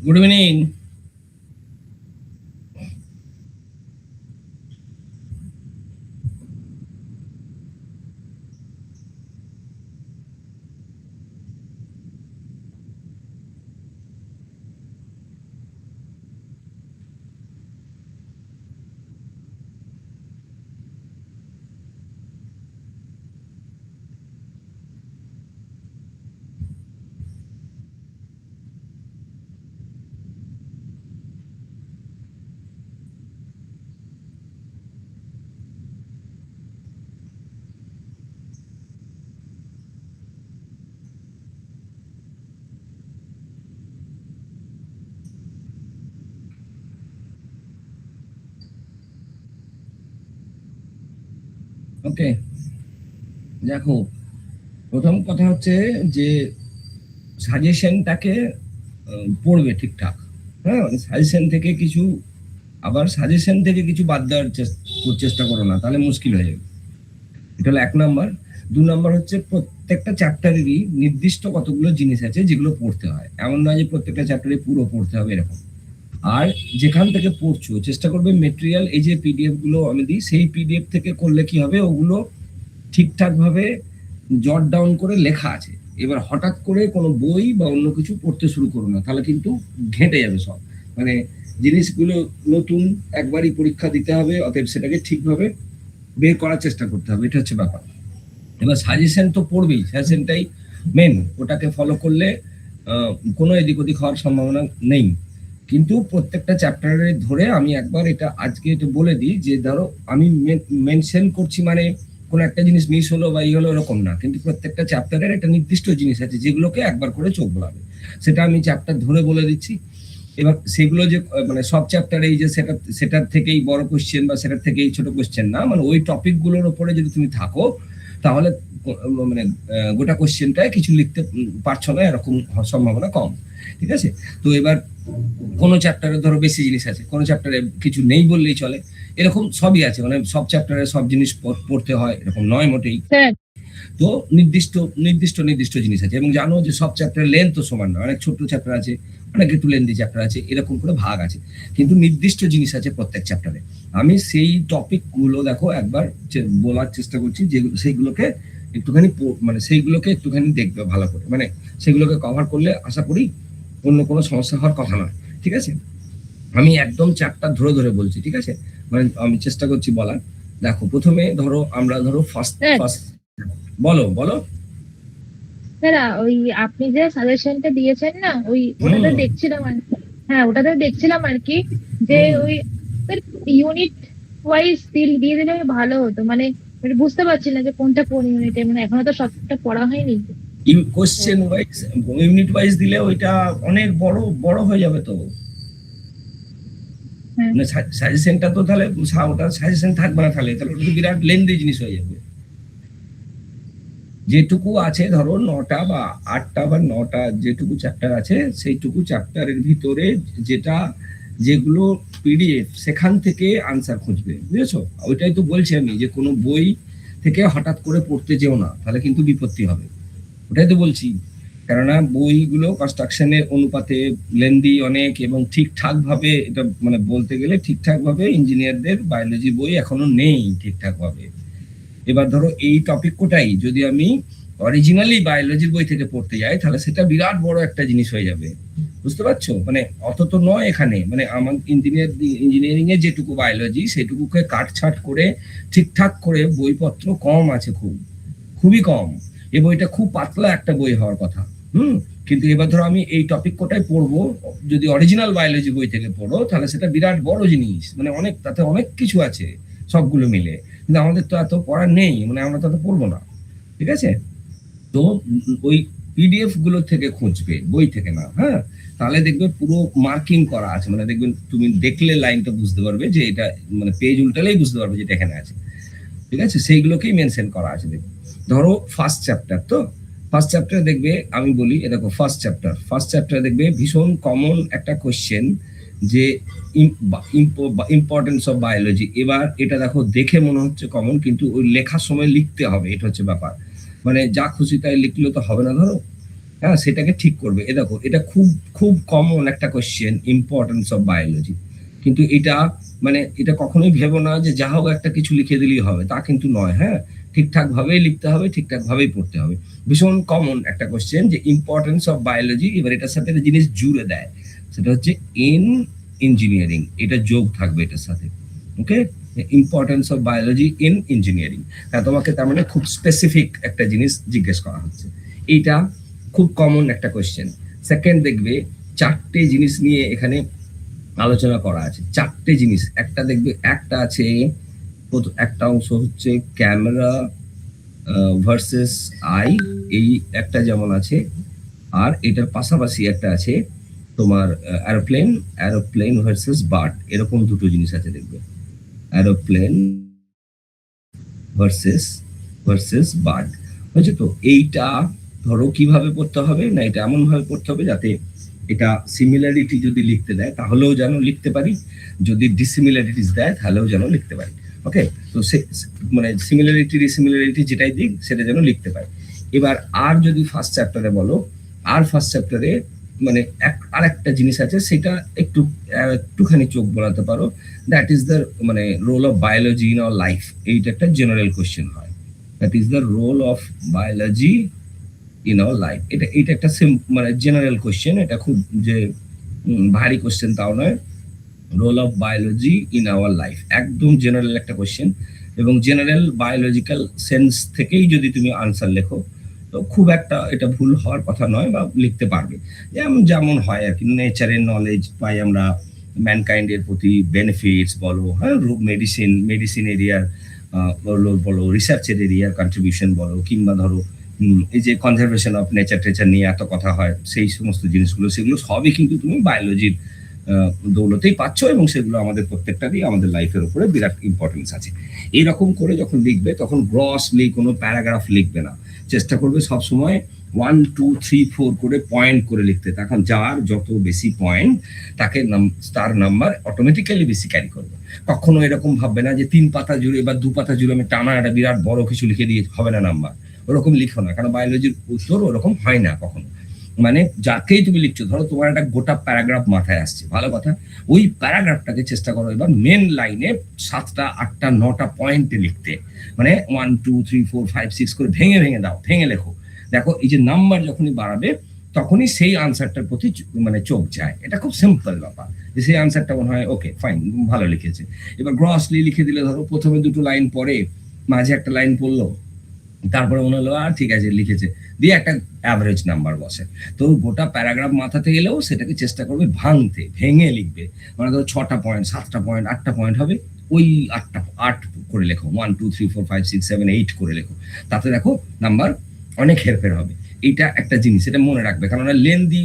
Good evening. ওকে, দেখো, প্রথম কথা হচ্ছে যে সাজেশনটাকে পড়বে ঠিকঠাক। হ্যাঁ, সাজেশন থেকে কিছু, আবার সাজেশন থেকে কিছু বাদ দেওয়ার চেষ্টা করো না, তাহলে মুশকিল হয়ে যাবে। এটা হলো 1 নম্বর। 2 নম্বর হচ্ছে প্রত্যেকটা চ্যাপ্টারেরই নির্দিষ্ট কতগুলো জিনিস আছে যেগুলো পড়তে হয়। এমন নয় যে প্রত্যেকটা চ্যাপ্টারে পুরো পড়তে হবে এরকম। আর যেখান থেকে পড়ছো চেষ্টা করবে মেটেরিয়াল, এই যে পিডিএফ গুলো আমি দিই, সেই পিডিএফ থেকে করলে কি হবে, ওগুলো ঠিকঠাক ভাবে জট ডাউন করে লেখা আছে। এবার হঠাৎ করে কোনো বই বা অন্য কিছু পড়তে শুরু করো না, তাহলে কিন্তু ঘেঁটে যাবে সব। মানে জিনিসগুলো নতুন, একবারই পরীক্ষা দিতে হবে, অতএব সেটাকে ঠিকভাবে বের করার চেষ্টা করতে হবে, এটা হচ্ছে ব্যাপার। এবার সাজেশন তো পড়বেই, সাজেশনটাই মেন, ওটাকে ফলো করলে কোনো এদিক ওদিক হওয়ার সম্ভাবনা নেই। কিন্তু প্রত্যেকটা চ্যাপ্টারে ধরে আমি একবার এটা আজকে এটা বলে দিই যে ধরো আমি মেনশন করছি, মানে কোনো একটা জিনিস মিস হলো বা হলো এরকম না, কিন্তু প্রত্যেকটা চ্যাপ্টারের একটা নির্দিষ্ট জিনিস আছে যেগুলোকে একবার করে চোখ বোলাবে, সেটা আমি চ্যাপ্টার ধরে বলে দিচ্ছি। এবার সেগুলো যে মানে সব চ্যাপ্টারে এই যে সেটার থেকেই বড় কোশ্চেন বা সেটার থেকেই ছোট কোশ্চেন না, মানে ওই টপিক গুলোর উপরে যদি তুমি থাকো তাহলে মানে গোটা কোশ্চেনটায় কিছু লিখতে পারছো না এরকম সম্ভাবনা কম। ঠিক আছে? তো এবার কোনো চ্যাপ্টারে ধরো বেশি জিনিস আছে, কোনো চ্যাপ্টারে কিছু নেই বললেই চলে, এরকম সবই আছে। মানে সব চ্যাপ্টারে সব জিনিস পড়তে হয় এরকম নয় মোটেই। তো নির্দিষ্ট নির্দিষ্ট নির্দিষ্ট জিনিস আছে, এবং জানো যে সব চ্যাপ্টারের লেন্থ সমান না, অনেক ছোট চ্যাপ্টার আছে, অনেক একটু লেন্থি চ্যাপ্টার আছে, এরকম করে ভাগ আছে, কিন্তু নির্দিষ্ট জিনিস আছে প্রত্যেক চ্যাপ্টারে। আমি সেই টপিক গুলো দেখো একবার বলার চেষ্টা করছি, যে সেইগুলোকে একটুখানি মানে সেইগুলোকে একটুখানি দেখবে ভালো করে, মানে সেগুলোকে কভার করলে আশা করি অন্য কোনো সমস্যা হওয়ার কথা নয়। ঠিক আছে? আমি একদম চ্যাপ্টার ধরে ধরে বলছি, ঠিক আছে? মানে আমি চেষ্টা করছি বলার। দেখো, প্রথমে ধরো আমরা ধরো ফার্স্ট ফার্স্ট বলো বলো। ওই আপনি যে সাজেশনটা দিয়েছেন না, ওটাতে দেখছিলাম আর কি। হ্যাঁ, ওটাতে দেখছিলাম আর কি, যে ওই ইউনিট ওয়াইজ দিয়ে দিলে ভালো হতো। মানে বুঝতে পারছি না যে কোনটা কোন ইউনিটে, মানে এখনো তো সবটা পড়া হয়নি। কোশ্চেন ওয়াইজ, ইউনিট ওয়াইজ দিলে ওইটা অনেক বড় বড় হয়ে যাবে। তো মানে সাজেশনটা তো তাহলে ওটা সাজেশন থাকবে না, তাহলে তাহলে ওটা তো বিরাট লেন্দি জিনিস হয়ে যাবে। যেটুকু আছে ধরো 9টা বা 8টা বা 9টা যেটুকু চ্যাপ্টার আছে, সেইটুকু চ্যাপ্টারের ভিতরে যেটা যেগুলো পিডিএফ, সেখান থেকে আনসার খুঁজবে, বুঝেছো? ওইটাই তো বলছি আমি, যে কোনো বই থেকে হঠাৎ করে পড়তে যেও না, তাহলে কিন্তু বিপত্তি হবে। ওটাই তো বলছি, কেননা বইগুলো কনস্ট্রাকশনের অনুপাতে লেন্দি অনেক, এবং ঠিকঠাক ভাবে এটা মানে বলতে গেলে ঠিকঠাক ভাবে ইঞ্জিনিয়ারদের বায়োলজি বই এখনো নেই ঠিকঠাক ভাবে। এবার ধরো এই টপিক কোটাই যদি আমি অরিজিনালি বায়োলজির বই থেকে পড়তে যাই, তাহলে সেটা বিরাট বড় একটা জিনিস হয়ে যাবে। বুঝতে পারছো? মানে অত তো নয় এখানে, মানে আমার ইঞ্জিনিয়ারিং এর যেটুকু বায়োলজি সেটুকুকে কাটছাট করে ঠিকঠাক করে বইপত্র কম আছে, খুবই কম। এই বইটা খুব পাতলা একটা বই হওয়ার কথা। কিন্তু এবার ধরো আমি এই টপিক কোটাই পড়বো, যদি অরিজিনাল বায়োলজি বই থেকে পড়ো তাহলে সেটা বিরাট বড় জিনিস, মানে অনেক, তাতে অনেক কিছু আছে সবগুলো মিলে। কিন্তু আমাদের তো এত পড়া নেই, মানে আমরা তো পড়বো না। ঠিক আছে? তো ওই পিডিএফ গুলো থেকে খুঁজবে, বই থেকে না। হ্যাঁ, তাহলে দেখবে পুরো মার্কিং করা আছে, মানে দেখবেন তুমি দেখলে লাইনটা বুঝতে পারবে যে এটা, মানে পেজ উল্টালেই বুঝতে পারবে যেটা এখানে আছে। ঠিক আছে? সেইগুলোকেই মেনশন করা আছে। দেখবে ধরো ফার্স্ট চ্যাপ্টার, তো ফার্স্ট চ্যাপ্টার দেখবে, আমি বলি এ দেখো, ফার্স্ট চ্যাপ্টার দেখবে ভীষণ কমন একটা কোশ্চেন, যে ইম্পর্টেন্স অফ বায়োলজি। এবার এটা দেখো, দেখে মনে হচ্ছে কমন, কিন্তু ওই লেখার সময় লিখতে হবে, এটা হচ্ছে ব্যাপার। মানে যা খুশি তাই লিখলে তো হবে না। ধরো হ্যাঁ, সেটাকে ঠিক করবে। এ দেখো, এটা খুব খুব কমন একটা কোশ্চেন, ইম্পর্টেন্স অফ বায়োলজি। কিন্তু এটা মানে এটা কখনোই ভেবো না যে যা হোক একটা কিছু লিখে দিলেই হবে, তা কিন্তু নয়। হ্যাঁ, ঠিকঠাক ভাবেই লিখতে হবে, ঠিকঠাক ভাবেই পড়তে হবে। ভীষণ কমন একটা কোশ্চেন যে ইম্পর্টেন্স অফ বায়োলজি, এবার এটার সাথে একটা জিনিস জুড়ে দেয়, সেটা হচ্ছে ইন ইঞ্জিনিয়ারিং, এটা যোগ থাকবে এটার সাথে। Okay, importance of biology in engineering. হ্যাঁ, তোমাকে তার মানে খুব স্পেসিফিক একটা জিনিস জিজ্ঞেস করা হচ্ছে। এইটা খুব কমন একটা কোয়েশ্চেন। সেকেন্ড দেখবে, চারটে জিনিস নিয়ে এখানে আলোচনা করা আছে, চারটে জিনিস। একটা দেখবে, একটা আছে, একটা অংশ হচ্ছে ক্যামেরা ভার্সেস আই, এই একটা যেমন আছে। আর এটার পাশাপাশি একটা আছে তোমার এরোপ্লেন, এরোপ্লেন ভার্সেস বার্ড, এরকম দুটো জিনিস আছে দেখবে, এরোপ্লেন ভার্সেস ভার্সেস বার্ড। হয়েছে তো? এইটা ধরো কিভাবে পড়তে হবে না, এটা এমন ভাবে পড়তে হবে যাতে এটা সিমিলারিটি যদি লিখতে দেয় তাহলেও যেন লিখতে পারি, যদি ডিসিমিলারিটিস দেয় তাহলেও যেন লিখতে পারি। ওকে, তো মানে সিমিলারিটি ডিসিমিলারিটি যেটাই দিক সেটা যেন লিখতে পারি। এবার আর যদি ফার্স্ট চ্যাপ্টারে বলো, আর ফার্স্ট চ্যাপ্টারে মানে আর একটা জিনিস আছে, সেটা একটু একটুখানি চোখ বোলাতে পারো। দ্যাট ইজ দ্য মানে role of biology in our life, এইটা একটা জেনারেল কোশ্চেন হয়। That is the role of biology in our life. এটা একটা মানে জেনারেল কোশ্চেন, এটা খুব যে ভারী কোশ্চেন তাও নয়। Role of biology in our life একদম জেনারেল একটা কোশ্চেন, এবং জেনারেল বায়োলজিক্যাল সেন্স থেকেই যদি তুমি আনসার লেখো তো খুব একটা এটা ভুল হওয়ার কথা নয়, বা লিখতে পারবে। যেমন যেমন হয় আর কি, নেচারের নলেজ পাই আমরা, ম্যানকাইন্ডের প্রতি বেনিফিটস বলো, হ্যাঁ, মেডিসিন, মেডিসিন এরিয়ার বলো, রিসার্চের এরিয়ার কন্ট্রিবিউশন বলো, কিংবা ধরো এই যে কনজারভেশন অফ নেচার টেচার নিয়ে এত কথা হয়, সেই সমস্ত জিনিসগুলো, সেগুলো সবই কিন্তু তুমি বায়োলজির দৌলতেই পাচ্ছ, এবং সেগুলো আমাদের প্রত্যেকটারই আমাদের লাইফের উপরে বিরাট ইম্পর্টেন্স আছে। এইরকম করে যখন লিখবে তখন গ্রসলি কোনো প্যারাগ্রাফ লিখবে না, চেষ্টা করবে সবসময় 1 2 3 4 করে পয়েন্ট করে লিখতে। তখন যার যত বেশি পয়েন্ট তাকে তার নাম্বার অটোমেটিক্যালি বেশি ক্যারি করবে। কখনো এরকম ভাববে না যে 3 পাতা জুড়ে বা 2 পাতা জুড়ে আমি টানা একটা বিরাট বড় কিছু লিখে দিয়ে হবে না নাম্বার, ওরকম লিখো না, কারণ বায়োলজির উত্তর ওরকম হয় না কখনো। মানে যাকেই তুমি লিখছো, ধরো তোমার একটা গোটা প্যারাগ্রাফ মাথায় আসছে, ভালো কথা, ওই প্যারাগ্রাফটাকে চেষ্টা করো এবার মেন লাইনে 7টা 8টা 9টা পয়েন্টে লিখতে। মানে 1 2 3 4 5 6 করে ভেঙে ভেঙে দাও, ভেঙে লেখো। দেখো, এই যে নাম্বার যখনই বাড়াবে তখনই সেই আনসারটার প্রতি মানে চোখ যায়। এটা খুব সিম্পল ব্যাপার, যে সেই আনসারটা মনে হয় ওকে ফাইন, ভালো লিখেছে। এবার গ্রসলি লিখে দিলে, ধরো প্রথমে দুটো লাইন পরে, মাঝে একটা লাইন পড়লো, তারপরে মনে হলো আর ঠিক আছে লিখেছে, দিয়ে একটা অ্যাভারেজ নাম্বার বসে। তো গোটা প্যারাগ্রাফ মাথাতে গেলেও সেটাকে চেষ্টা করবে ভাঙতে, ভেঙে লিখবে। মানে ধরো 6টা পয়েন্ট, 7টা পয়েন্ট, 8টা পয়েন্ট হবে, ওই 8 করে লেখো, 1 2 3 4 5 6 7 8 করে লেখো। তাতে দেখো নাম্বার অনেক হেরফের হবে। এইটা একটা জিনিস, এটা মনে রাখবে, কারণ লেন্দি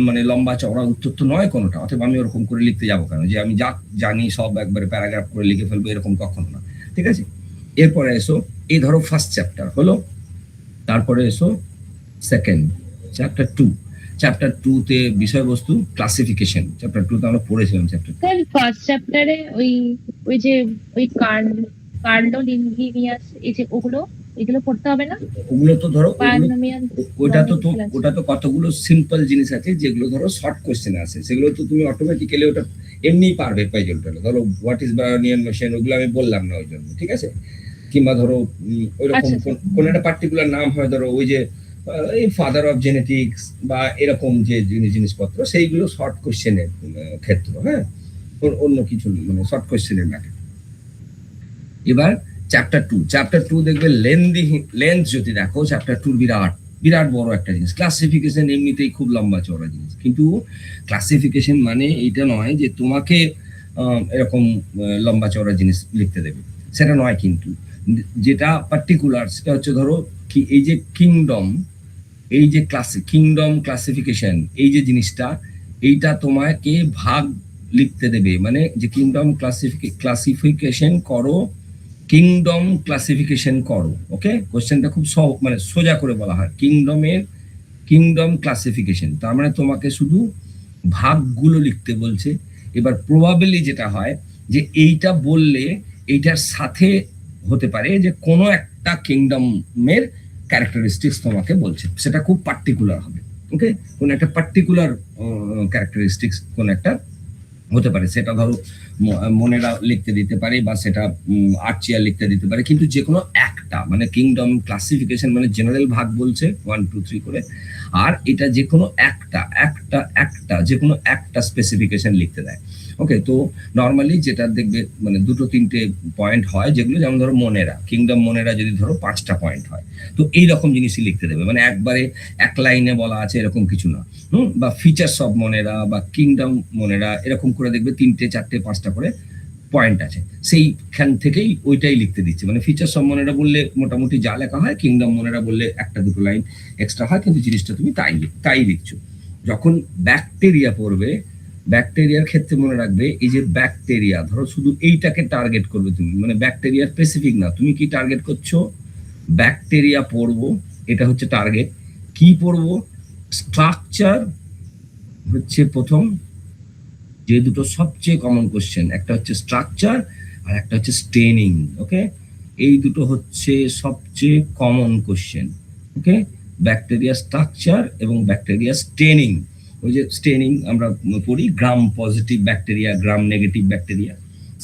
মানে লম্বা চওড়া উত্তর তো নয় কোনোটা, অথবা আমি ওরকম করে লিখতে যাবো কেন, যে আমি যা জানি সব একবারে প্যারাগ্রাফ করে লিখে ফেলবো, এরকম কখনো না। ঠিক আছে, এরপরে এসো, এই ধরো ফার্স্ট চ্যাপ্টার হলো, তারপরে এসো সেকেন্ড চ্যাপ্টার 2। চ্যাপ্টার 2 তে বিষয়বস্তু ক্লাসিফিকেশন, চ্যাপ্টার 2 তে আমরা পড়েছিলাম চ্যাপ্টার। স্যার ফার্স্ট চ্যাপ্টারে ওই ওই যে ওই কার্লোলিনিয়াস এই যে ওগুলো এগুলো পড়তে হবে না? ওগুলো তো ধরো বায়োনোমিয়াল ওটা তো কতগুলো সিম্পল জিনিস আছে যেগুলো ধরো শর্ট কোশ্চেন আছে, সেগুলো তো তুমি অটোমেটিক্যালি ওটা এমনি পারবে পাইজলটা। ধরো হোয়াট ইজ বায়োনিয়ান মেশিন, ওগুলো আমি বললাম না ওই জন্য, ঠিক আছে। কিংবা ধরো ওইরকম কোন একটা পার্টিকুলার নাম হয়, ধরো ওই যে এই ফাদার অফ জেনেটিক্স বা এরকম যে জিনিসপত্র, সেইগুলো শর্ট কোশ্চেনের ক্ষেত্র। হ্যাঁ, অন্য কিছু মানে শর্ট কোশ্চেনের ম্যাটার। এবার চ্যাপ্টার 2 দেখবে লেন্থ যদি দেখো, চ্যাপ্টার 2 বিরাট বিরাট বড় একটা জিনিস। ক্লাসিফিকেশন এমনিতেই খুব লম্বা চওড়া জিনিস, কিন্তু ক্লাসিফিকেশন মানে এটা নয় যে তোমাকে এরকম লম্বা চওড়া জিনিস লিখতে দেবে, সেটা নয়। কিন্তু যেটা পার্টিকুলার সেটা হচ্ছে, ধরো কি এই যে কিংডম, এই যে কিংডম ক্লাসিফিকেশন, এই যে জিনিসটা, এইটা তোমাকে ভাগ লিখতে দেবে। মানে যে কিংডম ক্লাসিফিকেশন করো, কিংডম ক্লাসিফিকেশন করো। ওকে, কোশ্চেনটা খুব মানে সোজা করে বলা হয়, কিংডম ক্লাসিফিকেশন, তার মানে তোমাকে শুধু ভাগগুলো লিখতে বলছে। এবার প্রবাবিলি যেটা হয় যে এইটা বললে এইটার সাথে হতে পারে যে কোনো একটা কিংডমের ক্যারেক্টারিস্টিক্স তোমাকে বলছে, সেটা খুব পার্টিকুলার হবে। ওকে, কোন একটা পার্টিকুলার ক্যারেক্টারিস্টিক্স কোন একটা হতে পারে, সেটা ধরো মনেরা লিখতে দিতে পারে বা সেটা আর্চিয়া লিখতে দিতে পারে, কিন্তু যে কোনো একটা মানে কিংডম ক্লাসিফিকেশন মানে জেনারেল ভাগ বলছে 1 2 3 করে, আর এটা যে কোনো একটা একটা একটা যে কোনো একটা স্পেসিফিকেশন লিখতে দেয়। ওকে, তো নর্মালি যেটা দেখবে মানে দুটো তিনটে পয়েন্ট হয় যেগুলো, যেমন ধরো মনেরা, কিংডম মনেরা যদি ধরো 5টা পয়েন্ট হয়, তো এইরকম জিনিসই লিখতে দেবে, মানে একবারে এক লাইনে বলা আছে এরকম কিছু না। বা ফিচার্স অফ মনেরা বা কিংডম মনেরা এরকম করে দেখবে 3টে 4টে 5টা করে পয়েন্ট আছে, সেইখান থেকেই ওইটাই লিখতে দিচ্ছে। মানে ফিচার্স অফ মনেরা বললে মোটামুটি যা লেখা হয়, কিংডম মনেরা বললে একটা দুটো লাইন এক্সট্রা হয়, কিন্তু জিনিসটা তুমি তাই লিখছো। যখন ব্যাকটেরিয়া পড়বে, ব্যাকটেরিয়ার ক্ষেত্রে মনে রাখবে এই যে ব্যাকটেরিয়া ধরো শুধু এইটাকে টার্গেট করবে তুমি, মানে ব্যাকটেরিয়ার স্পেসিফিক না, তুমি কি টার্গেট করছো ব্যাকটেরিয়া পড়বো, এটা হচ্ছে টার্গেট। কি পড়বো? স্ট্রাকচার হচ্ছে প্রথম, যে দুটো সবচেয়ে কমন কোশ্চেন, একটা হচ্ছে স্ট্রাকচার আর একটা হচ্ছে স্টেনিং। ওকে, এই দুটো হচ্ছে সবচেয়ে কমন কোশ্চেন। ওকে, ব্যাকটেরিয়া স্ট্রাকচার এবং ব্যাকটেরিয়া স্টেনিং। ওই যে স্টেনিং আমরা পড়ি, gram positive bacteria, gram negative bacteria,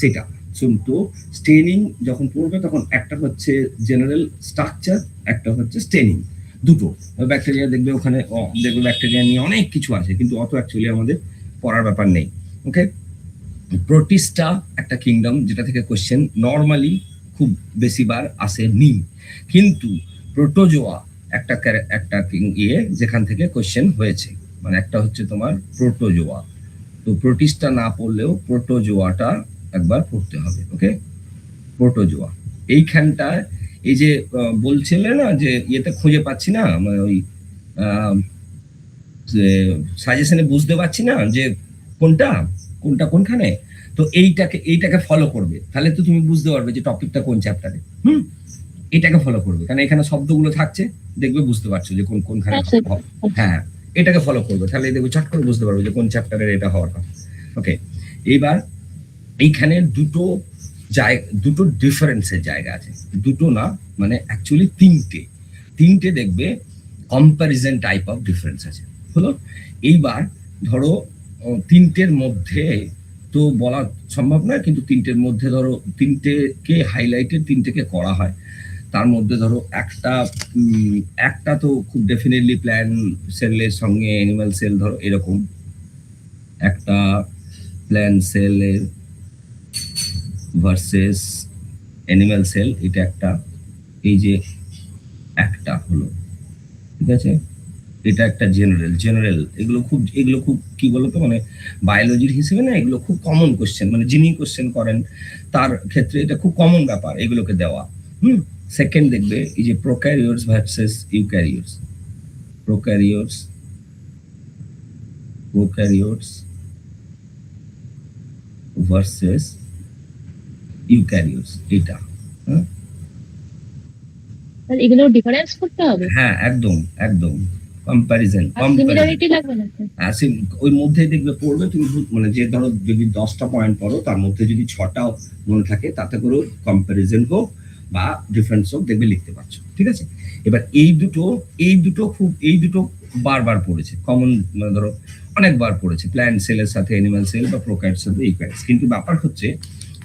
সেটা। তো স্টেনিং যখন পড়বে তখন একটা হচ্ছে জেনারেল স্ট্রাকচার, একটা হচ্ছে স্টেনিং, দুটো ব্যাকটেরিয়া দেখবে ওখানে, দেখবে ব্যাকটেরিয়া নিয়ে অনেক কিছু আছে, কিন্তু অত অ্যাকচুয়ালি আমাদের পড়ার ব্যাপার নেই। ওকে, প্রোটিস্টা একটা কিংডম যেটা থেকে কোশ্চেন নর্মালি খুব বেশিবার আসেনি, কিন্তু প্রোটোজোয়া একটা একটা ইয়ে যেখান থেকে কোশ্চেন হয়েছে, মানে একটা হচ্ছে তোমার প্রোটোজোয়া। তো প্রোটিস্টা না পড়লেও প্রোটোজোয়াটা একবার পড়তে হবে। ওকে, প্রোটোজোয়া এইখানটায়, এই যে বলছিলে না যে ইয়েতে খুঁজে পাচ্ছি না, মানে ওই সাজেশনে বুঝতে পারছি না যে কোনটা কোনটা কোনখানে, তো এইটাকে ফলো করবে, তাহলে তো তুমি বুঝতে পারবে যে টপিকটা কোন চ্যাপ্টারে। এটাকে ফলো করবে, কারণ এখানে শব্দগুলো থাকছে, দেখবে বুঝতে পারছো যে কোনখানে। হ্যাঁ, এটাকে ফলো করবে, তাহলে দেখবে চট করে বুঝতে পারবে যে কোন চ্যাপ্টারের এটা হওয়ার কথা। ওকে, এইবার এইখানে দুটো ডিফারেন্সের জায়গা আছে, দুটো না মানে অ্যাকচুয়ালি তিনটে দেখবে কম্প্যারিজন টাইপ অফ ডিফারেন্স আছে। হলো, এইবার ধরো তিনটের মধ্যে তো বলা সম্ভব নয়, কিন্তু তিনটের মধ্যে ধরো তিনটেকে হাইলাইটেড, তিনটেকে করা হয়। তার মধ্যে ধরো একটা তো খুব ডেফিনেটলি প্ল্যান সেলের সঙ্গে অ্যানিমাল সেল, ধরো এরকম একটা প্ল্যান সেলের ভার্সেস অ্যানিমাল সেল, এটা একটা, এই যে একটা হলো, ঠিক আছে, এটা একটা জেনারেল। এগুলো খুব কি বলতো, মানে বায়োলজির হিসেবে না, এগুলো খুব কমন কোশ্চেন, মানে যিনি কোশ্চেন করেন তার ক্ষেত্রে এটা খুব কমন ব্যাপার এগুলোকে দেওয়া। সেকেন্ড দেখবে এই যে prokaryotes versus eukaryotes, prokaryotes versus eukaryotes, এটা। এগুলো ডিফারেন্স করতে হবে। হ্যাঁ, একদম একদম কম্প্যারিজন, সিমিলারিটি লাগবে না? ওই মধ্যে দেখবে পড়বে তুমি, মানে যে ধরো যদি 10টা পয়েন্ট পড়ো তার মধ্যে যদি 6টা মনে থাকে, তাতে করে কম্প্যারিজন হোক বা ডিফারেন্স হোক, দেখবে লিখতে পারছো। ঠিক আছে, এবার এই দুটো বারবার পড়েছে কমন, মানে ধরো অনেকবার পড়েছে, প্ল্যান্ট সেলের সাথে অ্যানিমাল সেল বা প্রোক্যারিওটস সাথে ইউক্যারিওটস, কিন্তু ব্যাপার হচ্ছে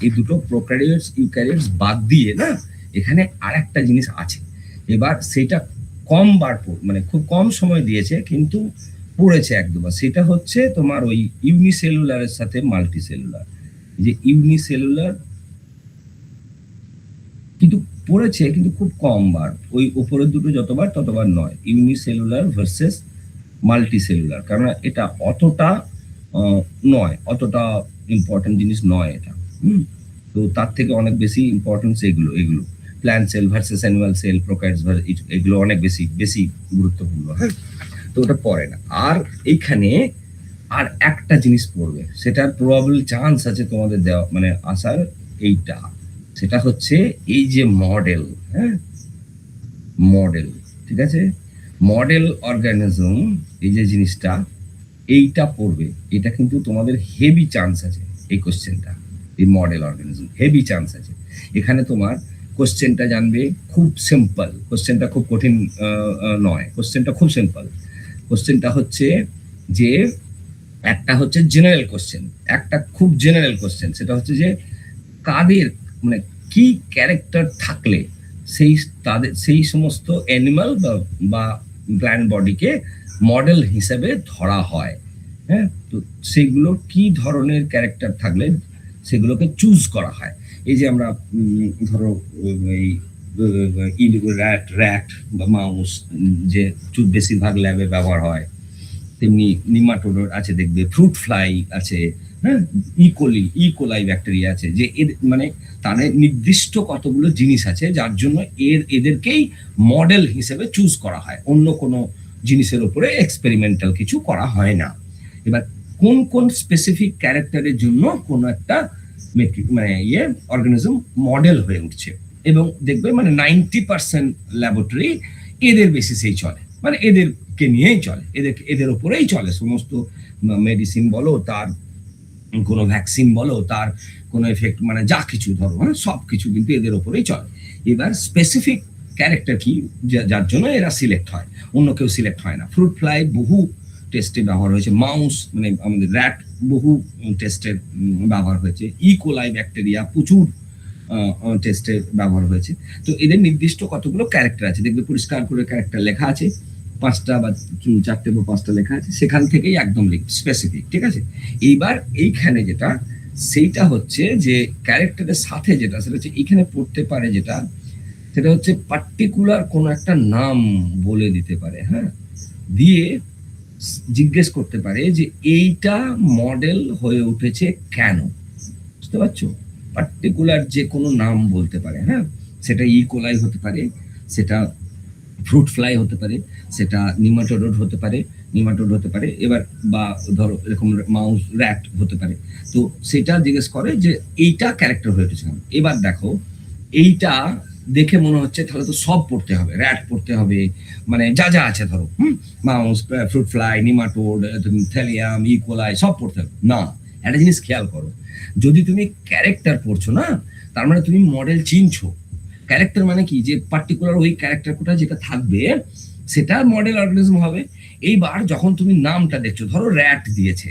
এই দুটো প্রোক্যারিওটস ইউক্যারিওটস বাদ দিয়ে না, এখানে আর একটা জিনিস আছে। এবার সেটা কম বার মানে খুব কম সময় দিয়েছে, কিন্তু পড়েছে এক দুবার, সেটা হচ্ছে তোমার ওই ইউনিসেলুলারের সাথে মাল্টিসেলুলার। যে ইউনিসেলুলার কিন্তু পড়েছে, কিন্তু খুব কম বার, ওই উপরের দুটো যতবার ততবার নয়, ইউনিসেলুলার ভার্সেস মাল্টিসেলুলার, কারণ এটা অতটা অতটা ইম্পর্টেন্ট জিনিস নয় এটা। তো তার থেকে অনেক বেশি ইম্পর্টেন্স এগুলো plant cell versus animal cell, prokaryotes, এগুলো অনেক বেশি গুরুত্বপূর্ণ। হ্যাঁ, তো ওটা পড়ে না। আর এইখানে আর একটা জিনিস পড়বে, সেটার প্রবাবল চান্স আছে তোমাদের দেওয়া মানে আসার, এইটা, সেটা হচ্ছে এই যে মডেল। হ্যাঁ, মডেল, ঠিক আছে, মডেল অর্গানিজম, এই যে জিনিসটা, এইটা পড়বে, এটা কিন্তু তোমাদের হেভি চান্স আছে এই কোশ্চেনটা, এই মডেল অর্গানিজম হেভি চান্স আছে। এখানে তোমার কোশ্চেনটা জানবে খুব সিম্পল, কোশ্চেনটা খুব কঠিন নয়, কোশ্চেনটা খুব সিম্পল। কোশ্চেনটা হচ্ছে যে একটা হচ্ছে জেনারেল কোশ্চেন, একটা খুব জেনারেল কোশ্চেন, সেটা হচ্ছে যে কাদের মানে কি ক্যারেক্টার থাকলে সেই তাদের সেই সমস্ত অ্যানিমাল বা প্ল্যান্ট বডিকে মডেল হিসেবে ধরা হয়। হ্যাঁ, তো সেগুলো কি ধরনের ক্যারেক্টার থাকলে সেগুলোকে চুজ করা হয়। এই যে আমরা ধরো এই র্যাট র্যাট বা মাউস যে বেশিরভাগ ল্যাবে ব্যবহার হয়, তেমনি নিমাটোড আছে, দেখবে ফ্রুট ফ্লাই আছে, হ্যাঁ, ইকোলাই ব্যাকটেরিয়া আছে, যে এর মানে তাদের নির্দিষ্ট কতগুলো জিনিস আছে যার জন্য এদেরকেই মডেল হিসেবে চুজ করা হয়, অন্য কোনো জিনিসের উপরে এক্সপেরিমেন্টাল কিছু করা হয় না। এবার কোন কোন স্পেসিফিক ক্যারেক্টারের জন্য কোন একটা মানে অর্গানিজম মডেল হয়ে উঠছে, এবং দেখবে মানে 90% ল্যাবরেটরি এদের বেসিসেই চলে, মানে এদেরকে নিয়েই চলে, এদের উপরেই চলে সমস্ত মেডিসিন বলো, তার কোনো ভ্যাকসিন বলো, তার কোনো এফেক্ট, মানে যা কিছু ধরো, মানে সব কিছু কিন্তু এদের উপরেই চলে। এবার স্পেসিফিক ক্যারেক্টার কি যার জন্য এরা সিলেক্ট হয়, অন্য কেউ সিলেক্ট হয় না। ফ্রুট ফ্লাই বহু টেস্টে ব্যবহার হয়েছে, মাউস মানে আমাদের র্যাট বহু টেস্টে ব্যবহার হয়েছে, ইকোলাই ব্যাকটেরিয়া প্রচুর টেস্টে ব্যবহার হয়েছে। তো এদের নির্দিষ্ট কতগুলো ক্যারেক্টার আছে, দেখবে পরিষ্কার করে ক্যারেক্টার লেখা আছে, 5টা বা 4টে বা 5টা লেখা আছে, সেখান থেকেই একদম স্পেসিফিক, ঠিক আছে। এইবার এইখানে যেটা সেইটা হচ্ছে যে ক্যারেক্টারের সাথে যেটা সেটা হচ্ছে এইখানে পড়তে পারে, যেটা সেটা হচ্ছে পার্টিকুলার কোনো একটা নাম বলে দিতে পারে, হ্যাঁ, দিয়ে জিজ্ঞেস করতে পারে যে এইটা মডেল হয়ে উঠেছে কেন, বুঝতে পারছো? পার্টিকুলার যে কোনো নাম বলতে পারে, হ্যাঁ, সেটা ইকোলাই হতে পারে, সেটা ফ্রুট ফ্লাই হতে পারে, সেটা নিমাটোড হতে পারে, এবার বা ধরো এরকম মাউস র্যাট হতে পারে। তো সেটা জিজ্ঞেস করে যে এইটা ক্যারেক্টার হয়ে উঠেছে। এবার দেখো এইটা দেখে মনে হচ্ছে তাহলে তো সব পড়তে হবে, র্যাট পড়তে হবে, মানে যা যা আছে ধরো, mouse, fruit fly, nematode, thallium, E. coli সব পড়তে হবে না। একটা জিনিস খেয়াল করো, যদি তুমি ক্যারেক্টার পড়ছো না, তার মানে তুমি মডেল চিনছো। ক্যারেক্টার মানে কি, যে পার্টিকুলার ওই ক্যারেক্টারটা যেটা থাকবে সেটা মডেল অর্গানিজম হবে। এইবার যখন তুমি নামটা দেখছো, ধরো র্যাট দিয়েছে,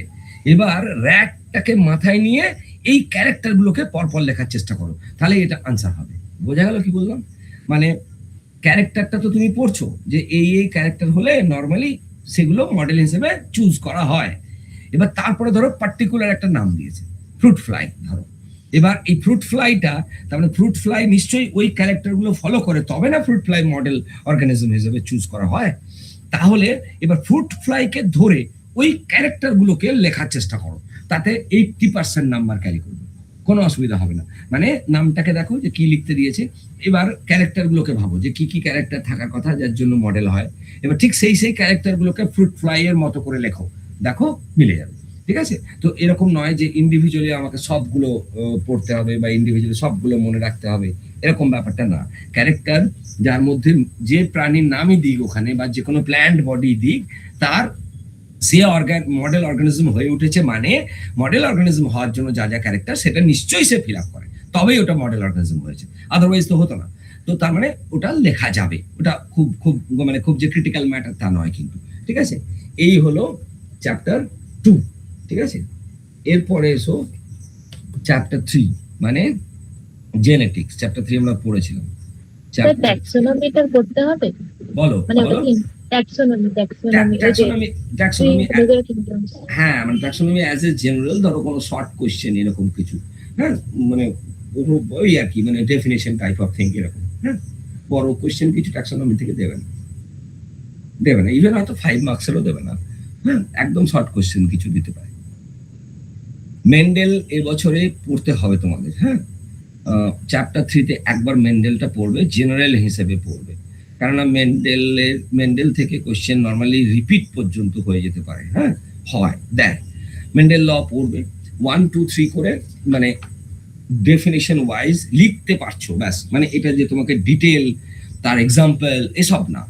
এবার র্যাটটাকে মাথায় নিয়ে এই ক্যারেক্টার গুলোকে পরপর লেখার চেষ্টা করো, তাহলে এটা আনসার হবে। বোঝা গেল কি বললাম? মানে ক্যারেক্টারটা তো তুমি পড়ছো যে এই এই ক্যারেক্টার হলে নর্মালি সেগুলো মডেল হিসেবে চুজ করা হয়। এবার তারপরে ধরো পার্টিকুলার একটা নাম দিয়েছে, ফ্রুট ফ্লাই ধরো, এবার এই ফ্রুট ফ্লাইটা, তার মানে ফ্রুট ফ্লাই নিশ্চয়ই ওই ক্যারেক্টার গুলো ফলো করে, তবে না ফ্রুট ফ্লাই মডেল অর্গানিজম হিসেবে চুজ করা হয়। তাহলে এবার ফ্রুট ফ্লাইকে ধরে ওই ক্যারেক্টার গুলোকে লেখার চেষ্টা করো, তাতে 80% নাম্বার ক্যারি করবে, কোনো অসুবিধা হবে না। মানে নামটাকে দেখো যে কি লিখতে দিয়েছে, এবার ক্যারেক্টার গুলোকে ভাবো যে কি কি ক্যারেক্টার থাকার কথা যার জন্য মডেল হয়, এবার ঠিক সেই সেই ক্যারেক্টার গুলোকে ফ্রুট ফ্লাই এর মতো করে লেখো, দেখো মিলে যাবে, ঠিক আছে। তো এরকম নয় যে ইন্ডিভিজুয়ালি আমাকে সবগুলো পড়তে হবে বা ইন্ডিভিজুয়ালি সবগুলো মনে রাখতে হবে, এরকম ব্যাপারটা না। ক্যারেক্টার যার মধ্যে যে প্রাণীর নামই দিক ওখানে, বা যে কোনো প্ল্যান্ট বডি দিক, তার সে মডেল অর্গানিজম হয়ে উঠেছে, মানে মডেল অর্গানিজম হওয়ার জন্য যা যা ক্যারেক্টার সেটা নিশ্চয়ই সে ফিল আপ করে, তবেই ওটা মডেল অর্গানিজম হয়েছে, আদারওয়াইজ তো হতো না। তো তার মানে ওটা লেখা যাবে, ওটা খুব খুব মানে খুব যে ক্রিটিক্যাল ম্যাটার তা নয় কিন্তু, ঠিক আছে। এই হলো চ্যাপ্টার 2, ঠিক আছে। এরপরে এসো চ্যাপ্টার 3, মানে জেনেটিক্স। চ্যাপ্টার 3 আমরা পড়েছিলাম। ট্যাক্সোনমিটা করতে হবে, বলো মানে ওটা বলো। কি ট্যাক্সোনমি ট্যাক্সোনমি ট্যাক্সোনমি কিংডমস? হ্যাঁ, মানে ট্যাক্সোনমি অ্যাজ এ জেনারেল ধরো কোনো শর্ট কোশ্চেন এরকম কিছু, হ্যাঁ, মানে ওই আর কি, মানে ডেফিনেশন টাইপ অফ থিং এরকম, হ্যাঁ। বড় কোশ্চেন কিছু ট্যাক্সোনমি থেকে দেবে না, ইভেন হয়তো 5 মার্কসেরও দেবে না, হ্যাঁ, একদম শর্ট কোশ্চেন কিছু দিতে পারে। মেন্ডেল এবছরে পড়তে হবে তোমাদের, হ্যাঁ। চ্যাপ্টার 3-তে একবার মেন্ডেলটা পড়বে, জেনারেল হিসেবে পড়বে, কেননা মেন্ডেল থেকে কোশ্চেন নর্মালি রিপিট পর্যন্ত হয়ে যেতে পারে, হ্যাঁ, হয় দেয়। মেন্ডেল ল পড়বে 1 2 3 করে, মানে ডেফিনেশন ওয়াইজ লিখতে পারছো, ব্যাস। মানে এটা যে তোমাকে ডিটেল তার এক্সাম্পল এসব না,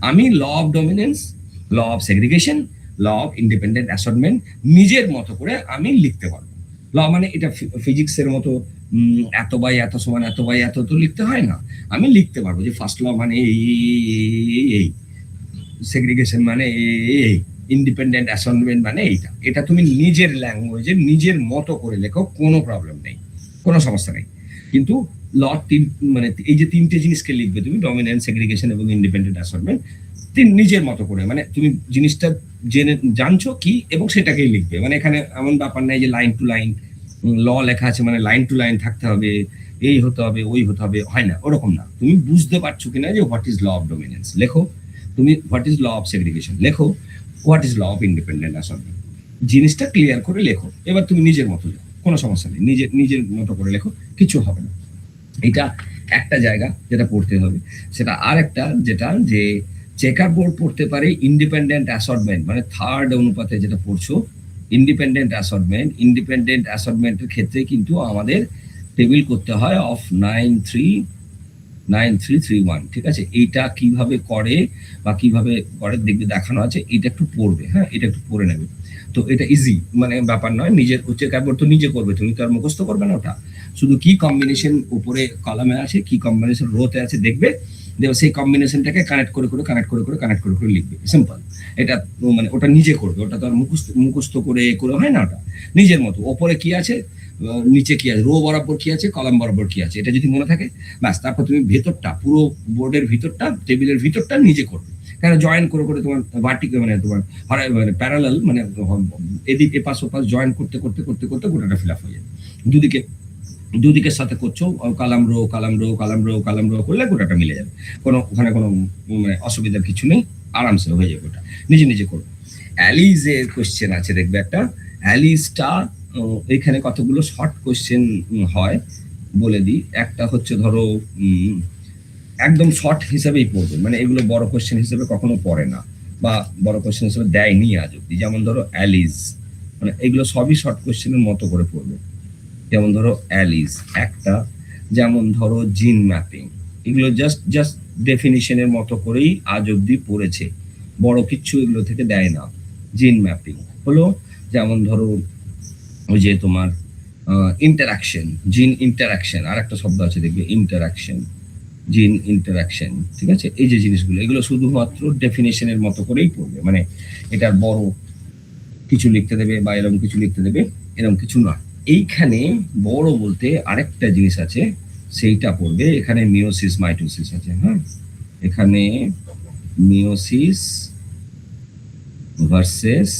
আমি law of dominance, law of segregation, law of independent assortment নিজের মতো করে আমি লিখতে পারবো। ল মানে এটা ফিজিক্সের মতো এত বাই এত সমান এত বাই এত তো লিখতে হয় না, আমি লিখতে পারবো যে ফার্স্ট ল মানে এই, সেগ্রিগেশন মানে এই, ইন্ডিপেন্ডেন্ট অ্যাসাইনমেন্ট মানে এইটা। এটা তুমি নিজের ল্যাঙ্গুয়েজে নিজের মতো করে লেখো, কোনো প্রবলেম নেই, কোনো সমস্যা নেই। কিন্তু মানে এই যে তিনটে জিনিসকে লিখবে তুমি, ডমিনেন্ট, সেগ্রিগেশন এবং ইন্ডিপেন্ডেন্ট অ্যাসাইনমেন্ট, নিজের মতো করে, মানে তুমি জিনিসটা জানছো কি এবং সেটাকেই লিখবে। মানে এখানে এমন ব্যাপার নাই যে লাইন টু লাইন ল লেখা আছে মানে লাইন টু লাইন থাকতে হবে, এই হতে হবে ওই হতে হবে, হয় না, ওরকম না। তুমি বুঝতে পারছো কিনা যে what is law of dominance লেখো, তুমি what is law of segregation লেখো, what is law of independent assignment, জিনিসটা ক্লিয়ার করে লেখো। এবার তুমি নিজের মতো লেখো, কোনো সমস্যা নেই, নিজের নিজের মতো করে লেখো, কিছু হবে না। এটা একটা জায়গা যেটা পড়তে হবে। সেটা আর একটা যেটা, যে চেকার বোর্ড পড়তে পারে ইন্ডিপেন্ডেন্ট অ্যাসর্টমেন্ট, মানে থার্ড অনুপাতে যেটা পড়ছো ইন্ডিপেন্ডেন্ট অ্যাসর্টমেন্ট। ইন্ডিপেন্ডেন্ট অ্যাসর্টমেন্টের ক্ষেত্রে কিন্তু আমাদের টেবিল করতে হয় অফ 9331, ঠিক আছে? এইটা কিভাবে করে বা কিভাবে করে দেখবে দেখানো আছে, এটা একটু পড়বে, হ্যাঁ, এটা একটু পড়ে নেবে। তো এটা ইজি, মানে ব্যাপার নয়, নিজের চেকার বোর্ড তো নিজে করবে, তুমি তো আর মুখস্থ করবে না ওটা। শুধু কি কম্বিনেশন উপরে কলামে আছে, কি কম্বিনেশন রোতে আছে দেখবে, সেই কম্বিনেশনটাকে কানেক্ট করে করে কানেক্ট করে করে কানেক্ট করে করে লিখবে, সিম্পল। এটা মানে ওটা নিজে করবে, ওটা তো আর মুখস্থ করে করে হয় না, ওটা নিজের মতো। ওপরে কি আছে, নিচে কি আছে, রো বরাবর কি আছে, কলাম বরাবর কি আছে, এটা যদি মনে থাকে ব্যাস, তারপর তুমি ভেতরটা, পুরো বোর্ডের ভিতরটা, টেবিলের ভিতরটা নিজে করবে। কেন জয়েন করে করে তোমার ভার্টিক্যাল মানে তোমার মানে প্যারালাল, মানে এদিক এপাশ ওপাশ জয়েন করতে করতে করতে করতে গোটাটা ফিল আপ হয়ে যাবে। দুদিকের সাথে করছো কালাম রো কালাম রো কালাম রো কালাম রো করলে গোটাটা মিলে যাবে, কোনো ওখানে কোনো মানে অসুবিধার কিছু নেই, আরামসে হয়ে যাবে, ওটা নিজে নিজে করবে। অ্যালিজের কোশ্চেন আছে দেখবে একটা, অ্যালিজটা এখানে কতগুলো শর্ট কোশ্চেন হয় বলে দিই। একটা হচ্ছে ধরো একদম শর্ট হিসেবেই পড়বে, মানে এগুলো বড় কোশ্চেন হিসেবে কখনো পড়ে না বা বড় কোশ্চেন হিসেবে দেয়নি আজ অব্দি। যেমন ধরো অ্যালিজ, মানে এগুলো সবই শর্ট কোশ্চেনের মতো করে পড়বে। যেমন ধরো অ্যালিজ একটা, যেমন ধরো জিন ম্যাপিং, এগুলো জাস্ট জাস্ট ডেফিনিশনের মতো করেই আজ অব্দি পড়েছে, বড় কিচ্ছু এগুলো থেকে দেয় না। জিন ম্যাপিং হলো, যেমন ধরো ওই যে তোমার ইন্টারাকশন, জিন ইন্টারাকশন, আর একটা শব্দ আছে দেখবে ইন্টারাকশন, জিন ইন্টারাকশন, ঠিক আছে? এই যে জিনিসগুলো, এগুলো শুধুমাত্র ডেফিনেশনের মতো করেই পড়বে, মানে এটার বড় কিছু লিখতে দেবে বা এরকম কিছু লিখতে দেবে, এরকম কিছু না। এইখানে বড় বলতে আরেকটা জিনিস আছে, সেইটা পড়বে। এখানে মিওসিস মাইটোসিস আছে, হ্যাঁ, এখানে মিওসিস ভার্সেস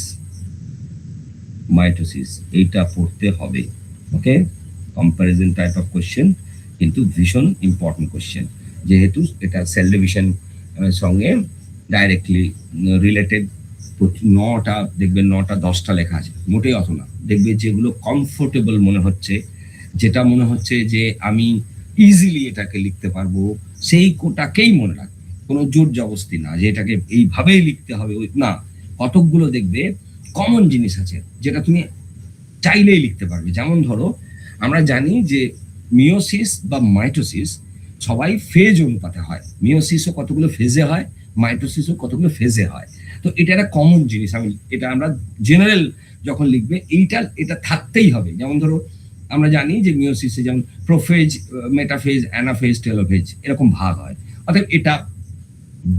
মাইটোসিস, এইটা পড়তে হবে। ওকে, কম্পারিজন টাইপ অফ কোশ্চেন, কিন্তু ভীষণ ইম্পর্টেন্ট কোশ্চেন, যেহেতু এটা সেল ডিভিশন সঙ্গে ডাইরেক্টলি রিলেটেড। 9টা দেখবে, 9টা 10টা লেখা আছে, মোটেই অত না। দেখবে যেগুলো কমফোর্টেবল মনে হচ্ছে, যেটা মনে হচ্ছে যে আমি ইজিলি এটাকে লিখতে পারবো, সেই কোটাকেই মনে রাখবে, কোনো জোর জবস্তি না যে এটাকে এইভাবেই লিখতে হবে, না। কতকগুলো দেখবে কমন জিনিস আছে যেটা তুমি চাইলেই লিখতে পারবে। যেমন ধরো আমরা জানি যে মিওসিস বা মাইটোসিস সবাই ফেজ অনুপাতে হয়, মিওসিসও কতগুলো ফেজে হয়, মাইটোসিসও কতগুলো ফেজে হয়। তো এটা একটা কমন জিনিস, আমি এটা আমরা জেনারেল যখন লিখবে এটা থাকতেই হবে। যেমন ধরো আমরা জানি যে মিওসিসে যেমন প্রোফেজ, মেটাফেজ, অ্যানাফেজ, টেলোফেজ এরকম ভাগ হয়, অর্থাৎ এটা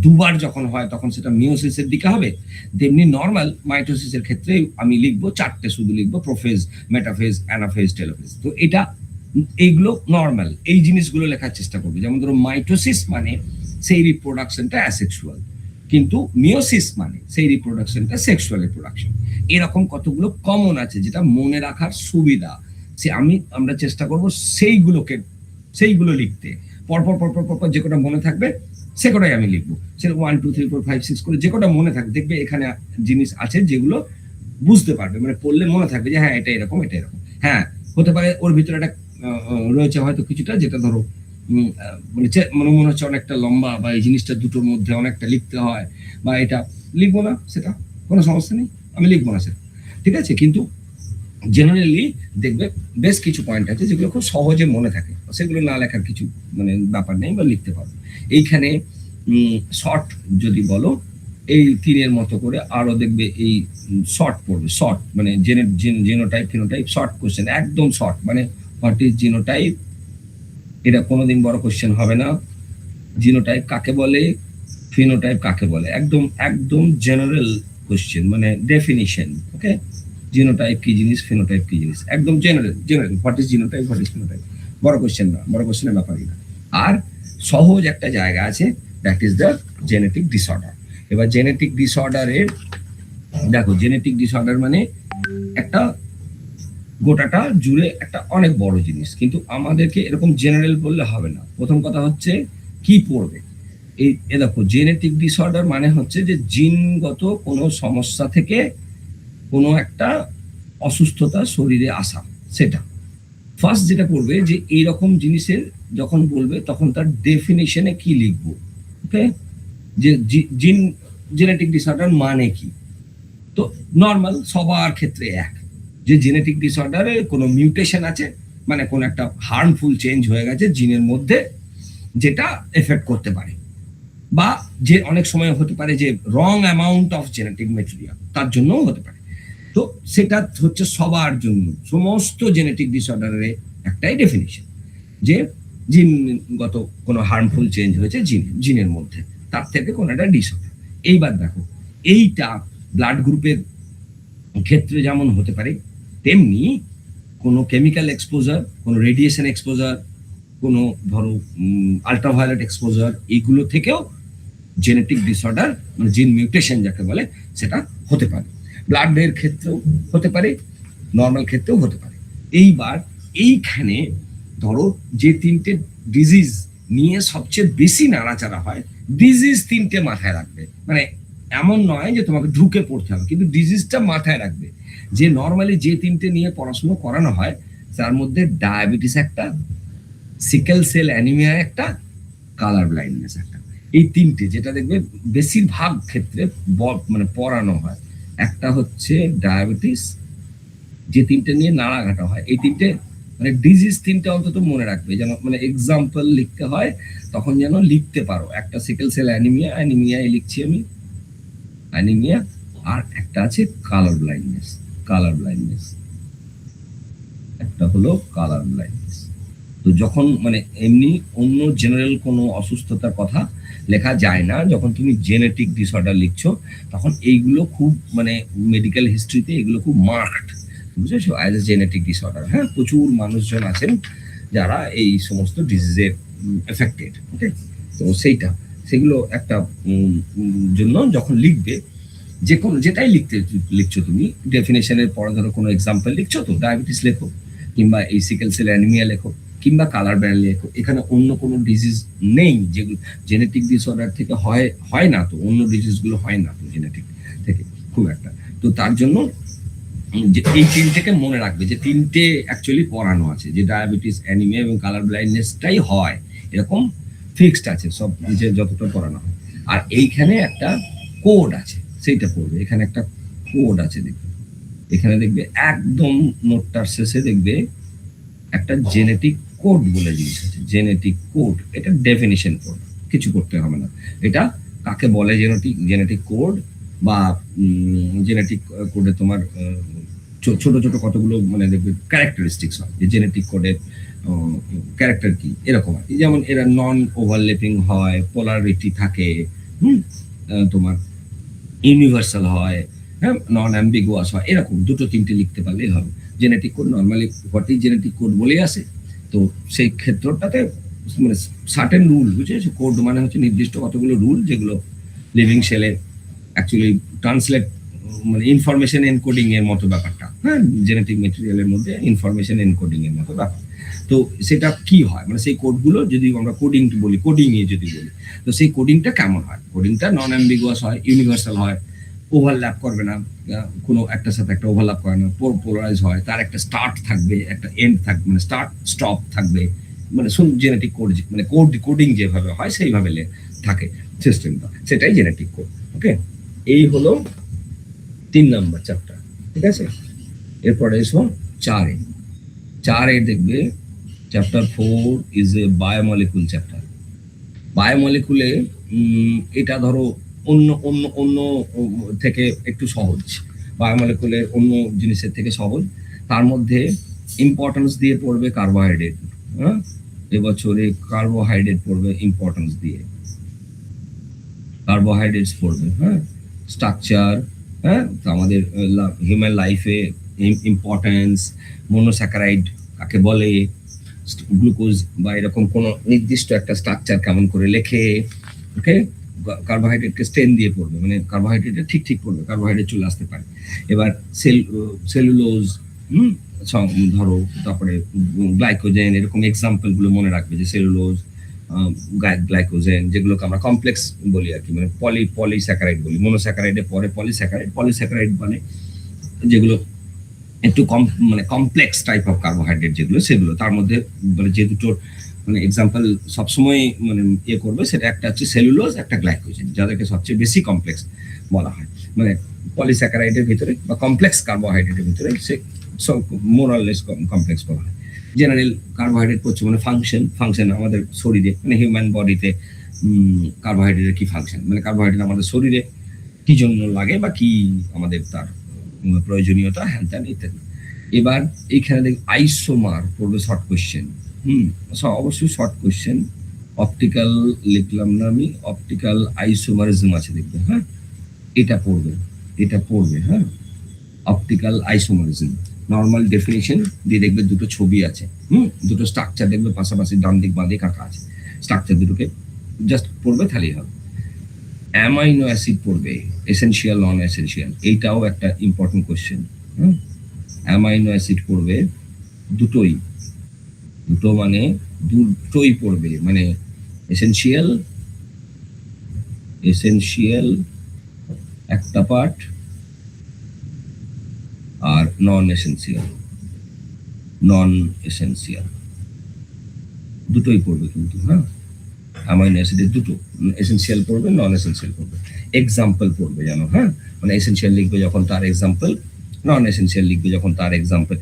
দুবার যখন হয় তখন সেটা মিওসিসের দিকে হবে। তেমনি নর্মাল মাইটোসিসের ক্ষেত্রে আমি লিখবো 4টে, শুধু লিখবো প্রোফেজ, মেটাফেজ, অ্যানাফেজ, টেলোফেজ। তো এটা এইগুলো নর্মাল, এই জিনিসগুলো লেখার চেষ্টা করবে। যেমন ধরো মাইটোসিস মানে সেই রিপ্রোডাকশনটা অ্যাসেক্সুয়াল, কিন্তু মিওসিস মানে সেই রিপ্রোডাকশনটা সেক্সুয়াল রিপ্রোডাকশন। এরকম কতগুলো কমন আছে যেটা মনে রাখার সুবিধা, আমরা চেষ্টা করব সেইগুলো লিখতে। পরপর পরপর পরপর যে কটা মনে থাকবে সে কটাই আমি লিখবো, সেটা 1 2 3 4 5 6 করে যে কটা মনে থাকবে, দেখবে এখানে জিনিস আছে যেগুলো বুঝতে পারবে, মানে পড়লে মনে থাকবে যে হ্যাঁ এটা এরকম, এটা এরকম। হ্যাঁ, হতে পারে ওর ভিতরে একটা রয়েছে হয়তো কিছুটা, যেটা ধরো মানে মনে হচ্ছে অনেকটা লম্বা, বা এই জিনিসটা দুটোর মধ্যে অনেকটা লিখতে হয়, বা এটা লিখবো না, সেটা কোনো সমস্যা নেই, আমি লিখবো না সেটা, ঠিক আছে। কিন্তু জেনারেলি দেখবে বেশ কিছু পয়েন্ট আছে যেগুলো খুব সহজে মনে থাকে, সেগুলো না লেখার কিছু মানে ব্যাপার নেই, বা লিখতে পারবে। এইখানে শর্ট যদি বলো, এই 3-এর মতো করে আরো দেখবে এই শর্ট পড়বে, শর্ট মানে জিনোটাইপ, ফিনোটাইপ, শর্ট কোশ্চেন, একদম শর্ট, মানে হোয়াট ইজ জিনোটাইপ, এটা কোনোদিন বড় কোশ্চেন হবে না। জিনোটাইপ কাকে বলে, ফিনোটাইপ কাকে বলে, একদম একদম জেনারেল কোশ্চেন, মানে ডেফিনিশন। ওকে, জিনোটাইপ কি জিনিস, ফিনোটাইপ কি জিনিস, একদম general general, what is genotype, what is phenotype, বড় কোশ্চেন না, বড় কোশ্চেনের ব্যাপারই না। আর সহজ একটা জায়গা আছে, that is the genetic disorder. এবার জেনেটিক ডিসঅর্ডারের দেখো, জেনেটিক ডিসঅর্ডার মানে একটা গোটাটা জুড়ে একটা অনেক বড় জিনিস, কিন্তু আমাদেরকে এরকম জেনারেল বললে হবে না। প্রথম কথা হচ্ছে কি পড়বে। এ দেখো, জেনেটিক ডিসঅর্ডার মানে হচ্ছে যে জিনগত কোনো সমস্যা থেকে কোনো একটা অসুস্থতা শরীরে আসা, সেটা ফার্স্ট যেটা করবে যে এইরকম জিনিসের যখন বলবে তখন তার ডেফিনেশনে কি লিখবো। ওকে, যে জিন জেনেটিক ডিসঅর্ডার মানে কি। তো নর্মাল সবার ক্ষেত্রে এক, যে জেনেটিক ডিসঅর্ডারে কোনো মিউটেশন আছে, মানে কোনো একটা হার্মফুল চেঞ্জ হয়ে গেছে জিনের মধ্যে, যেটা এফেক্ট করতে পারে, বা যে অনেক সময় হতে পারে যে রং অ্যামাউন্ট অফ জেনেটিক মেটেরিয়াল, তার জন্যও হতে পারে। তো সেটা হচ্ছে সবার জন্য, সমস্ত জেনেটিক ডিসঅর্ডারের একটাই ডেফিনিশন, যে জিনগত কোনো হার্মফুল চেঞ্জ হয়েছে জিনের মধ্যে, তার থেকে কোনো একটা ডিসঅর্ডার। এইবার দেখো, এইটা ব্লাড গ্রুপের ক্ষেত্রে যেমন হতে পারে, তেমনি কোনো কেমিক্যাল এক্সপোজার, কোনো রেডিয়েশন এক্সপোজার, কোনো ধরো আল্ট্রাভায়োলেট এক্সপোজার, এইগুলো থেকেও জেনেটিক ডিসঅর্ডার, মানে জিন মিউটেশন যাকে বলে, সেটা হতে পারে। ব্লাডের ক্ষেত্রেও হতে পারে, নর্মাল ক্ষেত্রেও হতে পারে। এইবার এইখানে ধরো যে তিনটে ডিজিজ নিয়ে সবচেয়ে বেশি নাড়াচাড়া হয়, ডিজিজ তিনটে মাথায় রাখবে, মানে এমন নয় যে তোমাকে ঢুকে পড়তে হবে, কিন্তু ডিজিজটা মাথায় রাখবে। যে নর্মালি যে তিনটে নিয়ে পড়াশোনা করানো হয়, তার মধ্যে ডায়াবেটিস একটা, সিকেল সেল অ্যানিমিয়া একটা, কালার ব্লাইন্ডনেস একটা। এই তিনটে যেটা দেখবে বেশিরভাগ ক্ষেত্রে মানে পড়ানো হয়। একটা হচ্ছে ডায়াবেটিস, যে তিনটে নিয়ে নাড়াঘাটা হয়। এই তিনটে মানে ডিজিজ তিনটে অন্তত মনে রাখবে, যেন মানে এক্সাম্পল লিখতে হয় তখন যেন লিখতে পারো। একটা সিকেল সেল অ্যানিমিয়া, অ্যানিমিয়ায় লিখছি আমি অ্যানিমিয়া, আর একটা আছে কালার ব্লাইন্ডনেস, কালার ব্লাইন্ডনেস, একটা হলো কালার ব্লাইন্ডনেস। তো যখন মানে এমনি অন্য জেনারেল কোনো অসুস্থতার কথা লেখা যায় না, যখন তুমি জেনেটিক ডিসঅর্ডার লিখছো, তখন এইগুলো খুব মানে মেডিকেল হিস্ট্রিতে এগুলো খুব মার্কড, বুঝেছো, অ্যাজ এ জেনেটিক ডিসঅর্ডার। হ্যাঁ, প্রচুর মানুষজন আছেন যারা এই সমস্ত ডিজিজে এফেক্টেড। ওকে, তো সেগুলো একটা জন্য যখন লিখবে, যে কোনো যেটাই লিখছো তুমি, ডেফিনেশনের পরে ধরো কোনো এক্সাম্পল লিখছো, তো ডায়াবেটিস লেখো, কিংবা এই সিকেল সেল অ্যানিমিয়া লেখো, কিংবা কালার ব্যান্ড লেখো। এখানে অন্য কোনো ডিজিজ নেই যেগুলো জেনেটিক ডিসঅর্ডার থেকে হয় না, তো অন্য ডিজিজগুলো হয় না তো জেনেটিক থেকে খুব একটা। তো তার জন্য যে এই তিনটেকে মনে রাখবে, যে তিনটে অ্যাকচুয়ালি পড়ানো আছে, যে ডায়াবেটিস, অ্যানিমিয়া এবং কালার ব্লাইন্ডনেসটাই হয়, এরকম ফিক্সড আছে সব, যে যতটা পড়ানো হয়। আর এইখানে একটা কোড আছে, সেইটা পড়বে। এখানে একটা কোড আছে, দেখবে এখানে দেখবে একদম নোটটার শেষে দেখবে একটা জেনেটিক কোড বলে জিনিস আছে, জেনেটিক কোড। এটা ডেফিনিশন কোড, কিছু করতে হবে না। এটা কাকে বলে জেনেটিক কোড, বা জেনেটিক কোডে তোমার ছোট ছোট কতগুলো মানে দেখবে ক্যারেক্টারিস্টিক্স হয়, যে জেনেটিক কোডের ক্যারেক্টার কি, এরকম আর কি। যেমন এরা নন ওভারল্যাপিং হয়, পোলারিটি থাকে, তোমার ইউনিভার্সাল হয়, হ্যাঁ, নন অ্যাম্বিগুয়াস হয়, এরকম দুটো তিনটে লিখতে পারলেই হবে। Genetic code normally what is genetic code বলেই আসে, তো সেই ক্ষেত্রটাতে মানে সার্টেন রুল, বুঝেছো। কোড মানে হচ্ছে নির্দিষ্ট কতগুলো রুল, যেগুলো লিভিং সেলে অ্যাকচুয়ালি ট্রান্সলেট, মানে ইনফরমেশন এনকোডিং এর মতো ব্যাপারটা, হ্যাঁ, জেনেটিক মেটেরিয়ালের মধ্যে ইনফরমেশন এনকোডিং এর মতো ব্যাপার। তো সেটা কি হয়, মানে সেই কোডগুলো যদি আমরা কোডিং বলি, কোডিং এ যদি বলি, তো সেই কোডিংটা কেমন হয়? কোডিংটা নন অ্যাম্বিগুয়াস হয়, ইউনিভার্সাল হয়, ওভারল্যাপ করবে না, কোনো একটার সাথে একটা ওভারল্যাপ করে না, পোলারাইজ হয়, তার একটা স্টার্ট থাকবে, একটা এন্ড থাকবে, মানে স্টার্ট স্টপ থাকবে, মানে জেনেটিক কোড, মানে কোডিং যেভাবে হয় সেইভাবে থাকে সিস্টেমটা, সেটাই জেনেটিক কোড। ওকে, এই হলো 3 নম্বর চ্যাপ্টার, ঠিক আছে। এরপরে এসো 4 এ দেখবে chapter 4 is a biomolecule chapter. বায়োমলিকুলে এটা ধরো অন্য অন্য অন্য থেকে একটু সহজ, বায়োমলিকুলের অন্য জিনিসের থেকে সহজ। তার মধ্যে ইম্পর্টেন্স দিয়ে পড়বে কার্বোহাইড্রেট। হ্যাঁ, এবছরে কার্বোহাইড্রেট পড়বে ইম্পর্টেন্স দিয়ে। কার্বোহাইড্রেটস পড়বে, হ্যাঁ, স্ট্রাকচার, হ্যাঁ, তো আমাদের হিউম্যান লাইফে ইম্পর্টেন্স, মনোস্যাকারাইড কাকে বলে, গ্লুকোজ বা এরকম কোন নির্দিষ্ট একটা স্ট্রাকচার কেমন করে লেখে, ওকে। কার্বোহাইড্রেটকে স্টেন দিয়ে পড়বে, মানে কার্বোহাইড্রেটটা ঠিক ঠিক পড়বে, কার্বোহাইড্রেট চলে আসতে পারে। এবার সেলুলোজ, ধরো, তারপরে গ্লাইকোজেন, এরকম এক্সাম্পল গুলো মনে রাখবে যে সেলুলোজ, গ্লাইকোজেন, যেগুলোকে আমরা কমপ্লেক্স বলি আর কি, মানে পলিস্যাকারাইড বলি, মনোস্যাকারাইডের পরে পলিস্যাকারাইড মানে যেগুলো একটু কম, মানে কমপ্লেক্স টাইপ অফ কার্বোহাইড্রেট যেগুলো, সেগুলো তার মধ্যে মানে যে দুটোর মানে এক্সাম্পল সবসময় মানে ইয়ে করবে, সেটা একটা হচ্ছে সেলুলোজ, একটা গ্লাইকোজেন, যাদেরকে সবচেয়ে বেশি কমপ্লেক্স বলা হয়। মানে পলিস্যাকারাইডের ভিতরে বা কমপ্লেক্স কার্বোহাইড্রেটের ভিতরে সে মোরাললেস কমপ্লেক্স বলা হয়। জেনারেল কার্বোহাইড্রেট করছে মানে ফাংশন আমাদের শরীরে, মানে হিউম্যান বডিতে কার্বোহাইড্রেটের কি ফাংশন, মানে কার্বোহাইড্রেট আমাদের শরীরে কি জন্য লাগে বা কি আমাদের তার প্রয়োজনীয়তা, হ্যান ত্যান ইত্যাদি। এবার এইখানে দেখ আইসোমার পড়বে, শর্ট কোয়েশ্চেন, অবশ্যই শর্ট কোয়েশ্চেন। অপটিক্যাল লিখলাম না আমি, অপটিক্যাল আইসোমারিজম আছে দেখবে, হ্যাঁ, এটা পড়বে, হ্যাঁ, অপটিক্যাল আইসোমারিজম। নর্মাল ডেফিনিশন দিয়ে দেখবে দুটো ছবি আছে, দুটো স্ট্রাকচার দেখবে পাশাপাশি, ডান দিক বাঁ দিক আঁকা আছে, স্ট্রাকচার দুটোকে জাস্ট পড়বে তাহলেই হবে। অ্যামাইনো অ্যাসিড পড়বে, এসেনশিয়াল, নন এসেনশিয়াল, এইটাও একটা ইম্পর্টেন্ট কোয়েশ্চেন। অ্যামাইনো অ্যাসিড পড়বে দুটো মানে দুটোই পড়বে, মানে এসেনশিয়াল একটা পার্ট আর নন এসেনশিয়াল দুটোই পড়বে কিন্তু, হ্যাঁ, অ্যামাইনো অ্যাসিডের দুটো, এসেনশিয়াল পড়বে, নন এসেনশিয়াল পড়বে, এক্সাম্পল পড়বে জানো, হ্যাঁ, মানে এসেনশিয়াল লিখবে যখন তার এক্সাম্পল, নন এসেনশিয়াল লিখবে যখন তার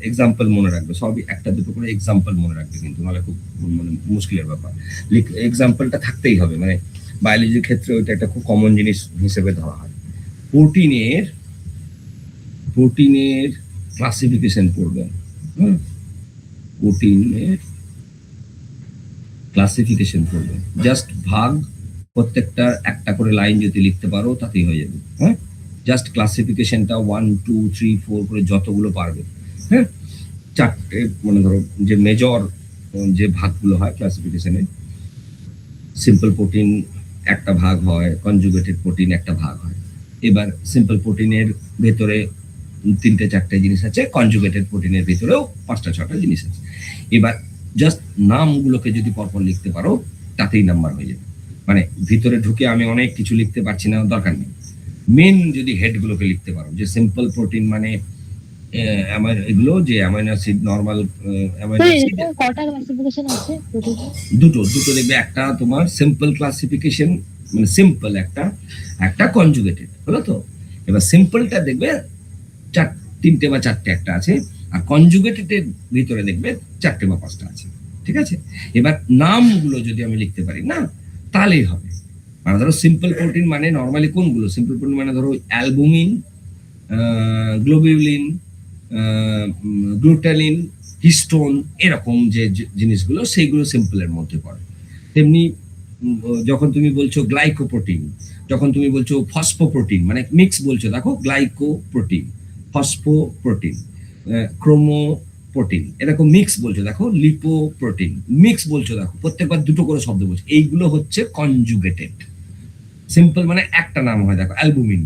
এক্সাম্পল মনে রাখবে, সবই একটা দুটো করে এক্সাম্পল মনে রাখবে, কিন্তু নাহলে খুব মানে মুশকিলের ব্যাপার। এক্সাম্পলটা থাকতেই হবে, মানে বায়োলজির ক্ষেত্রে ওইটা একটা খুব কমন জিনিস হিসেবে ধরা হয়। প্রোটিনের ক্লাসিফিকেশন পড়বে, প্রোটিনের ক্লাসিফিকেশন পড়বে, জাস্ট ভাগ, প্রত্যেকটা একটা করে লাইন যদি লিখতে পারো তাতেই হয়ে যাবে, হ্যাঁ, জাস্ট ক্লাসিফিকেশনটা 1 2 3 4 করে যতগুলো পারবে, হ্যাঁ, চারটে, মানে ধরো যে মেজর যে ভাগগুলো হয় ক্লাসিফিকেশনে, সিম্পল প্রোটিন একটা ভাগ হয়, কনজুগেটেড প্রোটিন একটা ভাগ হয়। এবার সিম্পল প্রোটিনের ভেতরে 3-4টে জিনিস আছে, কনজুগেটেড প্রোটিনের ভেতরেও 5-6টা জিনিস আছে। এবার জাস্ট নামগুলোকে যদি পরপর লিখতে পারো তাতেই নাম্বার হয়ে যাবে, মানে ভিতরে ঢুকে আমি অনেক কিছু লিখতে পারছি না, দরকার নেই, মেন যদি হেডগুলোকে লিখতে পারো, যে সিম্পল প্রোটিন মানে এগুলো, যে amino acid, normal amino acid, কটা ক্লাসিফিকেশন আছে? দুটো দেখবে, একটা তোমার সিম্পল ক্লাসিফিকেশন, মানে সিম্পল একটা কনজুগেটেড, হলো তো। এবার সিম্পলটা দেখবে 3টে বা 4টে একটা আছে, আর কনজুগেটেড এর ভিতরে দেখবে 4টে বা 5টা আছে, ঠিক আছে। এবার নামগুলো যদি আমি লিখতে পারি না, তাহলেই হবে। মানে ধরো সিম্পল প্রোটিন মানে নর্মালি কোনগুলো, সিম্পল প্রোটিন মানে ধরো অ্যালবুমিন, গ্লোবিউলিন, গ্লুটালিন, হিস্টোন, এরকম যে জিনিসগুলো, সেইগুলো সিম্পলের মধ্যে পড়ে। তেমনি যখন তুমি বলছো গ্লাইকোপ্রোটিন, যখন তুমি বলছো ফসফোপ্রোটিন, মানে মিক্স বলছো, দেখো গ্লাইকোপ্রোটিন, ফসফোপ্রোটিন, ক্রোমোপ্রোটিন, এরকম মিক্স বলছো, দেখো লিপোপ্রোটিন, মিক্স বলছো, দেখো প্রত্যেকবার দুটো করে শব্দ বলছো, এইগুলো হচ্ছে কনজুগেটেড। সিম্পল মানে একটা নাম হয়, দেখো অ্যালবুমিন,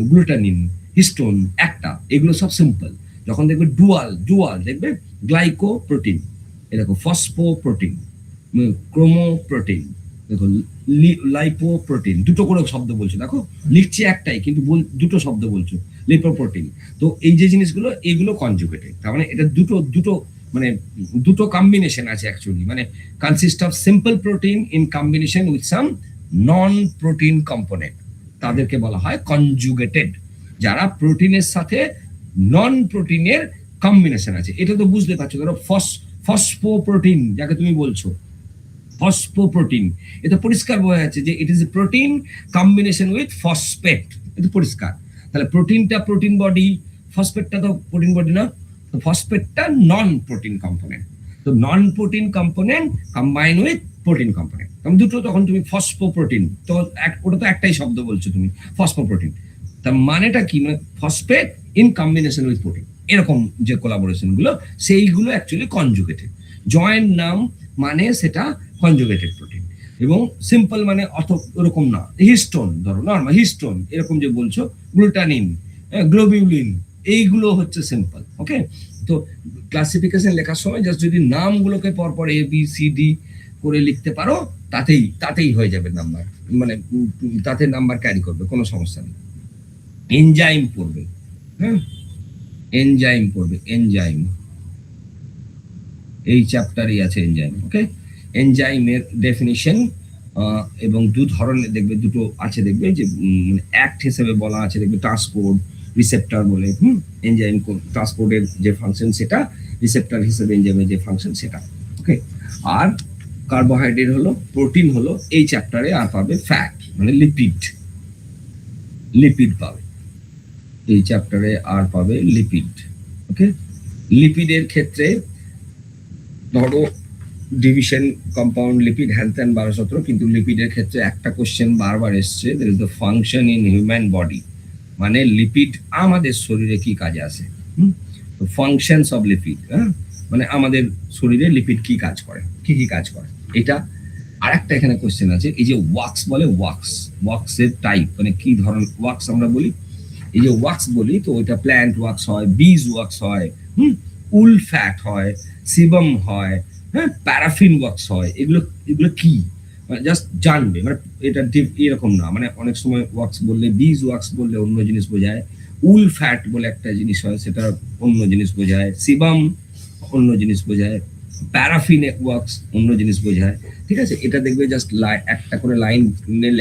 গ্লুটানিন, হিস্টোন একটা, এগুলো সব সিম্পল। যখন দেখবে ডুয়াল দেখবে গ্লাইকোপ্রোটিন, এরকম ফসফোপ্রোটিন, ক্রোমোপ্রোটিন, দেখো লাইপোপ্রোটিন, দুটো করে শব্দ বলছো, দেখো লিখছি একটাই কিন্তু দুটো শব্দ বলছো, লিপোপ্রোটিন। তো এই যে জিনিসগুলো, এইগুলো কনজুগেটেড, তার মানে এটা দুটো মানে দুটো কম্বিনেশন আছে অ্যাকচুয়ালি, মানে consist of simple protein in combination with some non protein component, তাদেরকে বলা হয় কনজুগেটেড। যারা প্রোটিনের সাথে নন প্রোটিনের কম্বিনেশন আছে, এটা তো বুঝতে পারছো। ধরো ফসফোপ্রোটিন যাকে তুমি বলছো, ফসফোপ্রোটিন, এটা পরিষ্কার বোঝা যাচ্ছে যে ইট is A protein combination with phosphate, এটা পরিষ্কার। তাহলে প্রোটিনটা প্রোটিন বডি, ফসফেটটা তো প্রোটিন বডি না, তো ফসফেটটা নন প্রোটিন কম্পোনেন্ট। তো non protein component combine with protein component. দুটো তখন তুমি ফসফোপ্রোটিন, তো ওটা তো একটাই শব্দ বলছো তুমি, ফসফোপ্রোটিন। তার মানেটা কি, মানে phosphate in combination with protein, এরকম যে কোলাবোরেশন গুলো সেইগুলো অ্যাকচুয়ালি কনজুগেটেড। জয়েন্ট নাম মানে সেটা কনজুগেটেড প্রোটিন, এবং সিম্পল মানে অত ওরকম না। হিস্টোন ধরো, নর্মাল হিস্টোন এরকম যে বলছো, গ্লুটানিন, গ্লোবিউলিন, এইগুলো হচ্ছে সিম্পল। ওকে, তো ক্লাসিফিকেশন লেখার সময় জাস্ট যদি নামগুলোকে পরপর এ বি সি ডি করে লিখতে পারো, তাতেই হয়ে যাবে নাম্বার, মানে তাতে নাম্বার ক্যারি করবে, কোনো সমস্যা নেই। এনজাইম পড়বে, হ্যাঁ এনজাইম পড়বে, এনজাইম এই চ্যাপ্টারই আছে এনজাইম। ওকে, এনজাইমের ডেফিনিশন এবং দু ধরনের দেখবে, দুটো আছে দেখবে, যে অ্যাক্ট হিসেবে বলা আছে দেখবে, ট্রান্সপোর্ট রিসেপ্টর বলে। এনজাইম ট্রান্সপোর্টের যে ফাংশন সেটা, রিসেপ্টর হিসেবে এনজাইমের যে ফাংশন সেটা। ওকে, আর কার্বোহাইড্রেট হলো, প্রোটিন হলো, এই চ্যাপ্টারে আর পাবে ফ্যাট মানে লিপিড পাবে এই চ্যাপ্টারে, আর পাবে লিপিড। ওকে, লিপিডের ক্ষেত্রে ধরো ডিভিশন, কম্পাউন্ড লিপিড, হ্যান ত্যান 12-17, কিন্তু লিপিডের ক্ষেত্রে একটা কোশ্চেন বারবার এসছে, that is the function in human body, মানে লিপিড আমাদের শরীরে কি কাজে আসে, ফাংশনস অফ লিপিড, মানে আমাদের শরীরে লিপিড কি কাজ করে, কি কাজ করে এটা। আর একটা এখানে কোশ্চেন আছে, এই যে ওয়াক্স বলে, ওয়াক্সের টাইপ, মানে কি ধরনের ওয়াক্স আমরা বলি। এই যে ওয়াক্স বলি, তো ওইটা প্ল্যান্ট ওয়াক্স হয়, বীজ ওয়াক্স হয়, উল ফ্যাট হয়, সিবাম হয়, হ্যাঁ, প্যারাফিন ওয়াক্স হয়। এগুলো কি, জাস্ট জানবে, মানে এটা এরকম না, মানে অনেক সময় ওয়াক্স বললে, বীজ ওয়াক্স বললে অন্য জিনিস বোঝায়, উল ফ্যাট বলে একটা জিনিস হয় সেটা অন্য জিনিস বোঝায়, সিবাম অন্য জিনিস বোঝায়, প্যারাফিন ওয়াক্স অন্য জিনিস বোঝায়। ঠিক আছে, এটা দেখবে জাস্ট একটা করে লাইন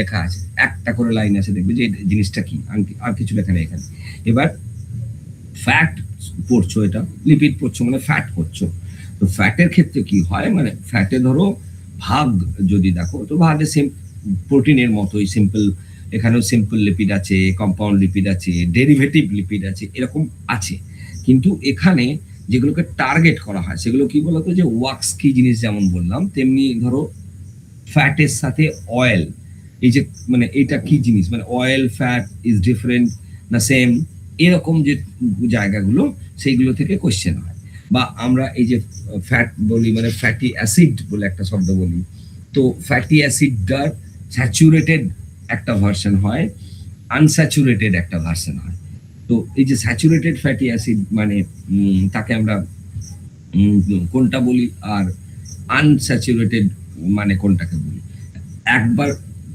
লেখা আছে, একটা করে লাইন আছে, দেখবে যে জিনিসটা কি, আর কিছু লেখা নেই এখানে। এবার ফ্যাট পড়ছো, এটা লিপিড পড়ছো মানে ফ্যাট পড়ছো। তো ফ্যাটের ক্ষেত্রে কি হয়, মানে ফ্যাটে ধরো ভাগ যদি দেখো, তো ভাগে প্রোটিনের মতোই সিম্পল, এখানেও সিম্পল লিপিড আছে, কম্পাউন্ড লিপিড আছে, ডেরিভেটিভ লিপিড আছে, এরকম আছে। কিন্তু এখানে যেগুলোকে টার্গেট করা হয় সেগুলো কি বলতো, যে ওয়াক্স কি জিনিস যেমন বললাম, তেমনি ধরো ফ্যাটের সাথে অয়েল, এই যে মানে এটা কি জিনিস, মানে অয়েল ফ্যাট ইজ ডিফারেন্ট না সেম, এরকম যে জায়গাগুলো, সেইগুলো থেকে কোশ্চেন হয়। বা আমরা এই যে ফ্যাট বলি, মানে ফ্যাটি অ্যাসিড বলে একটা শব্দ বলি, তো ফ্যাটি অ্যাসিডটার স্যাচুরেটেড একটা ভার্সন হয়, আনস্যাচুরেটেড একটা ভার্সন হয়। তো এই যে স্যাচুরেটেড ফ্যাটি অ্যাসিড মানে তাকে আমরা কোনটা বলি, আর আনস্যাচুরেটেড মানে কোনটাকে বলি, একবার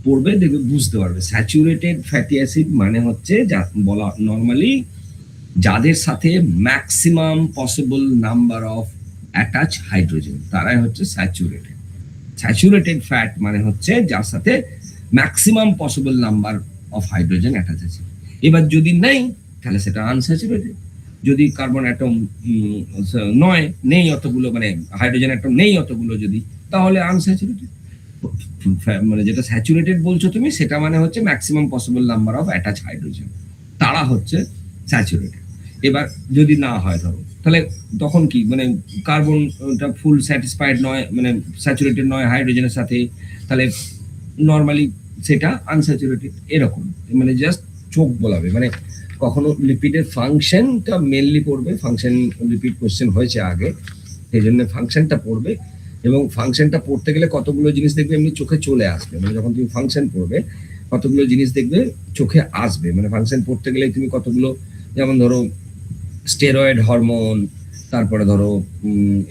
পড়বে দেখবে বুঝতে পারবে। স্যাচুরেটেড ফ্যাটি অ্যাসিড মানে হচ্ছে যা বলা নর্মালি, যাদের সাথে maximum possible number of attach hydrogen, তারাই হচ্ছে স্যাচুরেটেড। স্যাচুরেটেড ফ্যাট মানে হচ্ছে যার সাথে maximum possible number of hydrogen attach আছে। এবার যদি নেই তাহলে সেটা আনস্যাচুরেটেড। যদি কার্বন অ্যাটম নেই অতগুলো, মানে হাইড্রোজেন অ্যাটম নেই অতগুলো যদি, তাহলে আনস্যাচুরেটেড। মানে যেটা স্যাচুরেটেড বলছো তুমি, সেটা মানে হচ্ছে maximum possible number of attach hydrogen, তারা হচ্ছে স্যাচুরেটেড। এবার যদি না হয় ধরো, তাহলে তখন কি, মানে কার্বনটা ফুল স্যাটিসফাইড নয়, মানে স্যাচুরেটেড নয় হাইড্রোজেনের সাথে, তাহলে নর্মালি সেটা আনস্যাচুরেটেড। এরকম মানে জাস্ট চোখ বলাবে, মানে কখনো লিপিডের ফাংশনটা মেনলি পড়বে, ফাংশন লিপিড কোশ্চেন হয়েছে আগে, সেই জন্য ফাংশনটা পড়বে। এবং ফাংশনটা পড়তে গেলে কতগুলো জিনিস দেখবে এমনি চোখে চলে আসবে, মানে যখন তুমি ফাংশন পড়বে কতগুলো জিনিস দেখবে চোখে আসবে, মানে ফাংশন পড়তে গেলে তুমি কতগুলো, যেমন ধরো স্টেরয়েড হরমোন, তারপরে ধরো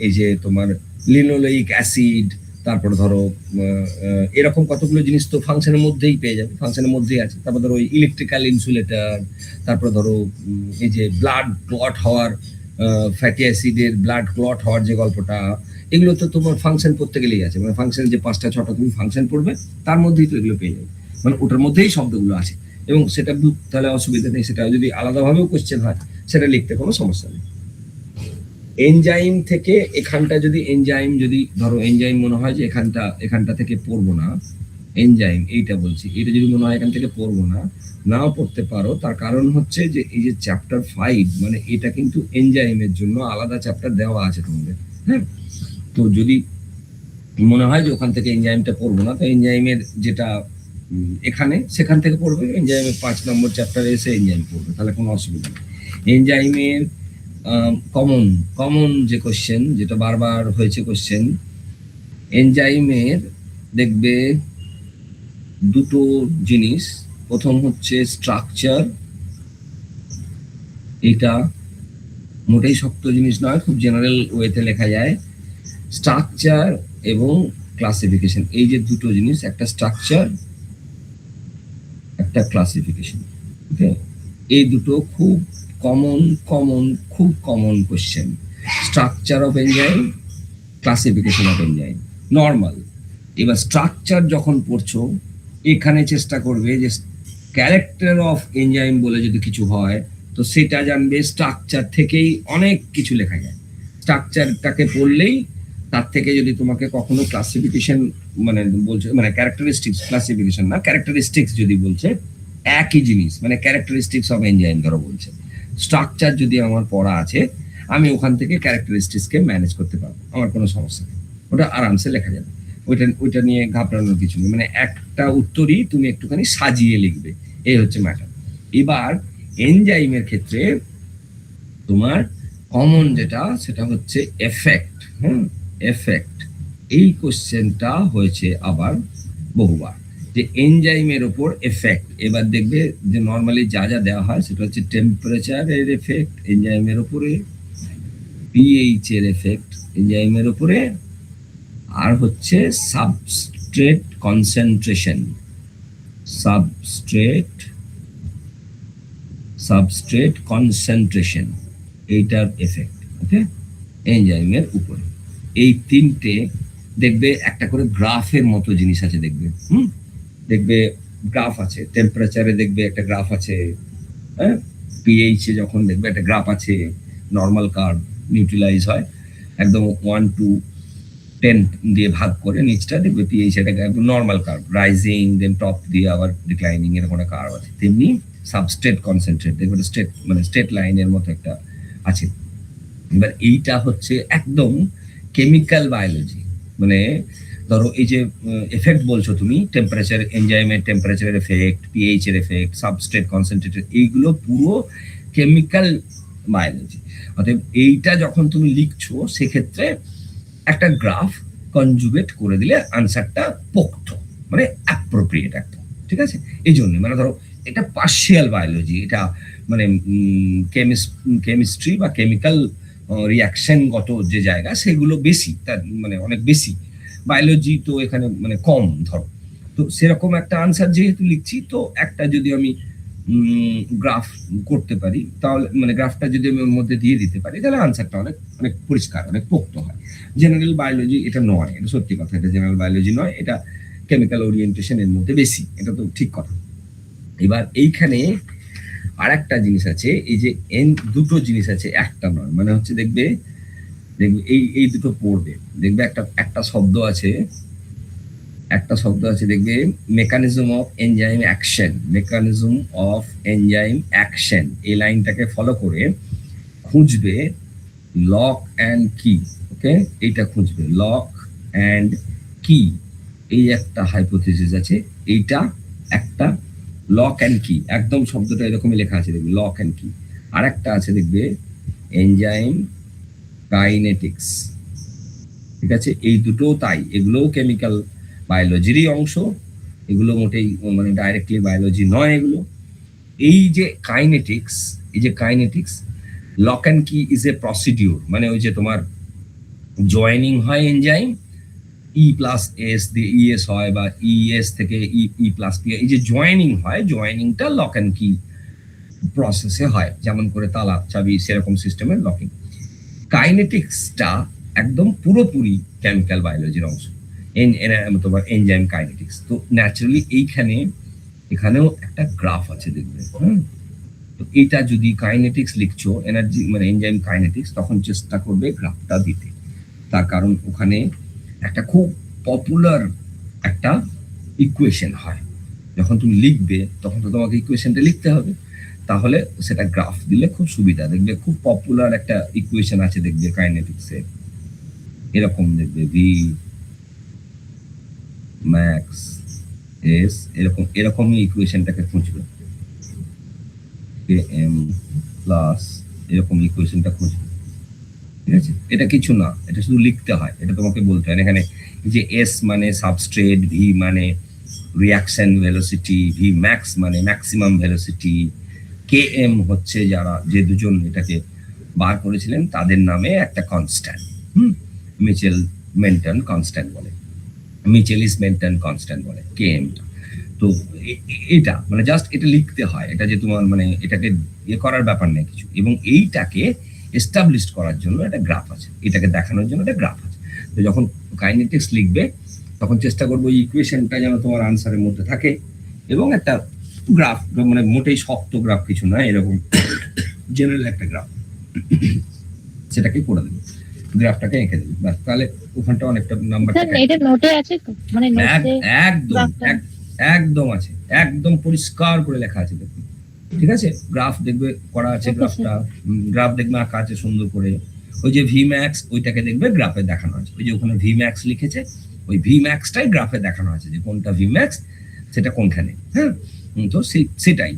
এই যে তোমার লিনোলেইক অ্যাসিড, তারপরে ধরো এরকম কতগুলো জিনিস তো ফাংশনের মধ্যেই পেয়ে যাবে, ফাংশনের মধ্যেই আছে। তারপর ধরো ইলেকট্রিক্যাল ইনসুলেটর, তারপর ধরো এই যে ব্লাড ক্লট হওয়ার, ফ্যাটি অ্যাসিডের ব্লাড ক্লট হওয়ার যে গল্পটা, এগুলো তো তোমার ফাংশন পড়তে গেলেই আছে, মানে ফাংশন যে 5টা-6টা তুমি ফাংশন পড়বে, তার মধ্যেই তো এগুলো পেয়ে যাবে, মানে ওটার মধ্যেই শব্দগুলো আছে। এবং সেটা তাহলে অসুবিধা নেই, সেটা যদি আলাদাভাবেও কোশ্চেন হয় সেটা লিখতে কোনো সমস্যা নেই। এনজাইম থেকে এখানটা যদি যদি ধরো এনজাইম মনে হয় যে এখানটা থেকে পড়বো না, এনজাইম এইটা বলছি, এটা যদি মনে হয় এখান থেকে পড়বো না, নাও পড়তে পারো। তার কারণ হচ্ছে যে এই যে চ্যাপ্টার 5, মানে এটা কিন্তু এনজাইমের জন্য আলাদা চ্যাপ্টার দেওয়া আছে তোমাদের, হ্যাঁ। তো যদি মনে হয় যে ওখান থেকে এনজাইমটা পড়বো না, তো এনজাইমের যেটা এখানে সেখান থেকে পড়বে, এনজাইমের 5 নম্বর চ্যাপ্টারে এসে এনজাইম পড়বে, তাহলে কোনো অসুবিধা নেই। এনজাইমের কমন কমন যে কোশ্চেন, যেটা বারবার হয়েছে কোশ্চেন, এনজাইমের দেখবে দুটো জিনিস। প্রথম হচ্ছে স্ট্রাকচার, এটা মোটেই শক্ত জিনিস নয়, খুব জেনারেল ওয়েতে লেখা যায়। স্ট্রাকচার এবং ক্লাসিফিকেশন, এই যে দুটো জিনিস, একটা স্ট্রাকচার একটা ক্লাসিফিকেশন, ওকে, এই দুটো খুব খুব common question. Structure of enzyme, classification of enzyme normal. এবার স্ট্রাকচার যখন পড়ছো, এখানে চেষ্টা করবে যে ক্যারেক্টার অফ এনজাইম বলে যদি কিছু হয় তো সেটা জানবে, স্ট্রাকচার থেকেই অনেক কিছু লেখা যায়। স্ট্রাকচারটাকে পড়লেই তার থেকে যদি তোমাকে কখনো ক্লাসিফিকেশন মানে বলছে, মানে ক্যারেক্টারিস্টিক্স, ক্লাসিফিকেশন না, ক্যারেক্টারিস্টিক্স যদি বলছে একই জিনিস, মানে ক্যারেক্টারিস্টিক্স অফ এনজাইম ধরো বলছে, স্ট্রাকচার যদি আমার পড়া আছে আমি ওখান থেকে ক্যারেক্টারিস্টিক্সকে ম্যানেজ করতে পারবো, আমার কোনো সমস্যা নেই, ওটা আরামসে লেখা যাবে। ওইটা নিয়ে ঘাবড়ানোর কিছু নেই, মানে একটা উত্তরই তুমি একটুখানি সাজিয়ে লিখবে, এই হচ্ছে ম্যাটার। এবার এনজাইমের ক্ষেত্রে তোমার কমন যেটা, সেটা হচ্ছে এফেক্ট। এফেক্ট, এই কোশ্চেনটা হয়েছে আবার বহুবার, যে এনজাইমের ওপর এফেক্ট। এবার দেখবে যে নর্মালি যা যা দেওয়া হয় সেটা হচ্ছে টেম্পারেচারের এফেক্ট এনজাইমের উপরে, পিএইচ এর এফেক্ট এনজাইমের উপরে, আর হচ্ছে সাবস্ট্রেট কনসেন্ট্রেশন, সাবস্ট্রেট কনসেন্ট্রেশন, এইটার এফেক্ট, ওকে, এনজাইমের উপরে। এই তিনটে দেখবে একটা করে গ্রাফের মতো জিনিস আছে, দেখবে দেখবে গ্রাফ আছে, টেম্পারেচারে দেখবে একটা গ্রাফ আছে, হ্যাঁ, পিএইচ এ যখন দেখবে একটা গ্রাফ আছে, নর্মাল কার্ভ নিউট্রালাইজ হয় একদম 1 to 10 দিয়ে ভাগ করে, নিচটা দেখবে পিএইচ এটা একদম নর্মাল কার্ভ, রাইজিং দেন টপ দিয়ে আবার ডিক্লাইনিং, এরকম একটা কার্ভ আছে। তেমনি সাবস্ট্রেট কনসেন্ট্রেট দেখবে স্টেট, মানে স্টেট লাইনের মতো একটা আছে। এবার এইটা হচ্ছে একদম কেমিক্যাল বায়োলজি, মানে ধরো এই যে এফেক্ট বলছো তুমি, টেম্পারেচার, এনজাইমের টেম্পারেচারের এফেক্ট, পিএইচ এর এফেক্ট, সাবস্ট্রেট কনসেন্ট্রেটেড, এইগুলো পুরো কেমিক্যাল বায়োলজি। অতএব এইটা যখন তুমি লিখছো সেক্ষেত্রে একটা গ্রাফ কনজুগেট করে দিলে আনসারটা পোক্ত, মানে অ্যাপ্রোপ্রিয়েট একটা, ঠিক আছে। এই জন্য মানে ধরো এটা পার্শিয়াল বায়োলজি, এটা মানে কেমিস্ট্রি বা কেমিক্যাল রিয়াকশনগত যে জায়গা সেগুলো বেশি, তার মানে অনেক বেশি, বায়োলজি তো এখানে মানে কম ধরো। তো সেরকম একটা আনসার যেহেতু লিখছি, তো একটা যদি আমি গ্রাফ করতে পারি, তাহলে মানে গ্রাফটা যদি আমি ওর মধ্যে দিয়ে দিতে পারি, তাহলে আনসারটা অনেক অনেক পরিষ্কার, অনেক পোক্ত হয়। জেনারেল বায়োলজি এটা নয়, এটা সত্যি কথা, এটা জেনারেল বায়োলজি নয়, এটা কেমিক্যাল ওরিয়েন্টেশন এর মধ্যে বেশি, এটা তো ঠিক কথা। এবার এইখানে আর একটা জিনিস আছে, এই যে দুটো জিনিস আছে, একটা নয়, মানে হচ্ছে দেখবে দেখবে এই দুটো পড়বে, দেখবে একটা শব্দ আছে, দেখবে mechanism of enzyme action, mechanism of enzyme action, এই লাইনটাকে ফলো করে খুঁজবে লক অ্যান্ড কি, ওকে, এইটা খুঁজবে লক অ্যান্ড কি, এই একটা হাইপোথিসিস আছে, এইটা একটা লক অ্যান্ড কি, একদম শব্দটা এরকমই লেখা আছে, দেখবে লক অ্যান্ড কি। আর একটা আছে দেখবে এনজাইম কাইনেটিক্স, ঠিক আছে, এই দুটো তাই, এগুলোও কেমিক্যাল বায়োলজিরই অংশ, এগুলো মোটেই মানে ডাইরেক্টলি বায়োলজি নয় এগুলো। এই যে কাইনেটিক্স, লক অ্যান্ড কি ইজ এ প্রসিডিউর, মানে ওই যে তোমার জয়েনিং হয় এনজাইম, ই প্লাস এস দিয়ে ইএস হয়, বা ইএস থেকে ই প্লাস পি, এই যে জয়েনিং হয়, জয়েনিংটা লক অ্যান্ড কি প্রসেসে হয়, যেমন করে তালা চাবি সেরকম সিস্টেমের লকিং। কাইনেটিক্সটা একদম পুরোপুরি কেমিক্যাল বায়োলজির অংশ, তোমার এনজাইম কাইনেটিক্স। তো ন্যাচারালি এখানেও একটা গ্রাফ আছে দেখবে, তো এটা যদি কাইনেটিক্স লিখছো, এনার্জি মানে এনজাইম কাইনেটিক্স, তখন চেষ্টা করবে গ্রাফটা দিতে, তার কারণ ওখানে একটা খুব পপুলার একটা ইকুয়েশন হয়, যখন তুমি লিখবে তখন তো তোমাকে ইকুয়েশনটা লিখতে হবে, তাহলে সেটা গ্রাফ দিলে খুব সুবিধা। দেখবে খুব পপুলার একটা ইকুয়েশন আছে দেখবে কাইনেটিক্সে, এরকম দেখবে V ম্যাক্স এস, এরকম এরকমই ইকুয়েশনটাকে খুঁজবে, কে এম প্লাস এরকম ইকুয়েশনটা খুঁজবে। ঠিক আছে, এটা কিছু না, এটা শুধু লিখতে হয়, এটা তোমাকে বলতে হয়। এখানে যে এস মানে সাবস্ট্রেট, ভি মানে রিয়াকশন ভেলোসিটি, ভি ম্যাক্স মানে ম্যাক্সিমাম ভেলোসিটি, কে এম হচ্ছে যারা যে দুজন এটাকে বার করেছিলেন তাদের নামে একটা কনস্ট্যান্ট, মিচেল মেন্টন কনস্ট্যান্ট বলে, মিচেলিস মেন্টন কনস্ট্যান্ট বলে কে এমটা। তো এটা মানে জাস্ট এটা লিখতে হয়, এটা যে তোমার মানে এটাকে ইয়ে করার ব্যাপার নেই কিছু। এবং এইটাকে এস্টাবলিশ করার জন্য একটা গ্রাফ আছে, এটাকে দেখানোর জন্য একটা গ্রাফ আছে। তো যখন কাইনেটিক্স লিখবে তখন চেষ্টা করবো ইকুয়েশনটা যেন তোমার আনসারের মধ্যে থাকে, এবং একটা গ্রাফ, মানে মোটেই শক্ত গ্রাফ কিছু না, এরকম জেনারেল একটা গ্রাফ, সেটাকে করে দেবে, গ্রাফটাকে এঁকে দেবে, ব্যাস। তাহলে ওখানটা অনেকটা নাম্বার স্যার এটা নোটে আছে তো, মানে নোটে একদম একদম আছে, একদম পরিষ্কার করে লেখা আছে, দেখুন। ঠিক আছে, গ্রাফ দেখবে করা আছে, গ্রাফটা গ্রাফ দেখবে আঁকা আছে সুন্দর করে। ওই যে ভি ম্যাক্স ওইটাকে দেখবে গ্রাফে দেখানো আছে, ওই যে ওখানে ভি ম্যাক্স লিখেছে, ওই ভি ম্যাক্সটাই গ্রাফে দেখানো আছে যে কোনটা ভি ম্যাক্স সেটা কোনখানে। হ্যাঁ, তো সেটাই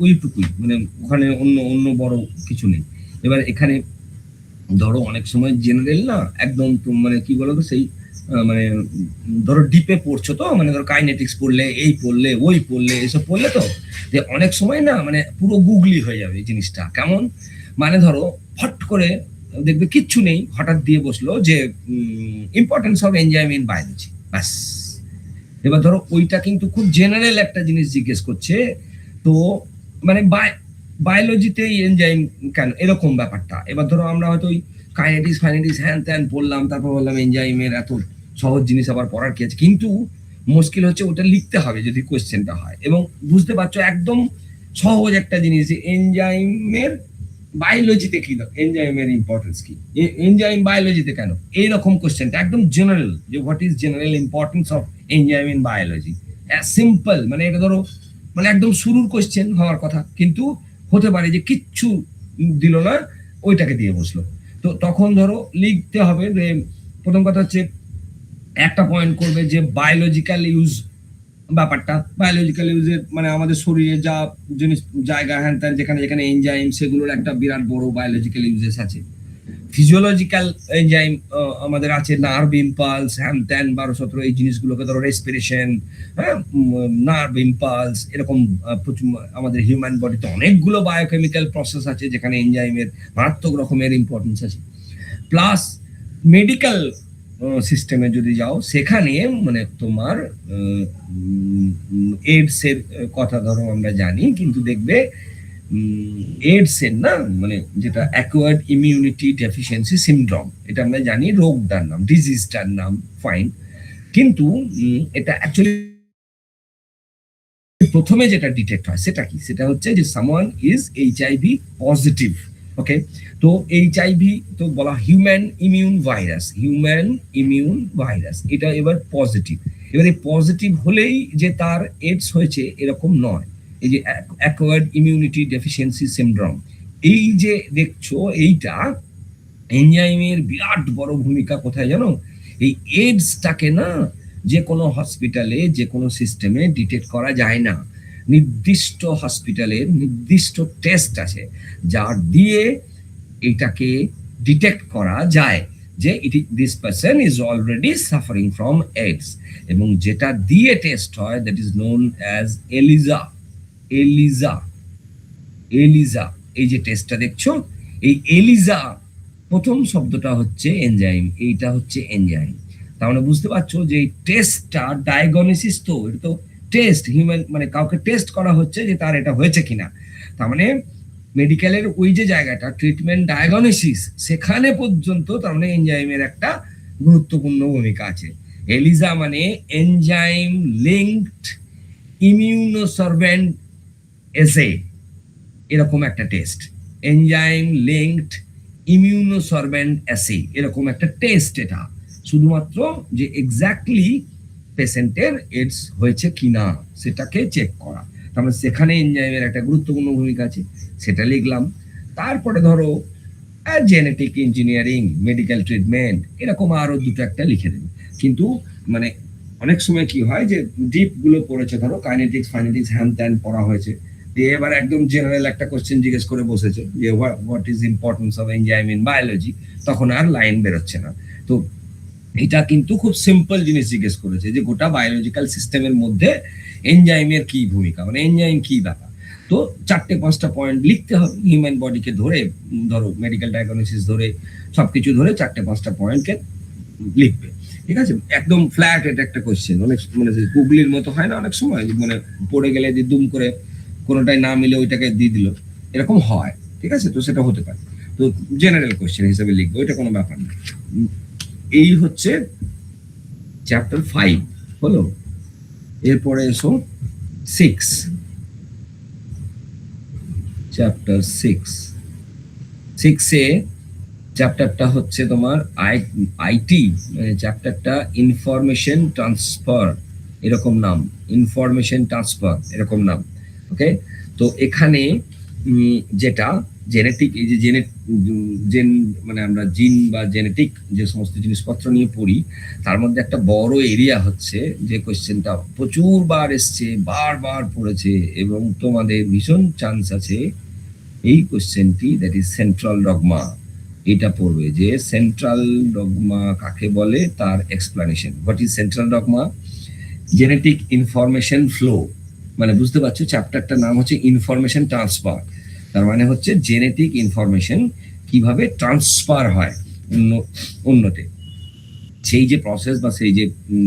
ওইটুকুই, মানে ওখানে অন্য অন্য বড় কিছু নেই। এবার এখানে ধরো অনেক সময় জেনারেল না একদম, মানে কি বলতো সেই মানে ধরো ডিপে পড়ছো, তো মানে ধরো কাইনেটিক্স পড়লে, এই পড়লে, ওই পড়লে, এসব পড়লে, তো যে অনেক সময় না মানে পুরো গুগলি হয়ে যাবে এই জিনিসটা। কেমন মানে ধরো ফট করে দেখবে কিচ্ছু নেই, হঠাৎ দিয়ে বসলো যে importance of enzyme in biology, ব্যাস। এবার ধরো ওইটা কিন্তু খুব জেনারেল একটা জিনিস জিজ্ঞেস করছে, তো মানে বায়োলজিতে এনজাইম কেন, এরকম ব্যাপারটা। এবার ধরো আমরা হয়তো ওই কাইনেটিক্স ফাইনেটিক্স হ্যান ত্যান পড়লাম, তারপর বললাম এনজাইমের এত সহজ জিনিস আবার পড়ার কি আছে, কিন্তু মুশকিল হচ্ছে ওটা লিখতে হবে যদি কোয়েশ্চেনটা হয়। এবং বুঝতে পারছো একদম সহজ একটা জিনিস যে এনজাইমের বায়োলজিতে কি, এনজাইমের ইম্পর্টেন্স কি, এনজাইম বায়োলজিতে কেন, এইরকম কোশ্চেনটা একদম জেনারেল, যে what is general importance of enzyme in biology, simple. মানে এটা ধরো মানে একদম শুরুর কোশ্চেন হওয়ার কথা, কিন্তু হতে পারে যে কিচ্ছু দিল না, ওইটাকে দিয়ে বসলো। তো তখন ধরো লিখতে হবে যে প্রথম কথা হচ্ছে একটা পয়েন্ট করবে যে বায়োলজিক্যাল ইউজ ব্যাপারটা, বায়োলজিক্যাল ইউজের মানে আমাদের শরীরে যা জিনিস জায়গা হ্যান ত্যান যেখানে যেখানে এনজাইম, সেগুলোর একটা বিরাট বড় বায়োলজিক্যাল ইউজেস আছে। ফিজিওলজিক্যাল এনজাইম আমাদের আছে, নার্ভ ইম্পালস হ্যান ত্যান 12-17 এই জিনিসগুলোকে ধরো, রেসপিরেশন, হ্যাঁ, নার্ভ ইম্পালস, এরকম আমাদের হিউম্যান বডিতে অনেকগুলো বায়োকেমিক্যাল প্রসেস আছে যেখানে এনজাইমের মারাত্মক রকমের ইম্পর্টেন্স আছে। প্লাস মেডিকেল সিস্টেমে যদি যাও সেখানে মানে তোমার এইডস এর কথা ধরো আমরা জানি, কিন্তু দেখবে এইডস এর না মানে যেটা অ্যাকোয়ার্ড ইমিউনিটি ডেফিসিয়েন্সি সিনড্রোম, এটা আমরা জানি রোগটার নাম, ডিজিজটার নাম, ফাইন। কিন্তু এটা অ্যাকচুয়ালি প্রথমে যেটা ডিটেক্ট হয় সেটা কি, সেটা হচ্ছে যে সামওয়ান ইজ এইচআইভি পজিটিভ। ওকে, তো এইচআইভি তো বলা human immune virus, human immune virus, এটা এবার পজিটিভ। এবার এই পজিটিভ হলেই যে তার এইডস হয়েছে এরকম নয়। এই যে অ্যাকোয়ার্ড ইমিউনিটি ডেফিসিয়েন্সি সিনড্রোম, এই যে দেখছো এইটা এনজাইমের বিরাট বড় ভূমিকা কোথায় জানো, এই এইডসটাকে না যে কোনো হসপিটালে যে কোনো সিস্টেমে ডিটেক্ট করা যায় না। নির্দিষ্ট হসপিটালের নির্দিষ্ট টেস্ট আছে যা দিয়ে এটাকে ডিটেক্ট করা যায় যে this person is already suffering from AIDS, এবং যেটা দিয়ে টেস্ট হয় that is known as Eliza. Eliza, Eliza, এই যে টেস্টটা দেখছো, এই এলিজা প্রথম শব্দটা হচ্ছে এনজাইম, এইটা হচ্ছে এনজাইম। তার মানে বুঝতে পারছো যে এই টেস্টটা ডায়াগনোসিস, তো এটা তো টেস্ট, হিউম্যান মানে কাউকে টেস্ট করা হচ্ছে যে তার এটা হয়েছে কিনা। তার মানে মেডিকেলের ওই যে জায়গাটা ট্রিটমেন্ট ডায়াগনোসিস, সেখানে পর্যন্ত তার মানে এনজাইমের একটা গুরুত্বপূর্ণ ভূমিকা আছে। এলিজা মানে এনজাইম লিঙ্কড ইমিউনোসার্ভেন্ট এসে, এরকম একটা টেস্ট, এনজাইম লিঙ্কড ইমিউনোসার্ভেন্ট অ্যাসে, এরকম একটা টেস্ট। এটা শুধুমাত্র যে এক্স্যাক্টলি পেশেন্টের এইডস হয়েছে কিনা সেটাকে চেক করা, তারপরে সেখানে এনজাইমের একটা গুরুত্বপূর্ণ ভূমিকা আছে, সেটা লিখলাম। তারপরে ধরো জেনেটিক ইঞ্জিনিয়ারিং, মেডিকেল ট্রিটমেন্ট, এরকম আরো দুটো একটা লিখে দেবে। কিন্তু মানে অনেক সময় কি হয় যে ডিপ গুলো পড়েছে, ধরো কাইনেটিক্স ফাইনেটিক্স হ্যান ত্যান পড়া হয়েছে, দিয়ে এবার একদম জেনারেল একটা কোশ্চেন জিজ্ঞেস করে বসেছে যে what is importance of enzyme in biology, তখন আর লাইন বেরোচ্ছে না। তো এটা কিন্তু খুব সিম্পল জিনিস জিজ্ঞেস করেছে যে গোটা বায়োলজিক্যাল সিস্টেমের মধ্যে এনজাইমের কি ভূমিকা, মানে এনজাইম কি ব্যাপার। তো 4-5টা পয়েন্ট লিখতে হবে হিউম্যান বডিকে ধরে, ধরো মেডিকেল ডায়াগনোসিস ধরে সবকিছু ধরে 4-5টা পয়েন্টকে লিখবে, ঠিক আছে? একদম ফ্ল্যাট এটা একটা কোশ্চেন, অনেক মানে গুগলির মতো হয় না অনেক সময়, মানে পড়ে গেলে যে দুম করে কোনোটাই না মিলে ওইটাকে দিয়ে দিল, এরকম হয়, ঠিক আছে? তো সেটা হতে পারে। তো জেনারেল কোশ্চেন হিসেবে লিখবো, এটা কোনো ব্যাপার না। এই হচ্ছে চ্যাপ্টার 5 হলো। এরপরে এসো 6, চ্যাপ্টার 6 এ চ্যাপ্টারটা হচ্ছে তোমার আইটি, মানে চ্যাপ্টারটা ইনফরমেশন ট্রান্সফার, এরকম নাম, ইনফরমেশন ট্রান্সফার এরকম নাম। ওকে, তো এখানে যেটা জেনেটিক, এই যে জেন মানে আমরা জিন বা জেনেটিক যে সমস্ত জিনিসপত্র নিয়ে পড়ি, তার মধ্যে একটা বড় এরিয়া হচ্ছে যে কোশ্চেনটা প্রচুর বার এসছে, বারবার পড়েছে, এবং তোমাদের ভীষণ চান্স আছে এই কোশ্চেনটি, দ্যাট ইজ সেন্ট্রাল ডগমা, এটা পড়বে যে সেন্ট্রাল ডগমা কাকে বলে, তার explanation. What is central dogma? Genetic information flow, মানে বুঝতে পারছো চ্যাপ্টারটার নাম হচ্ছে ইনফরমেশন ট্রান্সফার, তার মানে হচ্ছে জেনেটিক ইনফরমেশন কিভাবে ট্রান্সফার হয় অন্যতে, সেই যে প্রসেস বা সেই যে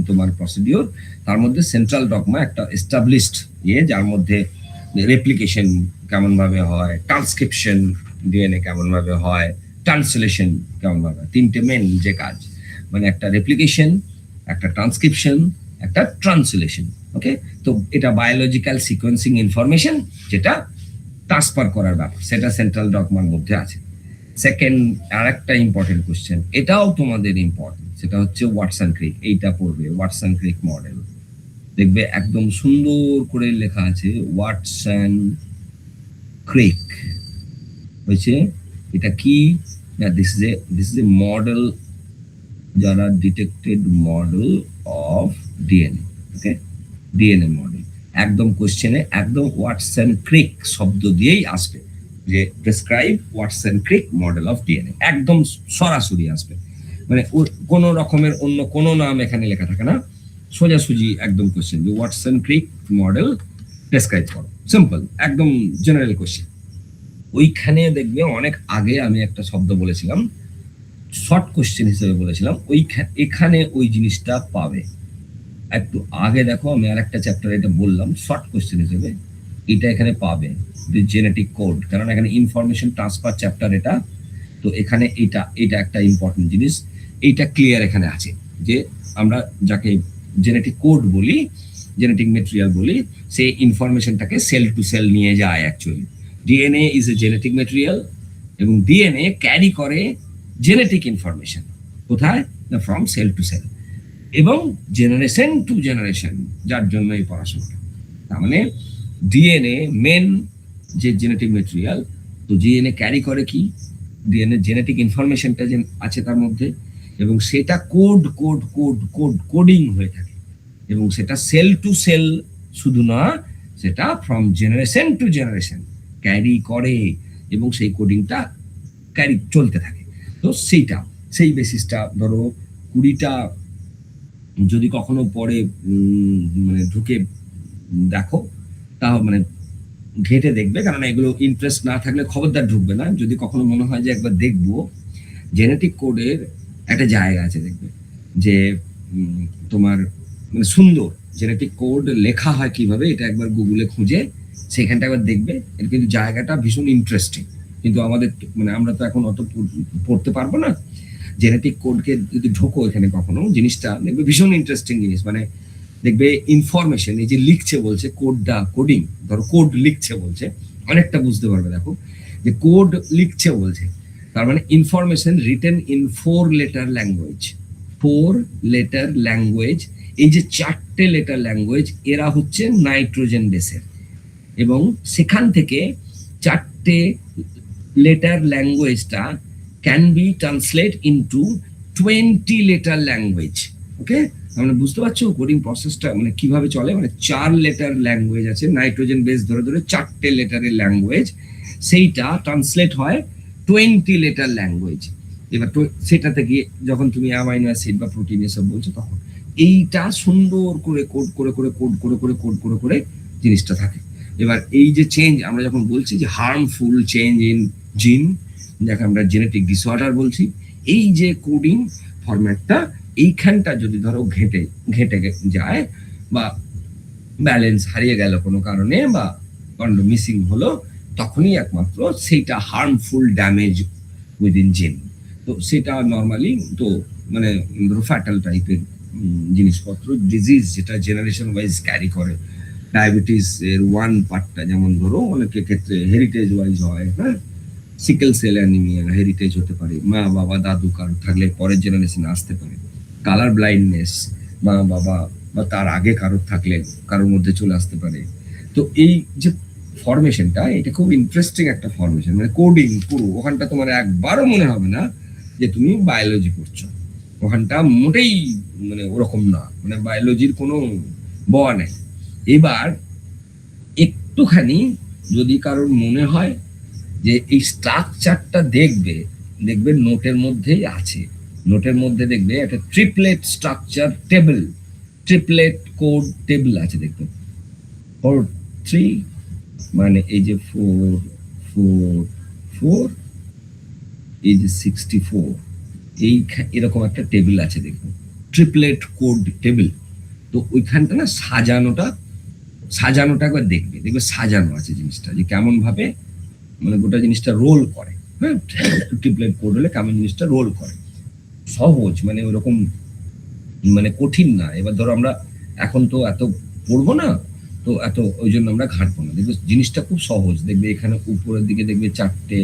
তোমার প্রসিডিওর, তার মধ্যে সেন্ট্রাল ডগমা একটা এস্টাবলিশড যার মধ্যে রেপ্লিকেশন কেমন ভাবে হয়, ট্রান্সক্রিপশন ডিএনএ কেমন ভাবে হয়, ট্রান্সলেশন কেমন ভাবে, তিনটে মেন যে কাজ, মানে একটা রেপ্লিকেশন, একটা ট্রান্সক্রিপশন, একটা ট্রান্সলেশন। ওকে, তো এটা বায়োলজিক্যাল সিকোয়েন্সিং ইনফরমেশন যেটা ট্রান্সফার করার ব্যাপার, সেটা সেন্ট্রাল ডগমার মধ্যে আছে। সেকেন্ড আর একটা ইম্পর্টেন্ট কোশ্চেন, এটাও তোমাদের ইম্পর্টেন্ট, সেটা হচ্ছে ওয়াটসন ক্রিক, এইটা পড়বে ওয়াটসন ক্রিক মডেল। দেখবে একদম সুন্দর করে লেখা আছে ওয়াটসন ক্রিক হয়েছে, এটা কি না, দিস ইজ এ মডেল, যারা detected model of DNA. Okay, DNA model একদম কোশ্চেনে একদম ওয়াটসন ক্রিক শব্দ দিয়েই আসবে, যে prescribe Watson Crick model of DNA, একদম সরাসরি আসবে, মানে কোনো রকমের অন্য কোনো নাম এখানে লেখা থাকে না, সোজাসুজি একদম কোশ্চেন যে ওয়াটসন ক্রিক মডেল প্রেসক্রাইব করো, সিম্পল একদম জেনারেল কোশ্চেন। ওইখানে দেখবে অনেক আগে আমি একটা শব্দ বলেছিলাম, শর্ট কোশ্চেন হিসেবে বলেছিলাম, এখানে ওই জিনিসটা পাবে। একটু আগে দেখো আমি আর একটা চ্যাপ্টার এটা বললাম শর্ট কোশ্চেন হিসেবে, এটা এখানে পাবে জেনেটিক কোড, কারণ এখানে ইনফরমেশন ট্রান্সফার চ্যাপ্টার এটা, তো এখানে এটা একটা ইম্পর্টেন্ট জিনিস, এইটা ক্লিয়ার এখানে আছে যে আমরা যাকে জেনেটিক কোড বলি, জেনেটিক মেটেরিয়াল বলি, সেই ইনফরমেশনটাকে সেল টু সেল নিয়ে যায় actually. DNA is a genetic material, এবং ডিএনএ ক্যারি করে জেনেটিক ইনফরমেশন কোথায়, না ফ্রম সেল টু সেল এবং জেনারেশন টু জেনারেশন, যার জন্য এই পড়াশোনাটা। তার মানে ডিএনএ মেন যে জেনেটিক মেটেরিয়াল, তো ডিএনএ ক্যারি করে কি, ডিএনএ জেনেটিক ইনফরমেশনটা যে আছে তার মধ্যে, এবং সেটা কোডিং হয়ে থাকে, এবং সেটা সেল টু সেল শুধু না, সেটা from generation to generation carry করে, এবং সেই কোডিংটা ক্যারি চলতে থাকে। তো সেই বেসিসটা ধরো 20টা যদি কখনো পরে মানে ঢুকে দেখো, তা মানে ঘেঁটে দেখবে, কারণ এগুলো ইন্টারেস্ট না থাকলে খবরদার ঢুকবে না। যদি কখনো মনে হয় যে একবার দেখবো, জেনেটিক কোডের একটা জায়গা আছে দেখবে যে তোমার মানে সুন্দর জেনেটিক কোড লেখা হয় কিভাবে, এটা একবার গুগলে খুঁজে সেখানটা একবার দেখবে, এর কিন্তু জায়গাটা ভীষণ ইন্টারেস্টিং। কিন্তু আমাদের মানে আমরা তো এখন অত পড়তে পারবো না, জেনেটিক কোডকে যদি ঢোকো এখানে কখনো, জিনিসটা দেখবে ভীষণ ইন্টারেস্টিং জিনিস, মানে দেখবে ইনফরমেশন এই যে লিখছে বলছে কোডটা, কোডিং ধরো কোড লিখছে বলছে, অনেকটা বুঝতে পারবে দেখো যে কোড লিখছে বলছে, তার মানে information written in 4 letter language, 4 letter language, এই যে 4টে লেটার ল্যাঙ্গুয়েজ এরা হচ্ছে নাইট্রোজেন বেসের, এবং সেখান থেকে 4টে লেটার ল্যাঙ্গুয়েজটা can be translate into 20 letter language. ওকে, মানে বুঝতে পারছো কোডিং প্রসেসটা মানে কিভাবে চলে, মানে 4 লেটার ল্যাঙ্গুয়েজ আছে, নাইট্রোজেন বেস ধরে ধরে 4টে লেটারের ল্যাঙ্গুয়েজ, সেইটা ট্রান্সলেট হয় 20 লেটার ল্যাঙ্গুয়েজ। এবার তো সেটাতে গিয়ে যখন তুমি অ্যামাইনো অ্যাসিড বা প্রোটিন এসব বলছো, তখন এইটা সুন্দর করে কোড করে করে কোড করে করে কোড করে করে জিনিসটা থাকে। এবার এই যে চেঞ্জ আমরা যখন বলছি যে হার্মফুল চেঞ্জ ইন জিন, যাকে আমরা জেনেটিক ডিসঅর্ডার বলছি, এই যে কোডিং ফরম্যাটটা এইখানটা যদি ধরো ঘেটে ঘেটে যায় বা ব্যালেন্স হারিয়ে গেল কোনো কারণে বা কন্ড মিসিং হলো, তখনই একমাত্র সেইটা হার্মফুল ড্যামেজ উইদিন জিন। তো সেটা নর্মালি তো মানে ধরো ফ্যাটাল টাইপের জিনিসপত্র, ডিজিজ যেটা জেনারেশন ওয়াইজ ক্যারি করে। ডায়াবেটিস এর ওয়ান পার্টটা যেমন ধরো অনেকের ক্ষেত্রে হেরিটেজ ওয়াইজ হয়, হ্যাঁ, সিকেল সেল অ্যানিমিয়া হেরিটেজ হতে পারে, মা বাবা দাদু কারো থাকলে পরের জেনারেশনে আসতে পারে। কালার ব্লাইন্ডনেস মা বাবা বা তার আগে কারোর থাকলে কারোর মধ্যে চলে আসতে পারে। তো এই যে ফরমেশনটা, এটা খুব ইন্টারেস্টিং একটা ফরমেশন, মানে কোডিং পুরো ওখানটা তোমার একবারও মনে হবে না যে তুমি বায়োলজি পড়ছো। ওখানটা মোটেই মানে ওরকম না, মানে বায়োলজির কোনো বোয়া নেই। এবার একটুখানি যদি কারোর মনে হয় যে এই স্ট্রাকচারটা দেখবে, দেখবে নোটের মধ্যেই আছে। নোটের মধ্যে দেখবে একটা triplet structure table, triplet code table আছে, দেখবে 4 3, মানে এই যে 4 4 4, এই যে 64, এই এরকম একটা টেবিল আছে, দেখবে ট্রিপলেট কোড টেবিল। তো ওইখানটা না সাজানোটা সাজানোটা একবার দেখবে, দেখবে সাজানো আছে জিনিসটা, যে কেমন ভাবে মানে গোটা জিনিসটা রোল করে। হ্যাঁ, ট্রিপলেট কোড হলে কেমন জিনিসটা রোল করে, সহজ, মানে ওরকম মানে কঠিন না। এবার ধরো আমরা এখন তো এত পড়বো না, তো এত ওই জন্য আমরা ঘাঁটবো না, দেখবে জিনিসটা খুব সহজ। দেখবে এখানে উপরের দিকে দেখবে 4টে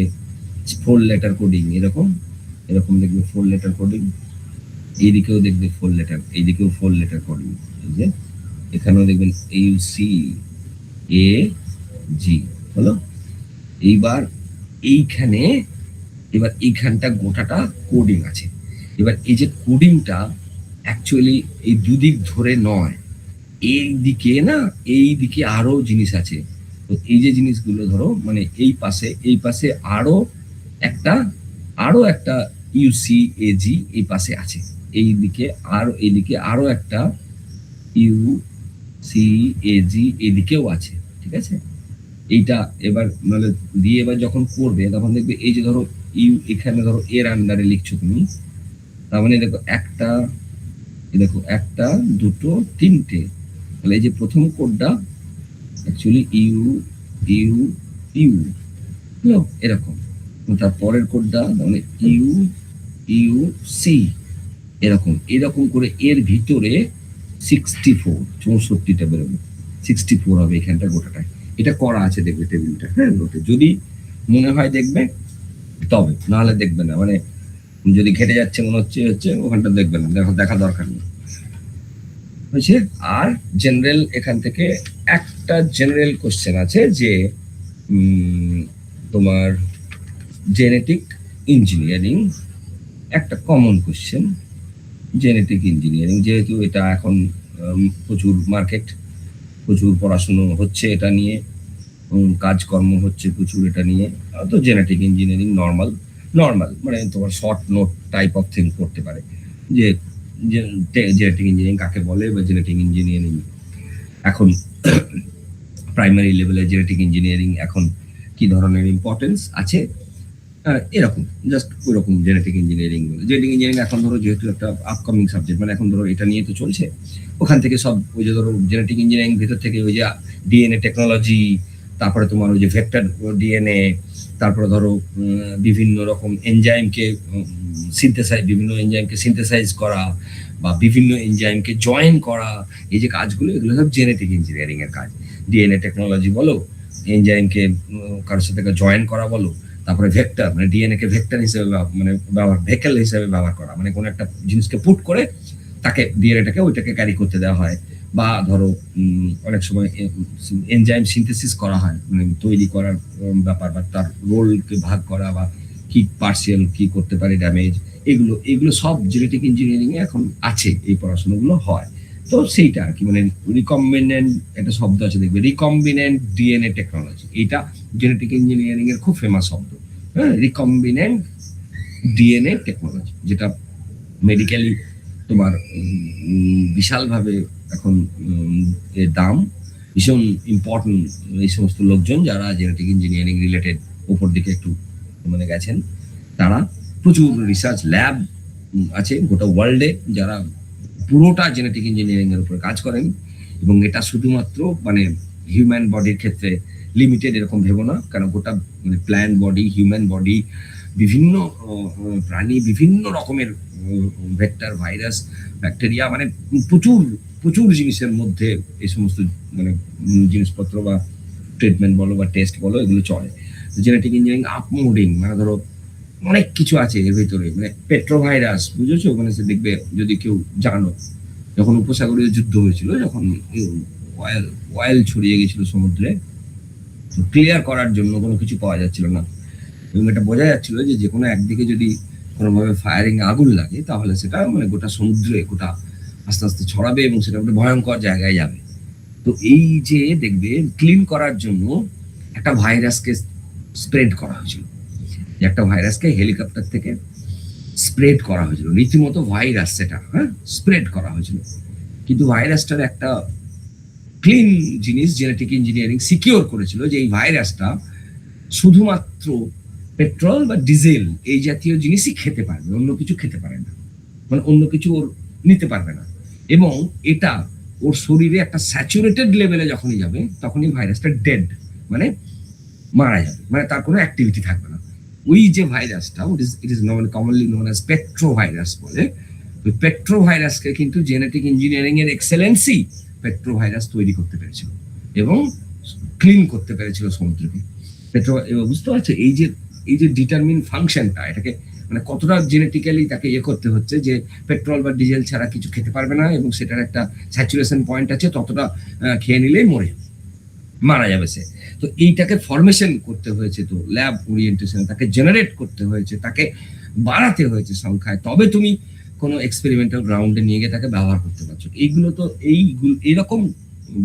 4 লেটার কোডিং, এরকম এরকম দেখবে 4 লেটার কোডিং, এইদিকেও দেখবে 4 লেটার, এইদিকেও 4 লেটার কোডিং, এই যে এখানেও দেখবেন AUCAG হলো। এইবার এইখানে এবার এইখানটা গোটাটা কোডিং আছে। এবার এই যে কোডিংটা অ্যাকচুয়ালি এই দুদিক ধরে নয়, এই দিকে না, এই দিকে আরো জিনিস আছে। তো এই যে জিনিসগুলো ধরো মানে এই পাশে আরো একটা ইউসিএজি এই পাশে আছে, এইদিকে আরো একটা ইউসিএজি এইদিকেও আছে, ঠিক আছে। এইটা এবার মানে দিয়ে এবার যখন করবে তখন দেখবে এই যে ধরো এখানে ধরো এর আন্ডারে লিখছো তুমি, তার মানে দেখো একটা দুটো তিনটে, তাহলে এই যে প্রথম কোডটা অ্যাকচুয়ালি ইউ ইউ ইউ এরকম, তার পরের কোডটা মানে ইউ ইউ সি এরকম এরকম করে এর ভিতরে 64টা বেরোবে, 64 হবে এখানটা গোটাটায়। এটা করা আছে দেখবে টেবিলটা, হ্যাঁ নোটে, যদি মনে হয় দেখবে তবে, নাহলে দেখবে না, মানে যদি ঘেটে যাচ্ছে মনে হচ্ছে ওখানটা দেখবে না, দেখা দরকার নেই, হয়েছে। আর জেনারেল এখান থেকে একটা জেনারেল কোশ্চেন আছে যে তোমার জেনেটিক ইঞ্জিনিয়ারিং, একটা কমন কোশ্চেন, জেনেটিক ইঞ্জিনিয়ারিং যেহেতু এটা এখন প্রচুর মার্কেট, প্রচুর পড়াশুনো হচ্ছে এটা নিয়ে, কাজকর্ম হচ্ছে প্রচুর এটা নিয়ে, তো জেনেটিক ইঞ্জিনিয়ারিং নর্মাল মানে তোমার short note type of thing করতে পারে যে জেনেটিক ইঞ্জিনিয়ারিং কাকে বলে, বা জেনেটিক ইঞ্জিনিয়ারিং এখন প্রাইমারি লেভেলে জেনেটিক ইঞ্জিনিয়ারিং এখন কি ধরনের ইম্পর্টেন্স আছে, এরকম জাস্ট ওরকম জেনেটিক ইঞ্জিনিয়ারিং বলে। জেনেটিক ইঞ্জিনিয়ারিং এখন ধরো যেহেতু একটা আপকামিং সাবজেক্ট, মানে এখন ধরো এটা নিয়ে তো চলছে, ওখান থেকে সব ওই যে ধরো জেনেটিক ইঞ্জিনিয়ারিং ভিতর থেকে ওই যে ডিএনএ টেকনোলজি, তারপরে তোমার ওই যে ভেক্টর ডিএনএ, তারপরে ধরো বিভিন্ন রকম এনজাইমকে সিনথেসাইজ করা বা বিভিন্ন এনজাইমকে জয়েন করা, এই যে কাজগুলো এগুলো সব জেনেটিক ইঞ্জিনিয়ারিং এর কাজ। ডিএনএ টেকনোলজি বলো, এনজাইমকে কারোর সাথে জয়েন করা বলো, তারপরে ভেক্টর মানে ডিএনএ কে ভেক্টর হিসেবে মানে ভেহিকল হিসেবে ব্যবহার করা, মানে কোনো একটা জিনিসকে পুট করে তাকে ডিএনএটাকে ওইটাকে ক্যারি করতে দেওয়া হয়, বা ধরো অনেক সময় এনজাইম সিনথেসিস করা হয়, মানে তৈরি করার ব্যাপার বা তার রোলকে ভাগ করা বা কি পার্সিয়াল কি করতে পারে ড্যামেজ, এগুলো এগুলো সব জেনেটিক ইঞ্জিনিয়ারিং এ এখন আছে, এই পড়াশোনাগুলো হয়। তো সেইটা আর কি, মানে রিকম্বিনেন্ট একটা শব্দ আছে দেখবে, রিকম্বিনেন্ট ডিএনএ টেকনোলজি, এটা জেনেটিক ইঞ্জিনিয়ারিং এর খুব ফেমাস শব্দ। হ্যাঁ, রিকম্বিনেন্ট ডিএনএ টেকনোলজি, যেটা মেডিকেলি তোমার বিশালভাবে এখন এর দাম, ভীষণ ইম্পর্টেন্ট। এই সমস্ত লোকজন যারা জেনেটিক ইঞ্জিনিয়ারিং রিলেটেড উপর দিকে একটু মানে গেছেন, তারা প্রচুর রিসার্চ ল্যাব আছে গোটা ওয়ার্ল্ডে যারা পুরোটা জেনেটিক ইঞ্জিনিয়ারিং এর উপর কাজ করেন। এবং এটা শুধুমাত্র মানে হিউম্যান বডির ক্ষেত্রে লিমিটেড এরকম ভেবো না, কারণ গোটা মানে প্ল্যান্ট বডি, হিউম্যান বডি, বিভিন্ন প্রাণী, বিভিন্ন রকমের ভেক্টর, ভাইরাস, ব্যাকটেরিয়া, মানে প্রচুর প্রচুর জিনিসের মধ্যে এই সমস্ত মানে জিনিসপত্র বা ট্রিটমেন্ট বলো বা টেস্ট বলো, এগুলো চলে। জেনেটিক ইঞ্জিনিয়ারিং আপমোডিং, মানে ধরো অনেক কিছু আছে এর ভিতরে, মানে পেট্রোভাইরাস, বুঝেছো? মানে সে দেখবে যদি কেউ জানো, যখন উপসাগরীয় যুদ্ধ হয়েছিল, যখন অয়েল অয়েল ছড়িয়ে গেছিল সমুদ্রে, তো ক্লিয়ার করার জন্য কোনো কিছু পাওয়া যাচ্ছিল না, এবং এটা বোঝা যাচ্ছিল যে যে কোনো একদিকে যদি কোনোভাবে ফায়ারিং আগুন লাগে, তাহলে সেটা মানে গোটা সমুদ্রে গোটা আস্তে আস্তে ছড়াবে এবং সেটা একটা ভয়ঙ্কর জায়গায় যাবে। তো এই যে দেখবে ক্লিন করার জন্য একটা ভাইরাসকে স্প্রেড করা হয়েছিল, যে একটা ভাইরাসকে হেলিকপ্টার থেকে স্প্রেড করা হয়েছিল, রীতিমতো ভাইরাস সেটা, হ্যাঁ, স্প্রেড করা হয়েছিল। কিন্তু ভাইরাসটার একটা ক্লিন জিনিস জেনেটিক ইঞ্জিনিয়ারিং সিকিউর করেছিল, যে এই ভাইরাসটা শুধুমাত্র পেট্রোল বা ডিজেল এই জাতীয় জিনিসই খেতে পারবে, অন্য কিছু খেতে পারে না, মানে অন্য কিছু ওর নিতে পারবে না। এবং এটা ওর শরীরে একটা স্যাচুরেটেড লেভেলে যখনই যাবে, তখনই ভাইরাসটা ডেড, মানে মারা যাবে, মানে তার কোনো অ্যাক্টিভিটি থাকবে না। ওই যে ভাইরাসটা, it is commonly known as petro virus বলে, ওই পেট্রো ভাইরাসকে কিন্তু জেনেটিক ইঞ্জিনিয়ারিং এর এক্সেলেন্সি পেট্রো ভাইরাস তৈরি করতে পেরেছিল এবং ক্লিন করতে পেরেছিল সমুদ্রকে। পেট্রো, এবার বুঝতে পারছো এই যে ডিটারমিন ফাংশনটা, এটাকে মানে কতটা জেনেটিক্যালি তাকে ইয়ে করতে হচ্ছে, যে পেট্রোল বা ডিজেল ছাড়া কিছু খেতে পারবে না, এবং সেটার একটা স্যাচুরেশন পয়েন্ট আছে, ততটা খেয়ে নিলেই মারা যাবে সে। তো এইটাকে ফরমেশন করতে হয়েছে, তো ল্যাব ওরিয়েন্টেশন, তাকে জেনারেট করতে হয়েছে, তাকে বাড়াতে হয়েছে সংখ্যায়, তবে তুমি কোনো এক্সপেরিমেন্টাল গ্রাউন্ডে নিয়ে গিয়ে তাকে ব্যবহার করতে পারছো। এইগুলো তো এইরকম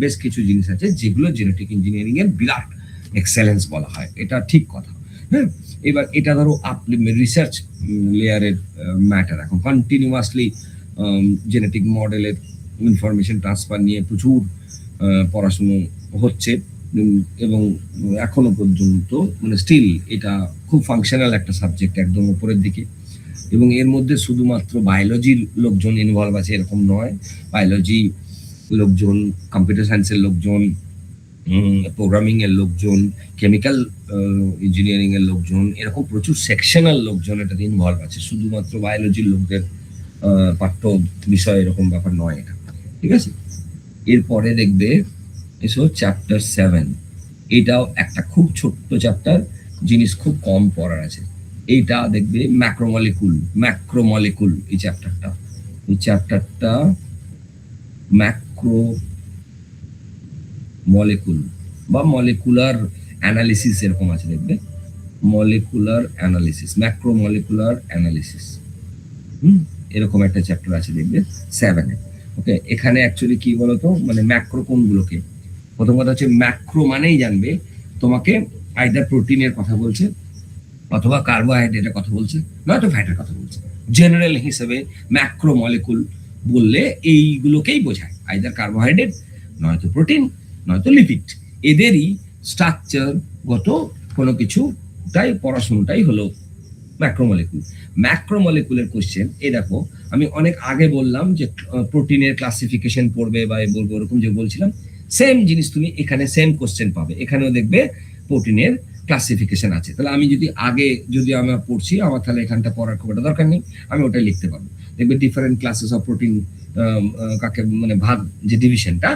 বেশ কিছু জিনিস আছে যেগুলো জেনেটিক ইঞ্জিনিয়ারিং এর বিরাট এক্সেলেন্স বলা হয়, এটা ঠিক কথা। হ্যাঁ, এবার এটা ধরো আপনি রিসার্চ লেয়ারের ম্যাটার, এখন কন্টিনিউয়াসলি জেনেটিক মডেলের ইনফরমেশন ট্রান্সফার নিয়ে প্রচুর পড়াশুনো হচ্ছে, এবং এখনো পর্যন্ত মানে স্টিল এটা খুব ফাংশনাল একটা সাবজেক্ট, একদম উপরের দিকে। এবং এর মধ্যে শুধুমাত্র বায়োলজির লোকজন ইনভলভ আছে এরকম নয়, বায়োলজি লোকজন, কম্পিউটার সায়েন্সের লোকজন, প্রোগ্রামিং এর লোকজন, কেমিক্যাল ইঞ্জিনিয়ারিং এর লোকজন, এরকম প্রচুর সেকশনাল লোকজন এটাতে ইনভলভ আছে, শুধুমাত্র বায়োলজির লোকদের পাঠ্য বিষয় এরকম ব্যাপার নয় এটা, ঠিক আছে? এরপরে দেখবে এসো চ্যাপ্টার 7, এটাও একটা খুব ছোট্ট চ্যাপ্টার, জিনিস খুব কম পড়ার আছে। এইটা দেখবে ম্যাক্রোমলিকুল, এই চ্যাপ্টারটা ম্যাক্রোমলিকুল বা মলিকুলার অ্যানালিসিস এরকম আছে, দেখবে মলিকুলার অ্যানালিসিস, ম্যাক্রোমলিকুলার অ্যানালিসিস, এরকম একটা চ্যাপ্টার আছে দেখবে 7 এ। ওকে, এখানে অ্যাকচুয়ালি কি বলতো, মানে ম্যাক্রো কোনগুলোকে, প্রথম কথা হচ্ছে ম্যাক্রো মানেই জানবে তোমাকে আইদার প্রোটিনের কথা বলছে, অথবা কার্বোহাইড্রেটের কথা বলছে, নয়তো ফ্যাটের কথা বলছে। জেনারেল হিসেবে ম্যাক্রো মলিকুল বললে এইগুলোকেই বোঝায়, আইদার কার্বোহাইড্রেট, নয়তো প্রোটিন, নয়তো লিপিড, এদেরই স্ট্রাকচারগত কোনো কিছুটাই পড়াশোনাটাই হলো ম্যাক্রোমলিকুল। ম্যাক্রোমলিকুলের কোশ্চেন এই দেখো, আমি অনেক আগে বললাম যে প্রোটিনের ক্লাসিফিকেশন পড়বে বা বলবো, ওরকম যে বলছিলাম, সেম জিনিস তুমি এখানে সেম কোশ্চেন পাবে, এখানেও দেখবে প্রোটিনের ক্লাসিফিকেশন আছে। তাহলে আমি যদি আমরা পড়ছি, আমার তাহলে এখানটা পড়ার খুব একটা দরকার নেই, আমি ওটাই লিখতে পারবো। দেখবে ডিফারেন্ট ক্লাসেস অফ প্রোটিন, কাকে মানে ভাগ, যে ডিভিশনটা,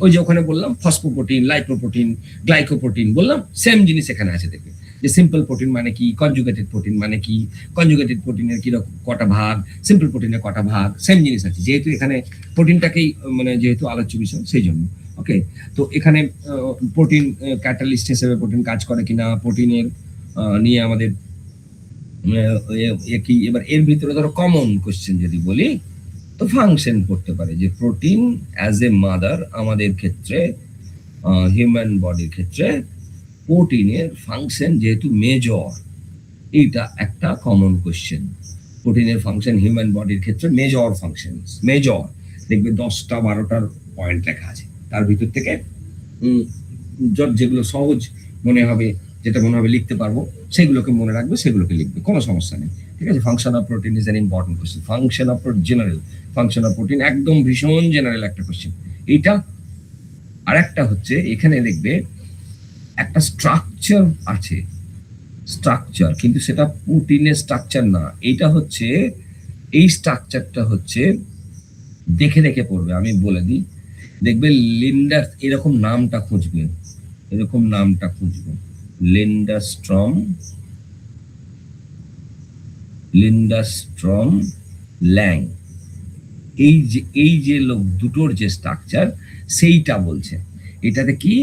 ওই যে ওখানে বললাম ফসফোপ্রোটিন, লাইপোপ্রোটিন, গ্লাইকোপ্রোটিন বললাম, সেম জিনিস এখানে আছে। দেখবে যে সিম্পল প্রোটিন মানে কি, কনজুগেটেড প্রোটিন মানে কি, কনজুগেটেড প্রোটিনের কি কটা ভাগ, সিম্পল প্রোটিনের কটা ভাগ, সেম জিনিস আছে, যেহেতু এখানে প্রোটিনটাকেই মানে যেহেতু আলোচ্য বিষয় সেই জন্য। ওকে, তো এখানে প্রোটিন ক্যাটালিস্ট হিসেবে প্রোটিন কাজ করে কিনা, প্রোটিনের নিয়ে আমাদের কি এবার এর ভিতরে ধরো কমন কোশ্চেন যদি বলি, তো ফাংশন করতে পারে যে প্রোটিন অ্যাজ এ মাদার আমাদের ক্ষেত্রে, হিউম্যান বডির ক্ষেত্রে প্রোটিনের ফাংশন যেহেতু মেজর, এইটা একটা কমন কোশ্চেন। প্রোটিনের ফাংশন হিউম্যান বডির ক্ষেত্রে মেজর ফাংশন, মেজর দেখবে 10টা 12টার পয়েন্ট লেখা আছে, তার ভিতর থেকে যেগুলো সহজ মনে হবে, যেটা মনে হবে লিখতে পারবো, সেগুলোকে মনে রাখবে, সেগুলোকে লিখবে, কোনো সমস্যা নেই। ঠিক আছে, function of protein is an important question. Function of general, function of protein একদম ভীষণ জেনারেল একটা কোশ্চেন এইটা। আর একটা হচ্ছে এখানে দেখবে একটা স্ট্রাকচার আছে, স্ট্রাকচার, কিন্তু সেটা প্রোটিনের স্ট্রাকচার না। এটা হচ্ছে, এই স্ট্রাকচারটা হচ্ছে দেখে দেখে পড়বে, আমি বলে দিই। দেখবে লিন্ডার, এরকম নামটা খুঁজবে, এরকম নামটা খুঁজবে, লিন্ডারস্ট্রম, লিন্ডারস্ট্রম ল্যাং, এই যে লোক দুটোর যে স্ট্রাকচার সেইটা বলছে। এটাতে কি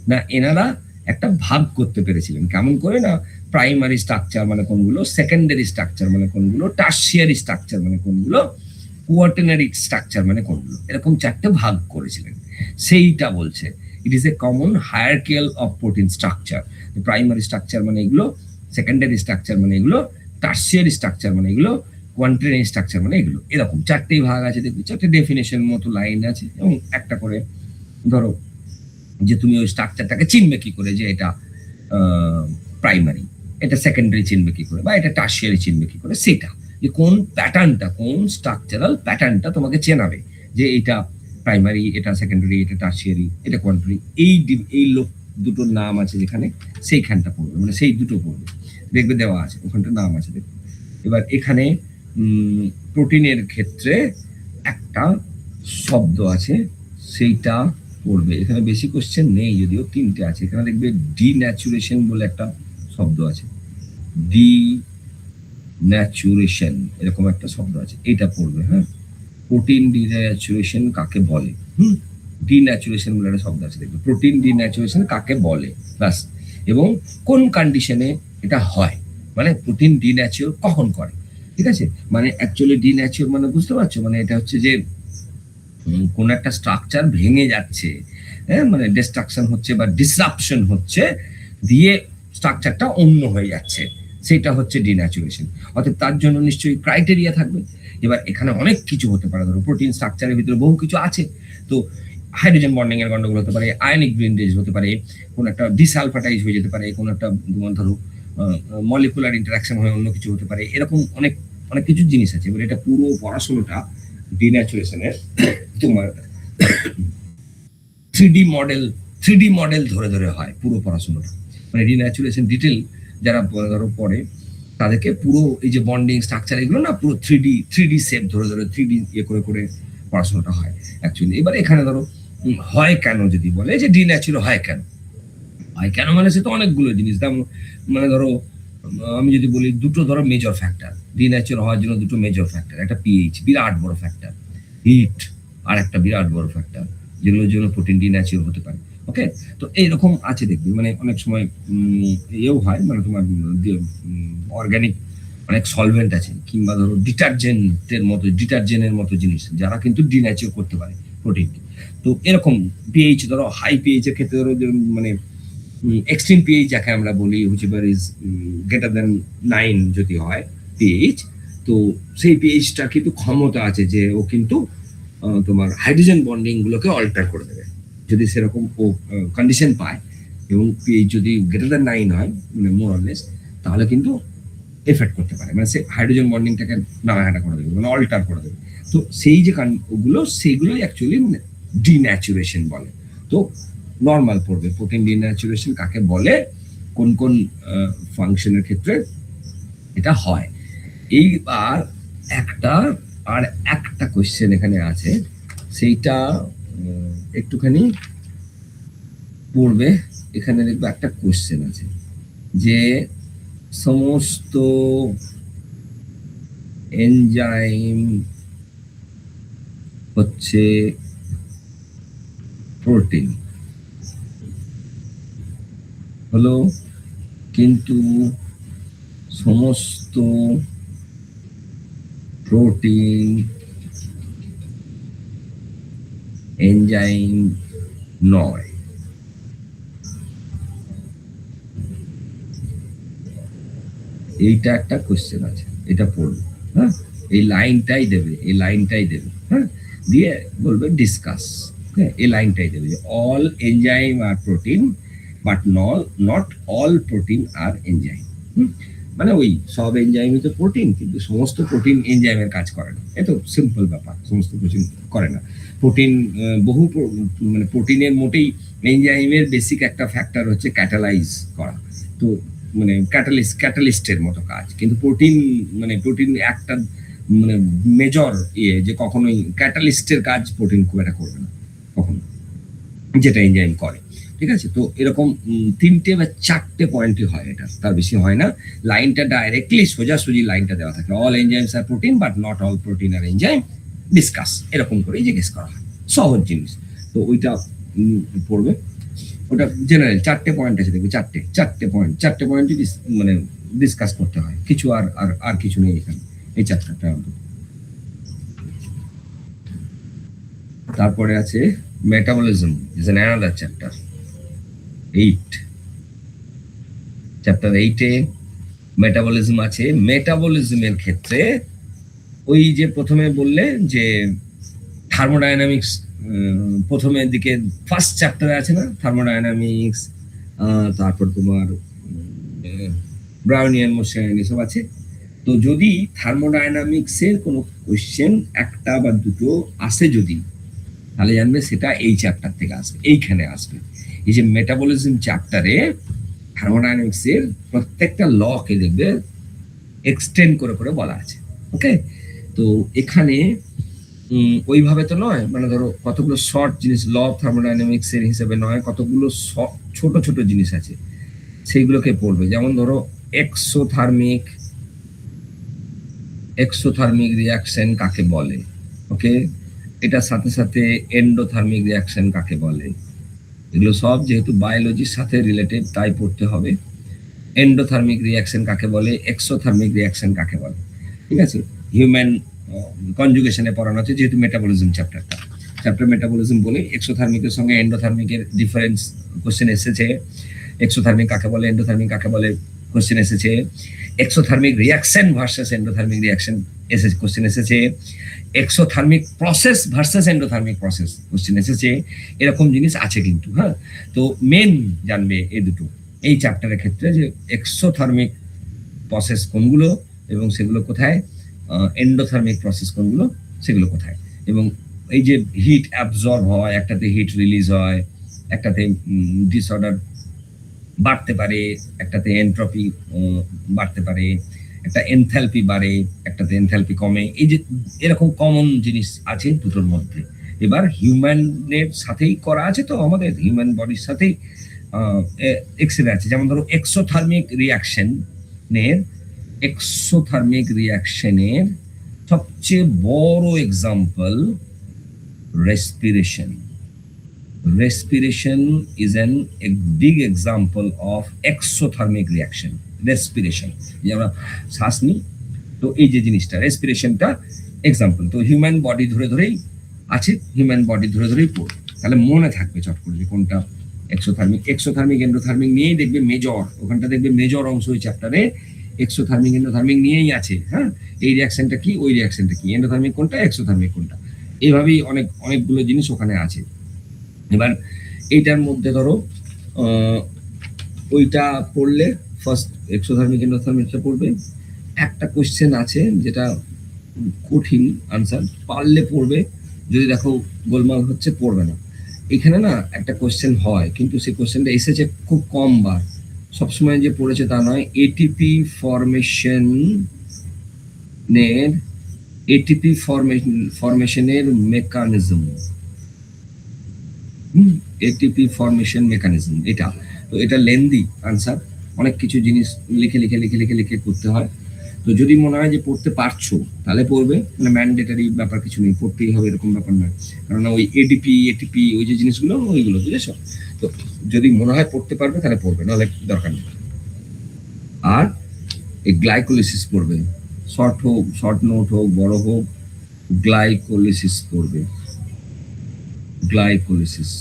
না, এনারা একটা ভাগ করতে পেরেছিলেন কেমন করে না, প্রাইমারি স্ট্রাকচার মানে কোনগুলো, সেকেন্ডারি স্ট্রাকচার মানে কোনগুলো, টার্সিয়ারি স্ট্রাকচার মানে কোনগুলো, কোয়াটার্নারি স্ট্রাকচার মানে কোনগুলো, এরকম 4টে ভাগ করেছিলেন, সেইটা বলছে। It is a common hierarchical of protein structure. Primary structure মানে এগুলো, সেকেন্ডারি স্ট্রাকচার মানে এগুলো, টার্সিয়ারি স্ট্রাকচার মানে এগুলো, কোয়ান্টারি স্ট্রাকচার মানে এগুলো। এরকম 4টেই ভাগ আছে, দেখবি 4টে ডেফিনেশন মতো লাইন আছে, এবং একটা করে ধরো যে তুমি ওই স্ট্রাকচারটাকে চিনবে কি করে যে এটা প্রাইমারি, এটা সেকেন্ডারি চিনবে কি করে, বা এটা টার্সিয়ারি চিনবে কি করে, সেটা যে কোন প্যাটার্নটা, কোন স্ট্রাকচারাল প্যাটার্নটা তোমাকে চেনাবে যে এটা প্রাইমারি, এটা সেকেন্ডারি, এটা টার্সিয়ারি, এটা কোয়ান্টারি। এই লোক দুটোর নাম আছে যেখানে, সেইখানটা পড়বে, মানে সেই দুটো পড়বে, দেখবে দেওয়া আছে ওখানটা নাম আছে, দেখবে। এবার এখানে প্রোটিনের ক্ষেত্রে একটা শব্দ আছে, সেইটা পড়বে। এখানে বেশি কোশ্চেন নেই, যদিও 3টে আছে। এখানে দেখবে ডিন্যাচুরেশন বলে একটা শব্দ আছে, ডিন্যাচুরেশন এরকম একটা শব্দ আছে, এটা পড়বে। হ্যাঁ, প্রোটিন ডিন্যাচুরেশন কাকে বলে, ডিন্যাচুরেশন বলে একটা শব্দ আছে, দেখবে প্রোটিন ডিন্যাচুরেশন কাকে বলে, ব্যাস। এবং কোন কন্ডিশনে এটা হয়, মানে প্রোটিন ডিন্যাচুর কখন করে। ঠিক আছে, মানে অ্যাকচুয়ালি ডিন্যাচুর মানে বুঝতে পারছো, মানে এটা হচ্ছে যে কোন একটা স্ট্রাকচার ভেঙে যাচ্ছে, হ্যাঁ, মানে ডিস্ট্রাকশন হচ্ছে বা ডিসরাপশন হচ্ছে, দিয়ে স্ট্রাকচারটা অন্য হয়ে যাচ্ছে, সেটা হচ্ছে ডিন্যাচুরেশন। অর্থাৎ তার জন্য নিশ্চয়ই ক্রাইটেরিয়া থাকবে। এবার এখানে অনেক কিছু হতে পারে, ধরো প্রোটিন স্ট্রাকচারের ভিতরে বহু কিছু আছে, তো হাইড্রোজেন বন্ডিং এর গন্ডগোল হতে পারে, আয়নিক ব্রিন্ডেজ হতে পারে, কোন একটা ডিসালফাটাইজ হয়ে যেতে পারে, কোন একটা ধরো মলিকুলার ইন্টারাকশন হয়ে অন্য কিছু হতে পারে, এরকম অনেক অনেক কিছু জিনিস আছে। এবার এটা পুরো পড়াশোনাটা ডিন্যাচুরেশনের তোমার 3D মডেল ধরে ধরে হয় পুরো পড়াশোনাটা, মানে ডিন্যাচুরেশন ডিটেল যারা ধরো পড়ে তাদেরকে পুরো এই যে বন্ডিং স্ট্রাকচার এগুলো না, পুরো 3D শেপ ধরে ধরে 3D ইয়ে করে করে পড়াশোনাটা হয় অ্যাকচুয়ালি। এবার এখানে ধরো হয় কেন যদি বলে যে ডিন্যাচুর হয় কেন, হয় কেন মানে সে তো অনেকগুলো জিনিস, মানে ধরো আমি যদি বলি দুটো ধরো মেজর ফ্যাক্টর, ডিন্যাচুর হওয়ার জন্য দুটো মেজর ফ্যাক্টর, একটা পিএইচ বিরাট বড় ফ্যাক্টর, হিট আর একটা বিরাট বড় ফ্যাক্টর, যেগুলোর জন্য প্রোটিন ডিন্যাচুর হতে পারে। ওকে, তো এইরকম আছে দেখবি, মানে অনেক সময় এও হয়, মানে তোমার অর্গানিক অনেক সলভেন্ট আছে, কিংবা ধরো ডিটারজেন্টের মতো জিনিস যারা কিন্তু ডিন্যাচুর করতে পারে প্রোটিন। তো এরকম পিএইচ ধরো হাই পিএইচ এর ক্ষেত্রে ধরো মানে এক্সট্রিম পিএইচ যাকে আমরা বলি, হুইচএভার ইজ গ্রেটার দ্যান 9 যদি হয় পিএইচ, তো সেই পিএইচটা কিন্তু ক্ষমতা আছে যে ও কিন্তু তোমার হাইড্রোজেন বন্ডিং গুলোকে অল্টার করে দেবে, যদি সেরকম ও কন্ডিশন পায়, এবং পিএইচ যদি গ্রেটার দ্যান 9 হয়, মানে মোর অর লেস, তাহলে কিন্তু এফেক্ট করতে পারে, মানে সে হাইড্রোজেন বন্ডিংটাকে নাড়াহাটা করে দেবে, মানে অল্টার করে দেবে। তো সেই যে ওগুলো, সেইগুলোই অ্যাকচুয়ালি ডিন্যাচুরেশন বলে। তো নর্মাল পড়বে প্রোটিন ডিন্যাচুরেশন কাকে বলে, কোন কোন ফাংশনের ক্ষেত্রে এটা হয়। এইবার একটা কোশ্চেন এখানে আছে, সেইটা একটুখানি পড়বে। এখানে দেখবে একটা কোশ্চেন আছে যে সমস্ত এনজাইম হচ্ছে প্রোটিন হলো, কিন্তু সমস্ত প্রোটিন এনজাইম নয়। এইটা একটা কোশ্চেন আছে, এটা পড়বে। হ্যাঁ, এই লাইনটাই দেবে, এই লাইনটাই দেবে। হ্যাঁ, দিয়ে বলবে ডিসকাস। হ্যাঁ, এই লাইনটাই দেবে যে all enzyme are protein but not all protein are enzyme. মানে ওই সব এনজাইমই তো প্রোটিন, কিন্তু সমস্ত প্রোটিন এনজাইমের কাজ করে না। এত সিম্পল ব্যাপার, সমস্ত প্রোটিন করে না। প্রোটিন মানে প্রোটিনের মোটেই এনজাইমের বেসিক একটা ফ্যাক্টর হচ্ছে ক্যাটালাইজ করা। তো মানে ক্যাটালিস্টের মতো কাজ, কিন্তু প্রোটিন মানে প্রোটিন একটা মানে মেজর ইয়ে যে কখনোই ক্যাটালিস্টের কাজ প্রোটিন খুব একটা করবে না কখনো, যেটা এনজাইম করে। ঠিক আছে, তো এরকম 3টে বা 4টে পয়েন্টই হয়, এটা তার বেশি হয় না। লাইনটা ডাইরেক্টলি সোজাসুজি লাইনটা দেওয়া থাকে, all enzymes are protein but not all protein are enzyme discuss, এরকম করে জিজ্ঞেস করা হয়। সহজ জিনিস, তো ওইটা পড়বে। ওটা জেনারেল 4টে পয়েন্ট আছে, দেখবে 4টে পয়েন্টই মানে ডিসকাস করতে হয়, কিছু আর আর আর কিছু নেই এখানে, এই চ্যাপ্টারটা। তারপরে আছে metabolism, is an another chapter 8। Chapter 8-এ মেটাবলিজম আছে। মেটাবলিজমের ক্ষেত্রে ওই যে প্রথমে বললে যে থার্মোডাইনামিক্স, প্রথমের দিকে ফার্স্ট চ্যাপ্টারে আছে না থার্মোডাইনামিক্স, তারপর তোমার ব্রাউনিয়ান মোশন এসব আছে। তো যদি থার্মোডাইনামিক্সের কোনো কোশ্চেন একটা বা দুটো আসে যদি, তাহলে জানবে সেটা এই চ্যাপ্টার থেকে আসবে, এইখানে আসবে। এই যে মেটাবলিজম চ্যাপ্টারে থার্মোডাইনামিক্সের প্রত্যেকটা লকে দেখবে এক্সটেন্ড করে করে বলা আছে। ওকে, তো এখানে ওইভাবে তো নয়, মানে ধরো কতগুলো শর্ট জিনিস ল অফ থার্মোডাইনামিক্স এর হিসেবে নয়, কতগুলো ছোট ছোট জিনিস আছে সেইগুলোকে পড়বে। যেমন ধরো এক্সোথার্মিক রিয়াকশন কাকে বলে, ওকে, এটার সাথে সাথে এন্ডোথার্মিক রিয়াকশন কাকে বলে, এগুলো সব যেহেতু বায়োলজির সাথে রিলেটেড তাই পড়তে হবে। এন্ডোথার্মিক রিয়াকশন কাকে বলে, এক্সোথার্মিক রিয়াকশন কাকে বলে। ঠিক আছে, হিউম্যান কনজুগেশনে পড়ানো আছে যেহেতু মেটাবলিজম চ্যাপ্টার মেটাবলিজম বলে। এক্সোথার্মিকের সঙ্গে এন্ডোথার্মিকের ডিফারেন্স কোশ্চেন এসেছে, এক্সোথার্মিক কাকে বলে, এন্ডোথার্মিক কাকে বলে কোশ্চেন এসেছে, exothermic reaction versus endothermic reaction এসেছে কোশ্চেন এসেছে, exothermic process versus endothermic process question এসেছে, এরকম জিনিস আছে কিন্তু। হ্যাঁ, তো মেন জানবে এই দুটো এই চ্যাপ্টারের ক্ষেত্রে, যে এক্সোথার্মিক প্রসেস কোনগুলো এবং সেগুলো কোথায়, এন্ডোথার্মিক প্রসেস কোনগুলো সেগুলো কোথায়, এবং এই যে হিট অ্যাবজর্ব হয়, একটাতে হিট রিলিজ হয়, একটাতে ডিসঅর্ডার বাড়তে পারে, একটাতে এনট্রপি বাড়তে পারে, একটা এনথ্যালপি বাড়ে, একটাতে এনথ্যালপি কমে। এই যে এরকম কমন জিনিস আছে দুটোর মধ্যে। এবার হিউম্যানের সাথেই করা আছে, তো আমাদের হিউম্যান বডির সাথেই এক্সরে আছে। যেমন ধরো এক্সোথার্মিক রিয়াকশনের সবচেয়ে বড় example respiration. Respiration is a big example of exothermic reaction. Respiration, যে আমরা শ্বাস নিই, তো এই যে জিনিসটা রেসপিরেশনটা এক্সাম্পল। তো হিউম্যান বডি ধরে ধরেই আছে, হিউম্যান বডি ধরে ধরেই পড়বে, তাহলে মনে থাকবে চট করে যে কোনটা এক্সোথার্মিক এন্ডোথার্মিক নিয়েই দেখবে মেজর, ওখানটা দেখবে মেজর অংশ ওই চ্যাপ্টারে এক্সোথার্মিক এন্ডোথার্মিক নিয়েই আছে। হ্যাঁ, এই রিয়াকশনটা কি, ওই রিয়াকশনটা কি, এন্ডোথার্মিক কোনটা, এক্সোথার্মিক কোনটা, এইভাবেই অনেকগুলো জিনিস ওখানে আছে। এবার এইটার মধ্যে ধরো ওইটা পড়লে ফার্স্ট এক্সোথার্মিক এন্ডোথার্মিকটা পড়বে। একটা কোশ্চেন আছে যেটা কঠিন, আনসার পারলে পড়বে, যদি দেখো গোলমাল হচ্ছে পড়বে না। এখানে না একটা কোশ্চেন হয়, কিন্তু সেই কোশ্চেনটা এসেছে খুব কম বার, সবসময় যে পড়েছে তা নয়। এটিপি ফরমেশনের মেকানিজম, এটিপি ফরমেশন মেকানিজম, এটা তো এটা লেন্দি আনসার, অনেক কিছু জিনিস লিখে লিখে লিখে লিখে লিখে করতে হয়। তো যদি মনে হয় যে পড়তে পারছো তাহলে পড়বে, মানে ম্যান্ডেটারি ব্যাপার কিছু নেই, পড়তেই হবে এরকম ব্যাপার নয়। কারণ ওই এটিপি ওই যে জিনিসগুলো ওইগুলো বুঝেছো, তো যদি মনে হয় পড়তে পারবে তাহলে পড়বে, নাহলে দরকার নেই। আর এই গ্লাইকোলিসিস পড়বে, শর্ট হোক, শর্ট নোট হোক, বড় হোক, গ্লাইকোলিসিস পড়বে। গ্লাইকোলিসিস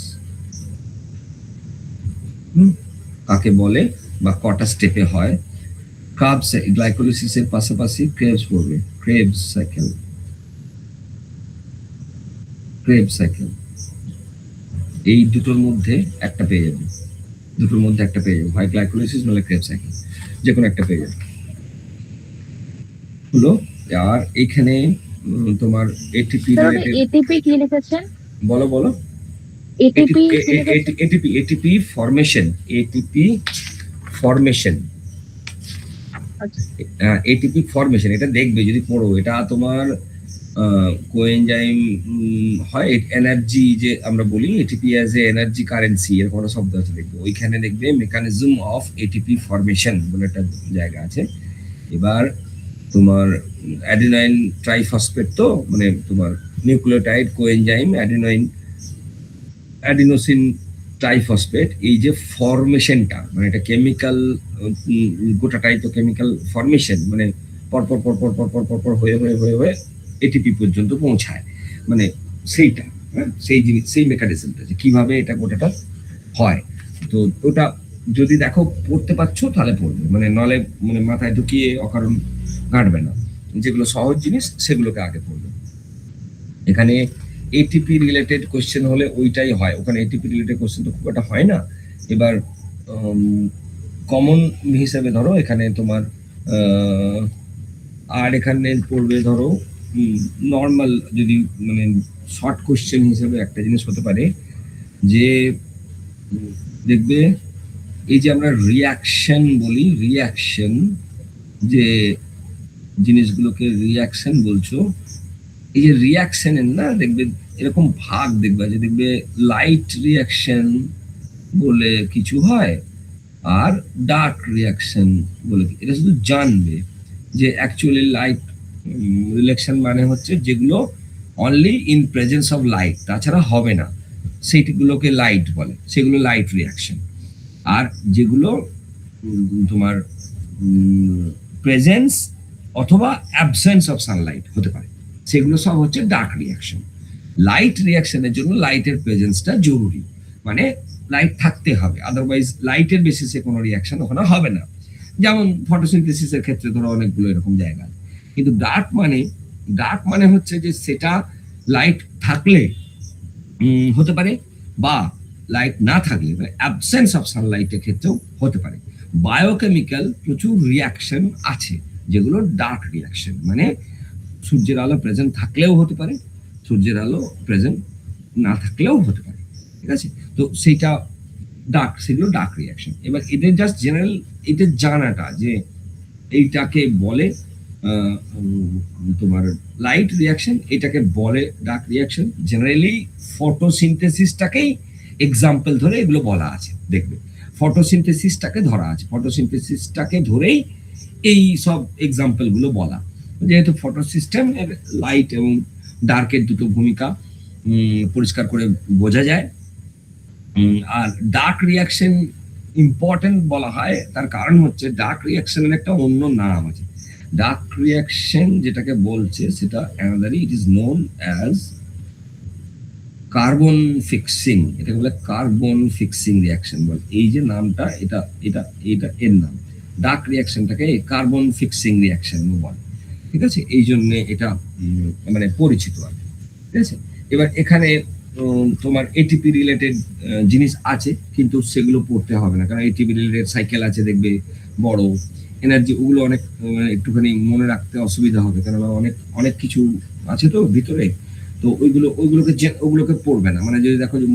কাকে বলে বা কটা স্টেপে হয়? ক্রাবস গ্লাইকোলিসিসের পাশাপাশি ক্রেবস পড়বে, ক্রেবস সাইকেল। ক্রেবস সাইকেল এই দুটোর মধ্যে একটা পেয়ে যাবে, দুটোর মধ্যে একটা পেয়ে যাবে, হয় গ্লাইকোলিসিস নলে ক্রেবস সাইকেল, যে কোনো একটা পেয়ে যাবে। হলো। আর এইখানে তোমার এটিপি স্যার রিলেটেড, এটিপি কি লিখেছেন? বলো বলো। এটিপি কি লিখেছেন? এটিপি ফরমেশন, এটিপি ফরমেশন, আচ্ছা, এটিপি ফরমেশন, এটা দেখবে যদি পড়ো, এটা তোমার কোএনজাইম হয়, এনার্জি যে আমরা বলি ATP as a energy currency, এরকম একটা শব্দ আছে দেখবে, ওইখানে দেখবে মেকানিজম অফ এটিপি ফরমেশন বলে একটা জায়গা আছে। এবার তোমার অ্যাডিনাইন ট্রাইফসফেট, তো মানে তোমার নিউক্লিওটাইড কোএনজাইম অ্যাডিনোসিন ট্রাইফসফেট, এই যে ফরমেশনটা মানে এটা কেমিক্যাল, গোটাটাই তো কেমিক্যাল ফরমেশন, মানে পরপর পরপর পরপর পরপর হয়ে হয়ে হয়ে হয়ে এটিপি পর্যন্ত পৌঁছায়, মানে সেইটা, সেই জিনিস, সেই মেকানিজমটা যে কিভাবে এটা গোটাটা হয়। তো ওটা যদি দেখো পড়তে পারছো তাহলে পড়বে, মানে নলে মানে মাথায় ঢুকিয়ে অকারণ ঘাটবে না, যেগুলো সহজ জিনিস সেগুলোকে আগে পড়বে। এখানে এটিপি রিলেটেড কোশ্চেন হলে ওইটাই হয়, ওখানে এটিপি রিলেটেড কোশ্চেন তো খুব একটা হয় না। এবার কমন হিসেবে ধরো এখানে তোমার আর এখানে পড়বে ধরো নর্মাল, যদি মানে শর্ট কোশ্চেন হিসেবে একটা জিনিস হতে পারে যে দেখবে এই যে আমরা রিয়াকশন বলি, রিয়াকশন যে জিনিসগুলোকে রিয়াকশন বলছো, এই যে রিয়াকশনের না দেখবে এরকম ভাগ দেখবে, যে দেখবে লাইট রিয়াকশন বলে কিছু হয় আর ডার্ক রিয়াকশন বলে, এটা শুধু জানবে যে অ্যাকচুয়ালি লাইট রিয়াকশন মানে হচ্ছে যেগুলো only in presence of light, তাছাড়া হবে না, সেইগুলোকে লাইট বলে, সেগুলো লাইট রিয়াকশন। আর যেগুলো তোমার প্রেজেন্স অথবা অ্যাবসেন্স অফ সানলাইট হতে পারে, সেগুলো সব হচ্ছে ডার্ক রিয়াকশন। লাইট রিয়াকশনের জন্য লাইটের প্রেজেন্সটা জরুরি, মানে লাইট থাকতে হবে, আদারওয়াইজ লাইটের বেসিসে কোনো রিয়াকশন ওখানে হবে না। যেমন ফটোসিনথেসিসের ক্ষেত্রে ধরো অনেকগুলো এরকম জায়গা। কিন্তু ডার্ক মানে হচ্ছে যে সেটা লাইট থাকলে হতে পারে, বা লাইট না থাকলে মানে অ্যাবসেন্স অফ সানলাইটের ক্ষেত্রেও হতে পারে। বায়োকেমিক্যাল প্রচুর রিয়াকশন আছে যেগুলো ডার্ক রিয়াকশন, মানে সূর্যের আলো প্রেজেন্ট থাকলেও হতে পারে, সূর্যের আলো প্রেজেন্ট না থাকলেও হতে পারে, ঠিক আছে? তো সেইটা ডার্ক, সেগুলো ডার্ক রিয়াকশন। এবার এদের জাস্ট জেনারেল এটা জানাটা যে এইটাকে বলে তোমার লাইট রিয়াকশন, এটাকে বলে ডার্ক রিয়াকশন। জেনারেলি ফটোসিনথেসিসটাকেই এক্সাম্পল ধরে এগুলো বলা আছে, দেখবে ফটোসিনথেসিসটাকে ধরা আছে, ফটোসিনথেসিসটাকে ধরেই এই সব এক্সাম্পল গুলো বলা, যেহেতু ফটো সিস্টেম এর লাইট এবং ডার্কের দুটো ভূমিকা পরিষ্কার করে বোঝা যায়। আর ডার্ক রিয়াকশন ইম্পর্টেন্ট বলা হয়, তার কারণ হচ্ছে ডার্ক রিয়াকশনের একটা অন্য নাম আছে। ডার্ক রিয়াকশন যেটাকে বলছে সেটা anotherly it is known as carbon fixing, এটাকে বলে কার্বন ফিক্সিং রিয়াকশন বলে। এই যে নামটা, এটা এটা এটা এর নাম, ডার্ক রিয়াকশনটাকে কার্বন ফিক্সিং রিয়াকশন বলে, ঠিক আছে? এই জন্য এটা মানে পরিচিত আর, ঠিক আছে? এবার এখানে তোমার এটিপি রিলেটেড জিনিস আছে, কিন্তু সেগুলো পড়তে হবে না, কারণ এটিপি রিলেটেড সাইকেল আছে দেখবে বড়, এনার্জি, ওগুলো অনেক একটুখানি মনে রাখতে অসুবিধা হবে, কারণ অনেক অনেক কিছু আছে তো ভিতরে, তো ওগুলোকে পড়বে না, মানে যদি দেখো যে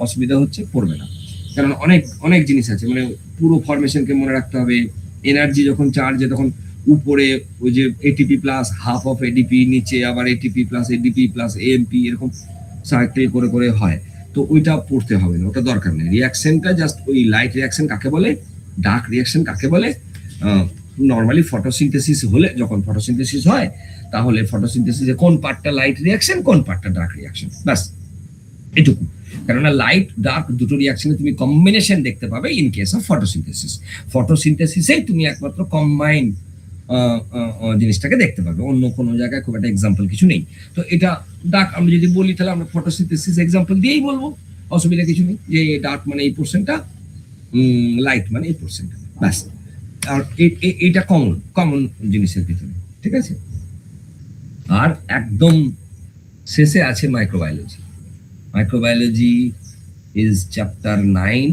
অসুবিধা হচ্ছে পড়বে না, কারণ অনেক অনেক জিনিস আছে, মানে পুরো ফরমেশনকে মনে রাখতে হবে। এনার্জি যখন চার্জে তখন উপরে ওই যে ATP plus half of ADP, নিচে আবার ATP plus ADP plus AMP, এরকম সাইকেল করে করে হয়, তো ওইটা পড়তে হবে না, ওটা দরকার নেই। রিয়াকশনটা জাস্ট ওই লাইট রিয়াকশন কাকে বলে, ডার্ক রিয়াকশন কাকে বলে, নর্মালি ফটোসিনথেসিস হলে, যখন ফটোসিনথেসিস হয় তাহলে ফটোসিনথেসিসে কোন পার্টটা লাইট রিয়াকশন, কোন পার্টটা ডার্ক রিয়াকশন, ব্যাস এটুকু। কেননা লাইট ডার্ক দুটো রিয়াকশনে তুমি কম্বিনেশন দেখতে পাবে ইন কেস অফ ফটোসিনথেসিস। ফটোসিনথেসিসেই তুমি একমাত্র কম্বাইন জিনিসটাকে দেখতে পাবে, অন্য কোনো জায়গায় খুব একটা এক্সাম্পল কিছু নেই। তো এটা ডার্ক, আমি যদি বলি তাহলে আমরা ফটোসিনথেসিস এক্সাম্পল দিয়েই বলবো, অসুবিধা কিছু নেই, যে ডার্ক মানে এই পোর্শনটা, লাইট মানে এই পোর্শনটা, ব্যাস। আর এটা কমন কমন জিনিসের ভিতরে, ঠিক আছে। আর একদম শেষে আছে মাইক্রোবায়োলজি। Microbiology is chapter 9।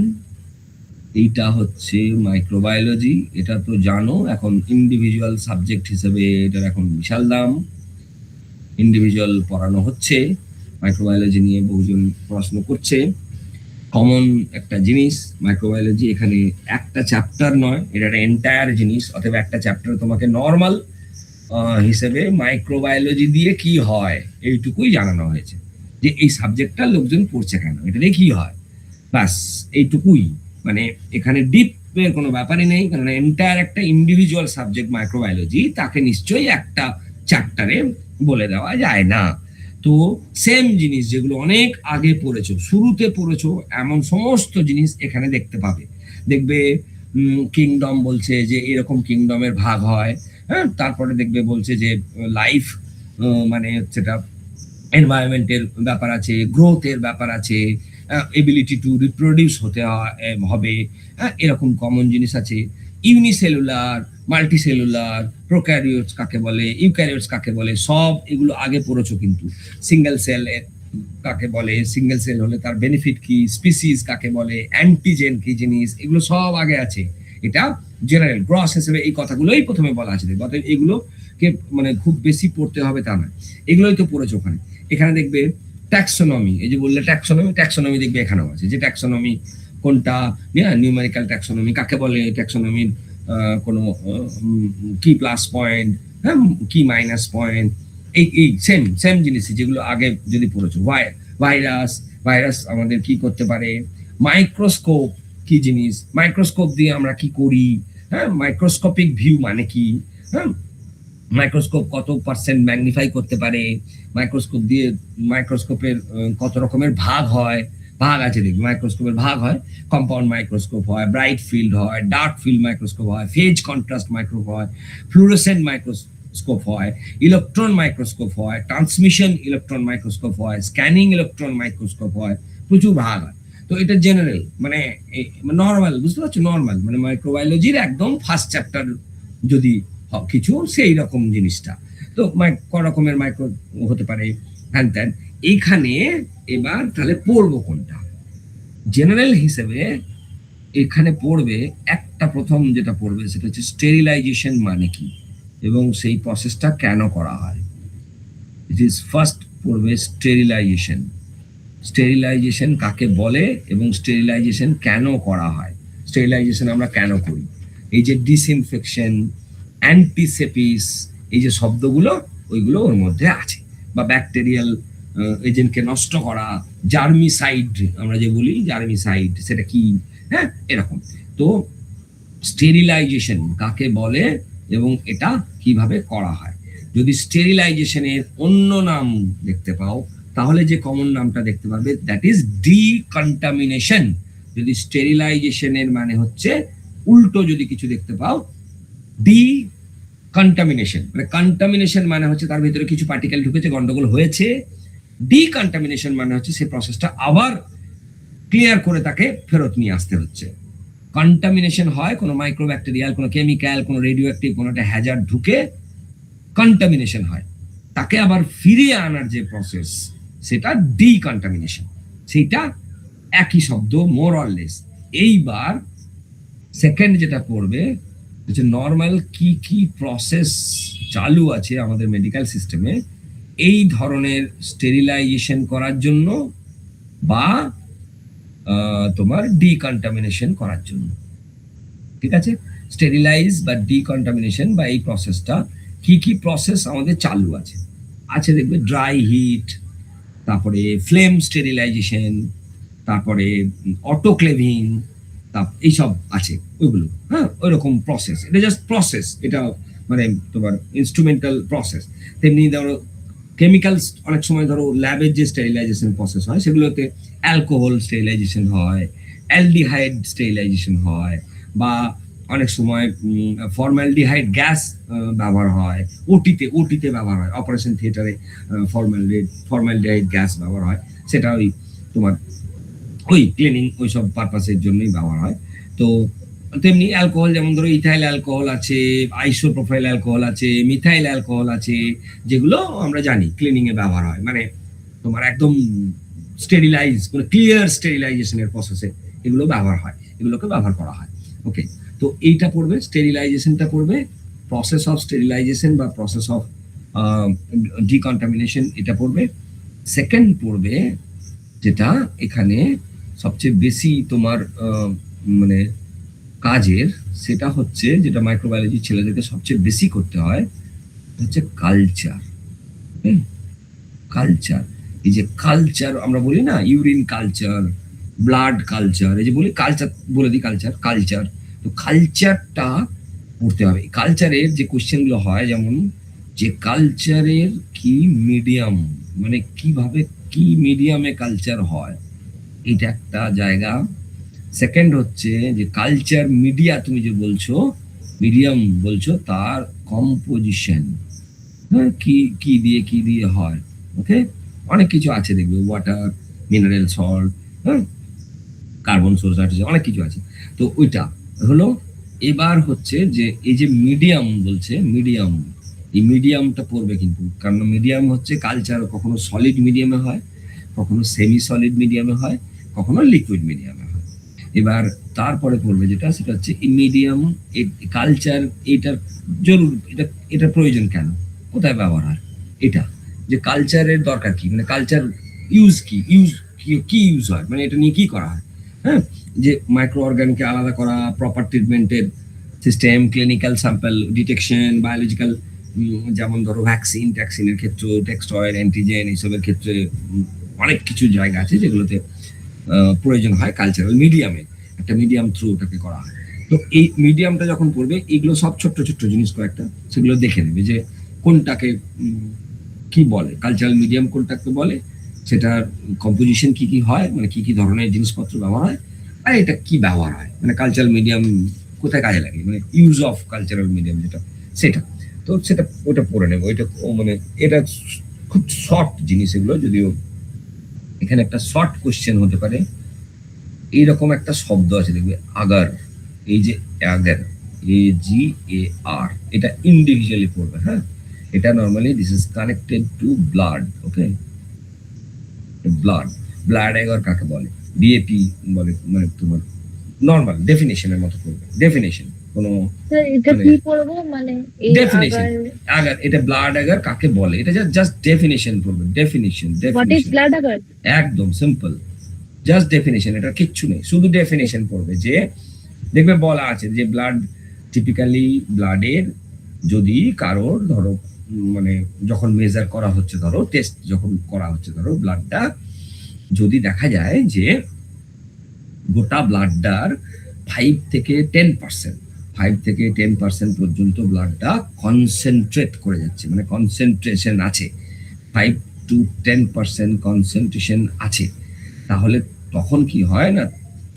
এইটা হচ্ছে মাইক্রোবায়োলজি। এটা তো জানো এখন ইন্ডিভিজুয়াল সাবজেক্ট হিসেবে এটার এখন বিশাল দাম, ইন্ডিভিজুয়াল পড়ানো হচ্ছে, মাইক্রোবায়োলজি নিয়ে বহুজন পড়াশোনা করছে। কমন একটা জিনিস মাইক্রোবায়োলজি, এখানে একটা চ্যাপ্টার নয়, এটা একটা এন্টায়ার জিনিস। অথবা একটা চ্যাপ্টার তোমাকে নর্মাল হিসেবে মাইক্রোবায়োলজি দিয়ে কি হয় এইটুকুই জানানো হয়েছে, যে এই সাবজেক্টটা লোকজন পড়ছে কেন, এটা দিয়ে কি হয়, ব্যাস এইটুকুই। মানে এখানে ডিপ কোনো ব্যাপারই নেই, কারণ এন্টায়ার একটা ইন্ডিভিজুয়াল সাবজেক্ট মাইক্রোবায়োলজি, তাকে নিশ্চয়ই একটা চ্যাপ্টারে বলে দেওয়া যায় না। তো সেম জিনিস যেগুলো অনেক আগে পড়েছো, শুরুতে পড়েছো, এমন সমস্ত জিনিস এখানে দেখতে পাবে। দেখবে কিংডম বলছে যে এরকম কিংডমের ভাগ হয়, হ্যাঁ, তারপরে দেখবে বলছে যে লাইফ মানে সেটা এনভায়রনমেন্টের ব্যাপার আছে, গ্রোথের ব্যাপার আছে, এবিলিটি টু রিপ্রোডিউস হতে হবে, এরকম কমন জিনিস আছে। ইউনিসেলুলার, মাল্টিসেলুলার, প্রোক্যারিওটস কাকে বলে, ইউক্যারিওটস কাকে বলে, সব এগুলো আগে পড়েছো। কিন্তু সিঙ্গেল সেল কাকে বলে, সিঙ্গেল সেল হলে তার বেনিফিট কি, স্পিসিস কাকে বলে, অ্যান্টিজেন কি জিনিস, এগুলো সব আগে আছে। এটা জেনারেল গ্রস হিসেবে এই কথাগুলোই প্রথমে বলা আছে। অতএব এগুলোকে মানে খুব বেশি পড়তে হবে তা না, এগুলোই তো পড়েছো ওখানে। এখানে দেখবে ট্যাক্সোনমি, এই যে বললে ট্যাক্সোনমি, ট্যাক্সোনমি দেখবে এখানেও আছে, যে ট্যাক্সোনমি কোনটা, নিউমেরিক্যাল ট্যাক্সোনমি কাকে বলে, ট্যাক্সোনমির কোনো কি প্লাস পয়েন্ট, হ্যাঁ, কি মাইনাস পয়েন্ট, এই সেম সেম জিনিস যেগুলো আগে যদি পড়েছো। ভাইরাস, ভাইরাস আমাদের কি করতে পারে, মাইক্রোস্কোপ কি জিনিস, মাইক্রোস্কোপ দিয়ে আমরা কি করি, হ্যাঁ, মাইক্রোস্কোপিক ভিউ মানে কি, হ্যাঁ, মাইক্রোস্কোপ কত পার্সেন্ট ম্যাগনিফাই করতে পারে, মাইক্রোস্কোপ দিয়ে মাইক্রোস্কোপের কত রকমের ভাগ হয়, ভাগ আছে দেখবি, মাইক্রোস্কোপের ভাগ হয়, কম্পাউন্ড মাইক্রোস্কোপ হয়, ব্রাইট ফিল্ড হয়, ডার্ক ফিল্ড মাইক্রোস্কোপ হয়, ফেজ কন্ট্রাস্ট মাইক্রোস্কোপ হয়, ফ্লুরোসেন্ট মাইক্রোস্কোপ হয়, ইলেকট্রন মাইক্রোস্কোপ হয়, ট্রান্সমিশন ইলেকট্রন মাইক্রোস্কোপ হয়, স্ক্যানিং ইলেকট্রন মাইক্রোস্কোপ হয়, প্রচুর ভাগ হয়। তো এটা জেনারেল মানে নর্মাল, বুঝতে পারছো, নর্মাল মানে মাইক্রোবায়োলজির একদম ফার্স্ট চ্যাপ্টার যদি কিছু সেই রকম জিনিসটা। তো ক রকমের মাইক্রো হতে পারে, হ্যান ত্যান। এইখানে এবার তাহলে পড়বো কোনটা, জেনারেল হিসেবে এখানে পড়বে একটা, প্রথম যেটা পড়বে সেটা হচ্ছে স্টেরিলাইজেশন মানে কি এবং সেই প্রসেসটা কেন করা হয়। ইট ইজ ফার্স্ট পড়বে স্টেরিলাইজেশন, স্টেরিলাইজেশন কাকে বলে এবং স্টেরিলাইজেশন কেন করা হয়, স্টেরিলাইজেশন আমরা কেন করি। এই যে ডিসইনফেকশন, অ্যান্টিসেপিস, এই যে শব্দগুলো ওইগুলো ওর মধ্যে আছে, বা ব্যাকটেরিয়াল এজেন্টকে নষ্ট করা, জার্মিসাইড আমরা যে বলি, জার্মিসাইড সেটা কি, হ্যাঁ, এরকম। তো স্টেরিলাইজেশন কাকে বলে এবং এটা কিভাবে করা হয়। যদি স্টেরিলাইজেশনের অন্য নাম দেখতে পাও তাহলে যে কমন নামটা দেখতে পাবে দ্যাট ইজ ডিকন্টামিনেশন। যদি স্টেরিলাইজেশনের মানে হচ্ছে উল্টো যদি কিছু দেখতে পাও, ডিকন্টামিনেশন মানে কন্টামিনেশন মানে হচ্ছে তার ভিতরে কিছু পার্টিকেল ঢুকেছে, গন্ডগোল হয়েছে। ডিকন্টামিনেশন মানে হচ্ছে সেই প্রসেসটা আবার ক্লিয়ার করে তাকে ফেরত নিয়ে আসতে হচ্ছে। কন্টামিনেশন হয় কোনো মাইক্রোব্যাকটেরিয়াল, কোনো কেমিক্যাল, কোনো রেডিও অ্যাক্টিভ, কোনো একটা হ্যাজার্ড ঢুকে কন্টামিনেশন হয়, তাকে আবার ফিরিয়ে আনার যে প্রসেস সেটা ডিকন্টামিনেশন। সেইটা একই শব্দ মোর অর লেস। এইবার সেকেন্ড যেটা পড়বে হচ্ছে নর্মাল কি কি প্রসেস চালু আছে আমাদের মেডিকেল সিস্টেমে এই ধরনের স্টেরিলাইজেশন করার জন্য বা তোমার ডিকন্টামিনেশন করার জন্য। ঠিক আছে, স্টেরিলাইজ বা ডিকন্টামিনেশন বা এই প্রসেসটা কি কি প্রসেস আমাদের চালু আছে আছে দেখবে, ড্রাই হিট, তারপরে ফ্লেম স্টেরিলাইজেশন, তারপরে অটোক্লেভিং, এইসব আছে ওইগুলো, হ্যাঁ, ওইরকম প্রসেস। এটা জাস্ট প্রসেস, এটা মানে তোমার ইনস্ট্রুমেন্টাল প্রসেস। তেমনি ধরো কেমিক্যালস, অনেক সময় ধরো ল্যাবের যে স্টেরিলাইজেশন প্রসেস হয় সেগুলোতে অ্যালকোহল স্টেরিলাইজেশন হয়, অ্যালডিহাইড স্টেরিলাইজেশন হয়, বা অনেক সময় ফর্মালডিহাইড গ্যাস ব্যবহার হয়, ওটিতে ব্যবহার হয়, অপারেশন থিয়েটারে ফর্মালডিহাইড গ্যাস ব্যবহার হয়, সেটা ওই তোমার ওই ক্লিনিং ওইসব পারপাসের জন্যই ব্যবহার হয়। তো তেমনি অ্যালকোহল, যেমন ধরো ইথাইল অ্যালকোহল আছে, আইসোপ্রোপাইল অ্যালকোহল আছে, মিথাইল অ্যালকোহল আছে, যেগুলো আমরা জানি ক্লিনিং এ ব্যবহার হয়, মানে তোমার একদম স্টেরিলাইজ করে ক্লিয়ার স্টেরিলাইজেশনের প্রসেসে এগুলো ব্যবহার হয়, এগুলোকে ব্যবহার করা হয়। ওকে, তো এইটা পড়বে, স্টেরিলাইজেশনটা পড়বে, প্রসেস অফ স্টেরিলাইজেশন বা প্রসেস অফ ডিকন্টামিনেশন এটা পড়বে। সেকেন্ড পড়বে যেটা এখানে সবচেয়ে বেশি তোমার মানে কাজের, সেটা হচ্ছে যেটা মাইক্রোবায়োলজি ছেলেদেরকে সবচেয়ে বেশি করতে হয়, হচ্ছে কালচার। কালচার, এই যে কালচার আমরা বলি না, ইউরিন কালচার, ব্লাড কালচার, এই যে বলি কালচার, বলে দিই কালচার, কালচার, তো কালচারটা পড়তে হবে। কালচারের যে কোশ্চেন গুলো হয়, যেমন যে কালচারের কি মিডিয়াম, মানে কিভাবে কি মিডিয়ামে কালচার হয়, এটা একটা জায়গা। সেকেন্ড হচ্ছে যে কালচার মিডিয়া, তুমি যে বলছো মিডিয়াম বলছো, তার কম্পোজিশন, হ্যাঁ, কি দিয়ে হয়। ওকে, অনেক কিছু আছে দেখবে, ওয়াটার, মিনারেল সল্ট, হ্যাঁ, কার্বন সোর্স আছে, অনেক কিছু আছে। তো ওইটা হলো। এবার হচ্ছে যে এই যে মিডিয়াম বলছে, মিডিয়াম, এই মিডিয়ামটা পড়বে কিন্তু, কারণ মিডিয়াম হচ্ছে কালচার কখনো সলিড মিডিয়ামে হয়, কখনো সেমি সলিড মিডিয়ামে হয়, কখনো লিকুইড মিডিয়ামে হয়। এবার তারপরে পড়বে যেটা, সেটা হচ্ছে মিডিয়াম কালচার, এটার জরুরি, এটা প্রয়োজন কেন, কোথায় ব্যবহার হয়, এটা যে কালচারের দরকার কি, মানে কালচার ইউজ কি ইউজ হয়, মানে এটা নিয়ে কি করা হয়। হ্যাঁ, যে মাইক্রো অর্গানকে আলাদা করা, প্রপার ট্রিটমেন্টের system, clinical sample detection, biological, যেমন ধরো ভ্যাকসিনের ক্ষেত্রে, টেক্সটয়েড, অ্যান্টিজেন, এইসবের ক্ষেত্রে অনেক কিছু জায়গা আছে যেগুলোতে প্রয়োজন হয় কালচারাল মিডিয়ামে, একটা মিডিয়াম থ্রু ওটাকে করা হয়। তো এই মিডিয়ামটা যখন পড়বে, এগুলো সব ছোট্ট ছোট্ট জিনিস কয়েকটা, সেগুলো দেখে নেবে যে কোনটাকে কি বলে, কালচারাল মিডিয়াম কোনটাকে বলে, সেটার কম্পোজিশন কি হয়, মানে কি ধরনের জিনিসপত্র ব্যবহার হয়, আর এটা কি ব্যবহার হয়, মানে কালচারাল মিডিয়াম কোথায় কাজে লাগে, মানে ইউজ অফ কালচারাল মিডিয়াম যেটা, সেটা। তো সেটা ওটা পড়ে নেবো। এটা মানে এটা খুব শর্ট জিনিস এগুলো, যদিও এখানে একটা শর্ট কোশ্চেন হতে পারে। এইরকম একটা শব্দ আছে দেখবে, আগার, এই যে আগার, AGAR, এটা ইন্ডিভিজুয়ালি পড়বে। হ্যাঁ, এটা normally this is connected to blood. Okay, blood agar কাকে বলে, বিএপি বলে, মানে তোমার নর্মাল ডেফিনেশনের মতো করবে, ডেফিনেশন কোনো এটা কি পড়বো, মানে এই ডেফিনেশন। আগার, এটা ব্লাড আগার কাকে বলে, এটা জাস্ট ডেফিনেশন করবে, definition. What is blood agar, একদম সিম্পল, জাস্ট ডেফিনেশন, এটা কিচ্ছু নেই, শুধু ডেফিনেশন পড়বে। যে দেখবে বলা আছে যে ব্লাড, টিপিক্যালি ব্লাডের যদি কারোর ধরো মানে যখন মেজার করা হচ্ছে, ধরো টেস্ট যখন করা হচ্ছে, ধরো ব্লাডটা যদি দেখা যায় যে গোটা ব্লাডটার 5 থেকে 10% পর্যন্ত ব্লাডটা কনসেন্ট্রেট করে যাচ্ছে, মানে কনসেন্ট্রেশন আছে, 5 to 10% কনসেন্ট্রেশন আছে, তাহলে তখন কি হয় না,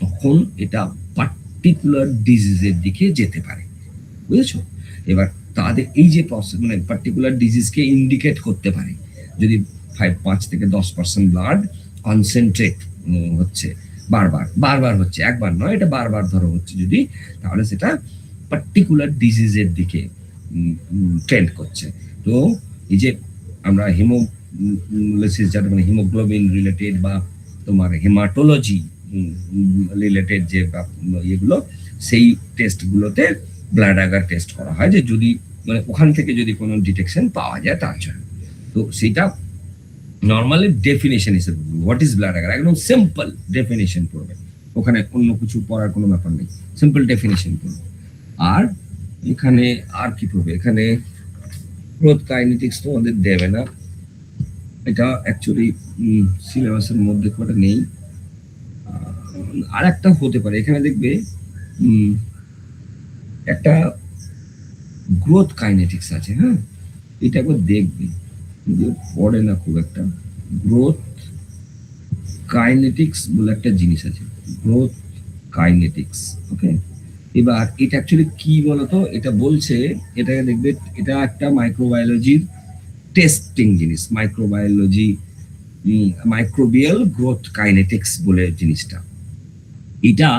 তখন এটা পার্টিকুলার ডিজিজের দিকে যেতে পারে, বুঝেছো। এবার তাদের এই যে প্রসেস, মানে পার্টিকুলার ডিজিজকে ইন্ডিকেট করতে পারে, যদি 5 থেকে 10% ব্লাড কনসেন্ট্রেট হচ্ছে, বারবার হচ্ছে, একবার নয়, এটা বারবার ধরো হচ্ছে যদি, তাহলে সেটা পার্টিকুলার ডিজিজের দিকে ট্রেন্ড করছে। তো এই যে আমরা হিমোলাইসিস, যেটা মানে হিমোগ্লোবিন রিলেটেড বা তোমার হেমাটোলজি রিলেটেড যে ইয়েগুলো, সেই টেস্টগুলোতে ব্লাড আগার টেস্ট করা হয়, যে যদি মানে ওখান থেকে যদি কোনো ডিটেকশন পাওয়া যায় তার জন্য। তো সেটা নর্মালি ডেফিনেশন হিসেবে হোয়াট ইজ ব্লাড আগার, একদম সিম্পল ডেফিনেশন পড়বে, ওখানে অন্য কিছু পড়ার কোনো ব্যাপার নেই, সিম্পল ডেফিনেশন পড়বে। আর এখানে আর কি পড়বে, এখানে গ্রোথ কাইনেটিক্স তো আমাদের দেবে না, এটা অ্যাকচুয়ালি সিলেবাসের মধ্যে কোটা নেই। আর একটা হতে পারে, এখানে দেখবে একটা গ্রোথ কাইনেটিক্স আছে। হ্যাঁ, এটা একবার দেখবে, পড়ে না খুব একটা। গ্রোথ কাইনেটিক্স বলে একটা জিনিস আছে, গ্রোথ কাইনেটিক্স। ওকে, এবার এটা অ্যাকচুয়ালি কি বলতো, এটা বলছে, এটা দেখবে, এটা একটা মাইক্রোবায়োলজির টেস্টিং জিনিস, মাইক্রোবায়োলজি মাইক্রোবিয়াল গ্রোথ কাইনেটিক্স বলে জিনিসটা। এটা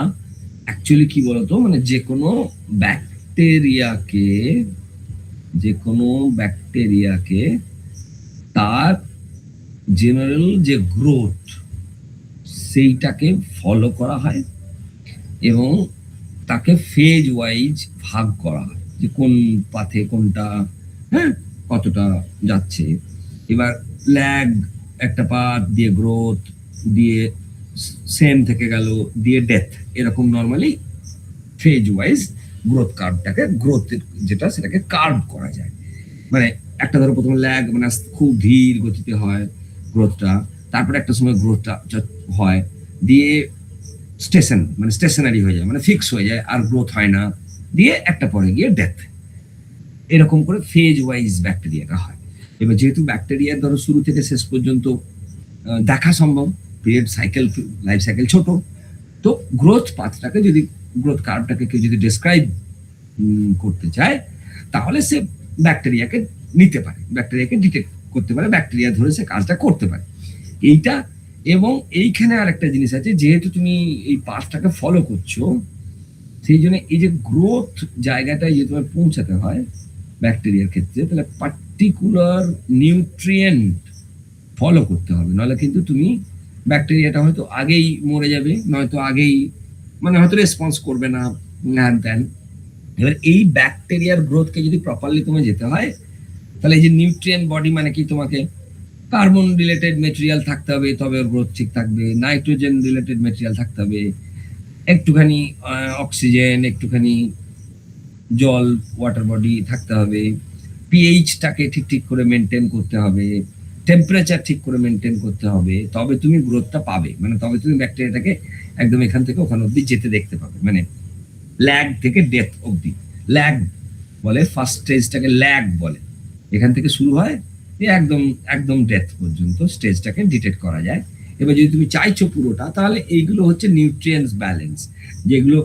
অ্যাকচুয়ালি কি বলতো, মানে ব্যাকটেরিয়াকে যে কোনো ব্যাকটেরিয়াকে তার জেনারেল যে গ্রোথ সেইটাকে ফলো করা হয় এবং তাকে ফেজ ওয়াইজ ভাগ করা হয়, যে কোন পাথে কোনটা, হ্যাঁ, কতটা যাচ্ছে। এবার ল্যাগ একটা পাথ দিয়ে গ্রোথ, দিয়ে সেম থেকে গেল, দিয়ে ডেথ, এরকম নর্মালি ফেজ ওয়াইজ গ্রোথ কার্ভটাকে, গ্রোথের যেটা সেটাকে কার্ভ করা যায়। মানে একটা ধরো প্রথমে ল্যাগ, মানে খুব ধীর গতিতে হয় গ্রোথটা, তারপরে একটা সময় গ্রোথটা হয়, দিয়ে মানে স্টেশনারি হয়ে যায়, মানে ফিক্স হয়ে যায়, আর গ্রোথ হয় না, দিয়ে একটা পরে গিয়ে ডেথ। এরকম করে ফেজ ওয়াইজ ব্যাকটেরিয়াটা হয়। এবার যেহেতু ব্যাকটেরিয়া ধরো শুরু থেকে শেষ পর্যন্ত দেখা সম্ভব, পিরিয়ড সাইকেল, লাইফ সাইকেল ছোট, তো গ্রোথ পাথটাকে যদি, গ্রোথ কার্ভটাকে কেউ যদি ডেসক্রাইব করতে চায়, তাহলে সে ব্যাকটেরিয়াকে নিতে পারে, ব্যাকটেরিয়াকে ডিটেক্ট করতে পারে, ব্যাকটেরিয়া ধরে সে কাজটা করতে পারে এইটা। এবং এইখানে আর একটা জিনিস আছে, যেহেতু তুমি এই পাথটাকে ফলো করছো, সেই জন্য এই যে গ্রোথ জায়গাটায় যে তোমার পৌঁছাতে হয় ব্যাকটেরিয়ার ক্ষেত্রে, তাহলে পার্টিকুলার নিউট্রিয়েন্ট ফলো করতে হবে, নাহলে কিন্তু তুমি ব্যাকটেরিয়াটা হয়তো আগেই মরে যাবে, নয়তো আগেই মানে হয়তো রেসপন্স করবে না, হ্যান ত্যান। এবার এই ব্যাকটেরিয়ার গ্রোথকে যদি প্রপারলি তোমায় যেতে হয়, তাহলে এই যে নিউট্রিয়েন্ট বডি, মানে কি, তোমাকে কার্বন রিলেটেড মেটেরিয়াল থাকতে হবে, তবে ওর গ্রোথ ঠিক থাকবে, নাইট্রোজেন রিলেটেড মেটেরিয়াল থাকতে হবে, একটুখানি অক্সিজেন, একটুখানি জল, ওয়াটার বডি থাকতে হবে, পিএইচটাকে ঠিক ঠিক করে মেনটেন করতে হবে, টেম্পারেচার ঠিক করে মেনটেন করতে হবে, তবে তুমি গ্রোথটা পাবে, মানে তবে তুমি ব্যাকটেরিয়াটাকে একদম এখান থেকে ওখান অব্দি যেতে দেখতে পাবে, মানে ল্যাগ থেকে ডেথ অব্দি। ল্যাগ বলে, ফার্স্ট স্টেজটাকে ল্যাগ বলে, এখান থেকে শুরু হয়, একদম একদম ডেথ পর্যন্ত স্টেজটাকে ডিটেক্ট করা যায়। এবার যদি তুমি চাইছো পুরোটা, তাহলে এইগুলো হচ্ছে নিউট্রিয়েন্টস ব্যালেন্স, যেগুলো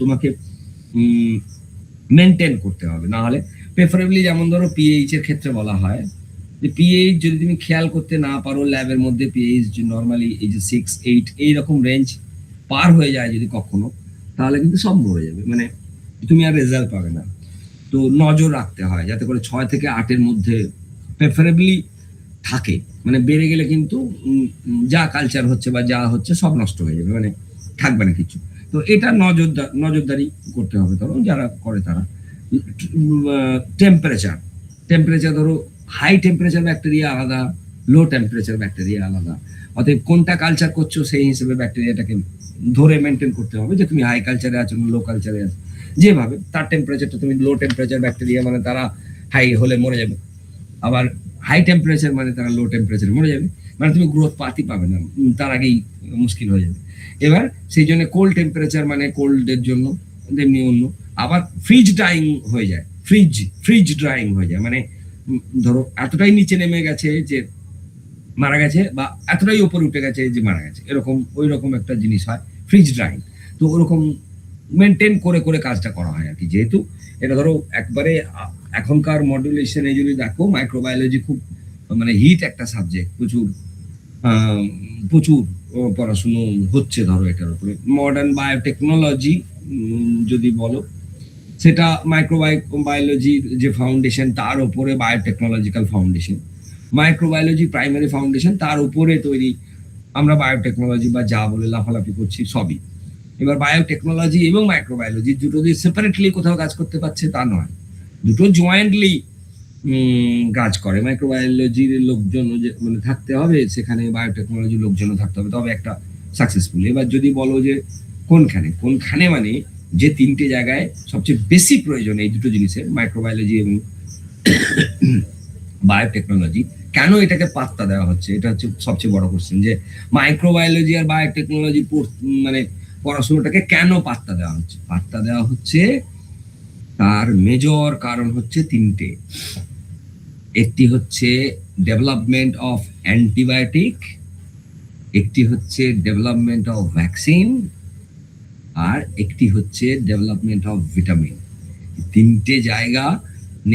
তোমাকে মেনটেন করতে হবে। না হলে প্রেফারেবলি, যেমন ধরো পিএইচ এর ক্ষেত্রে বলা হয় যে পিএইচ যদি তুমি খেয়াল করতে না পারো, ল্যাবের মধ্যে পিএইচ নর্মালি এই যে 6-8 এইরকম রেঞ্জ পার হয়ে যায় যদি কখনো, তাহলে কিন্তু সব মরে যাবে, মানে তুমি আর রেজাল্ট পাবে না। তো নজর রাখতে হয় যাতে করে 6 থেকে 8-এর মধ্যে প্রেফারেবলি থাকে, মানে বেড়ে গেলে কিন্তু যা কালচার হচ্ছে বা যা হচ্ছে সব নষ্ট হয়ে যাবে, মানে থাকবে না কিছু। তো এটা নজরদারি করতে হবে, ধরো যারা করে তারা। টেম্পারেচার, টেম্পারেচার ধরো হাই টেম্পারেচার ব্যাকটেরিয়া আলাদা, লো টেম্পারেচার ব্যাকটেরিয়া আলাদা, অতএব কোনটা কালচার করছো সেই হিসেবে ব্যাকটেরিয়াটাকে ধরে মেনটেন করতে হবে, যে তুমি হাই কালচারে আছো লো কালচারে আছো, যেভাবে তার টেম্পারেচারটা, তুমি লো টেম্পারেচার ব্যাকটেরিয়া মানে তারা হাই হলে মরে যাবে, আবার হাই টেম্পারেচার মানে তারা লো টেম্পারেচারে মরে যাবে, মানে তুমি গ্রোথ পাতি পাবে না, তার আগেই মুশকিল হয়ে যাবে। এবার সেই জন্য কোল্ড টেম্পারেচার মানে কোল্ডের জন্য তেমনি অন্য, আবার ফ্রিজ ড্রাইং হয়ে যায়, ফ্রিজ ড্রাইং হয়ে যায়, মানে ধরো এতটাই নিচে নেমে গেছে যে মারা গেছে, বা এতটাই উপরে উঠে গেছে যে মারা গেছে, এরকম ওই রকম একটা জিনিস হয় ফ্রিজ ড্রাইং। তো ওরকম মেনটেন করে করে কাজটা করা হয় আর কি। যেহেতু এটা ধরো একবারে এখনকার মডুলেশনে যদি দেখো, মাইক্রোবায়োলজি খুব মানে হিট একটা সাবজেক্ট, প্রচুর পড়াশুনো হচ্ছে ধরো এটার উপরে। মডার্ন বায়োটেকনোলজি যদি বলো, সেটা মাইক্রোবায়োলজির যে ফাউন্ডেশন, তার উপরে biotechnological foundation, microbiology primary foundation, তার উপরে তৈরি আমরা বায়োটেকনোলজি বা যা বলে লাফালাফি করছি সবই। এবার বায়োটেকনোলজি এবং মাইক্রোবায়োলজি দুটো দিয়ে সেপারেটলি কোথাও কাজ করতে পারছে তা নয়, দুটো জয়েন্টলি কাজ করে। মাইক্রোবায়োলজির লোকজন মানে থাকতে হবে সেখানে, বায়োটেকনোলজির লোকজনও থাকতে হবে, তবে একটা সাকসেসফুল। এবার যদি বলো যে কোনখানে মানে যে তিনটে জায়গায় সবচেয়ে বেশি প্রয়োজন এই দুটো জিনিসের, মাইক্রোবায়োলজি এবং বায়োটেকনোলজি, কেন এটাকে পাত্তা দেওয়া হচ্ছে, এটা হচ্ছে সবচেয়ে বড় কোশ্চেন, যে মাইক্রোবায়োলজি আর বায়োটেকনোলজি মানে পড়াশোনাটাকে কেন পাত্তা দেওয়া হচ্ছে। পাত্তা দেওয়া হচ্ছে, তার মেজর কারণ হচ্ছে তিনটে। একটি হচ্ছে ডেভেলপমেন্ট অফ অ্যান্টিবায়োটিক, একটি হচ্ছে ডেভেলপমেন্ট অফ ভ্যাকসিন, আর একটি হচ্ছে ডেভেলপমেন্ট অফ ভিটামিন। তিনটে জায়গা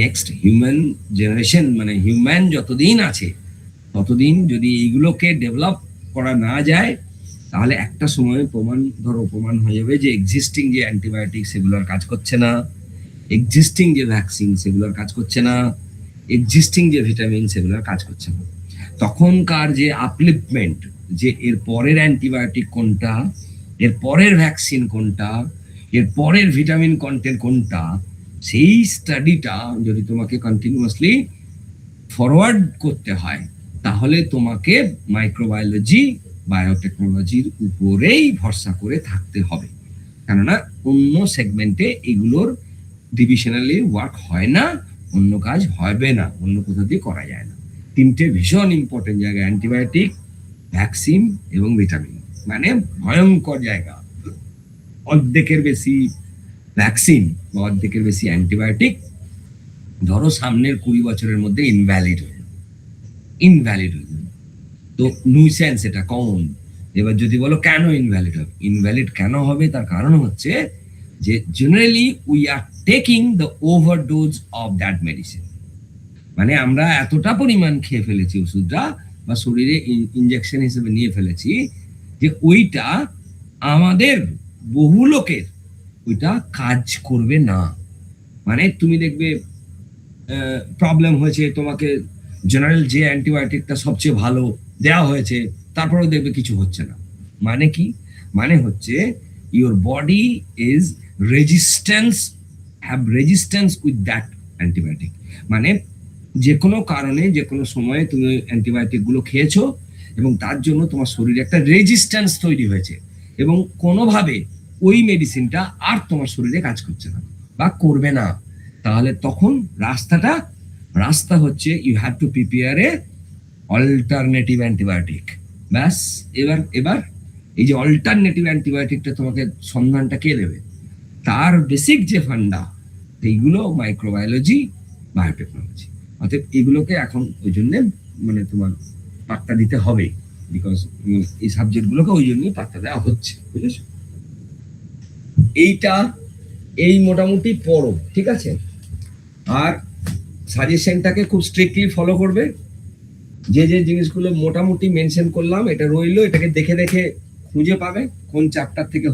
নেক্সট হিউম্যান জেনারেশন, মানে হিউম্যান যতদিন আছে ততদিন যদি এইগুলোকে ডেভেলপ করা না যায়, তাহলে একটা সময় প্রমাণ হয়ে যাবে যে এক্সিস্টিং যে অ্যান্টিবায়োটিক সেগুলোর কাজ করছে না, এক্সিস্টিং যে ভ্যাকসিন সেগুলোর কাজ করছে না, এক্সিস্টিং যে ভিটামিন সেগুলোর কাজ করছে না। তখনকার যে আপলিফমেন্ট, যে এর পরের অ্যান্টিবায়োটিক কোনটা, এর পরের ভ্যাকসিন কোনটা, এর পরের ভিটামিন কন্টেন্ট কোনটা, সেই স্টাডিটা যদি তোমাকে কন্টিনিউয়াসলি ফরওয়ার্ড করতে হয়, তাহলে তোমাকে মাইক্রোবায়োলজি, বায়োটেকনোলজির উপরেই ভরসা করে থাকতে হবে। কেননা অন্য সেগমেন্টে এগুলোর ডিভিশনালি ওয়ার্ক হয় না, অন্য কাজ হবে না, অন্য কোথাও দিয়ে করা যায় না। তিনটে ভীষণ ইম্পর্টেন্ট জায়গা, অ্যান্টিবায়োটিক, ভ্যাকসিন এবং ভিটামিন, মানে ভয়ঙ্কর জায়গা। অর্ধেকের বেশি ভ্যাকসিন বা অর্ধেকের বেশি অ্যান্টিবায়োটিক ধরো সামনের 20 বছরের মধ্যে ইনভ্যালিড হয়ে যাবে, ইনভ্যালিড হয়ে যাবে। তো নিউসেন্স, এটা কমন। এবার যদি বলো কেন ইনভ্যালিড হবে, ইনভ্যালিড কেন হবে তার কারণ হচ্ছে যে generally we are taking the overdose of that medicine. মানে আমরা এতটা পরিমাণ খেয়ে ফেলেছি ওষুধটা বা শরীরে ইনজেকশন হিসেবে নিয়ে ফেলেছি যে ওইটা আমাদের বহু লোকের ওইটা কাজ করবে না। মানে তুমি দেখবে প্রবলেম হয়েছে, তোমাকে জেনারেল যে অ্যান্টিবায়োটিকটা সবচেয়ে ভালো দেওয়া হয়েছে, তারপরেও দেখবে কিছু হচ্ছে না। মানে কি? মানে হচ্ছে your body is have resistance with that antibiotic. মানে যে কোনো কারণে যে কোনো সময়ে তুমি অ্যান্টিবায়োটিক গুলো খেয়েছো এবং তার জন্য তোমার শরীরে একটা রেজিস্ট্যান্স তৈরি হয়েছে এবং কোনোভাবে ওই মেডিসিনটা আর তোমার শরীরে কাজ করছে না বা করবে না। তাহলে তখন রাস্তা হচ্ছে you have to prepare a alternative antibiotic. ব্যাস, এবার এই যে অল্টারনেটিভ অ্যান্টিবায়োটিকটা তোমাকে সন্ধানটা কে দেবে, তার বেসিক যে ফান্ডা এইগুলো মাইক্রোবায়োলজি, বায়োটেকনোলজি। অর্থাৎ এগুলোকে এখন ওই জন্য মানে তোমার পাত্তা দিতে হবে, বিকজ এই সাবজেক্ট গুলোকে ওই জন্যই পাত্তা দেওয়া হচ্ছে, বুঝেছো? এই মোটামুটি পড়ো, ঠিক আছে? আর সাজেশনটাকে খুব স্ট্রিক্টলি ফলো করবে। যে জিনিসগুলো মোটামুটি মেনশন করলাম এটা রইলো, এটাকে দেখে দেখে খুঁজে পাবে কোন চ্যাপ্টার থেকে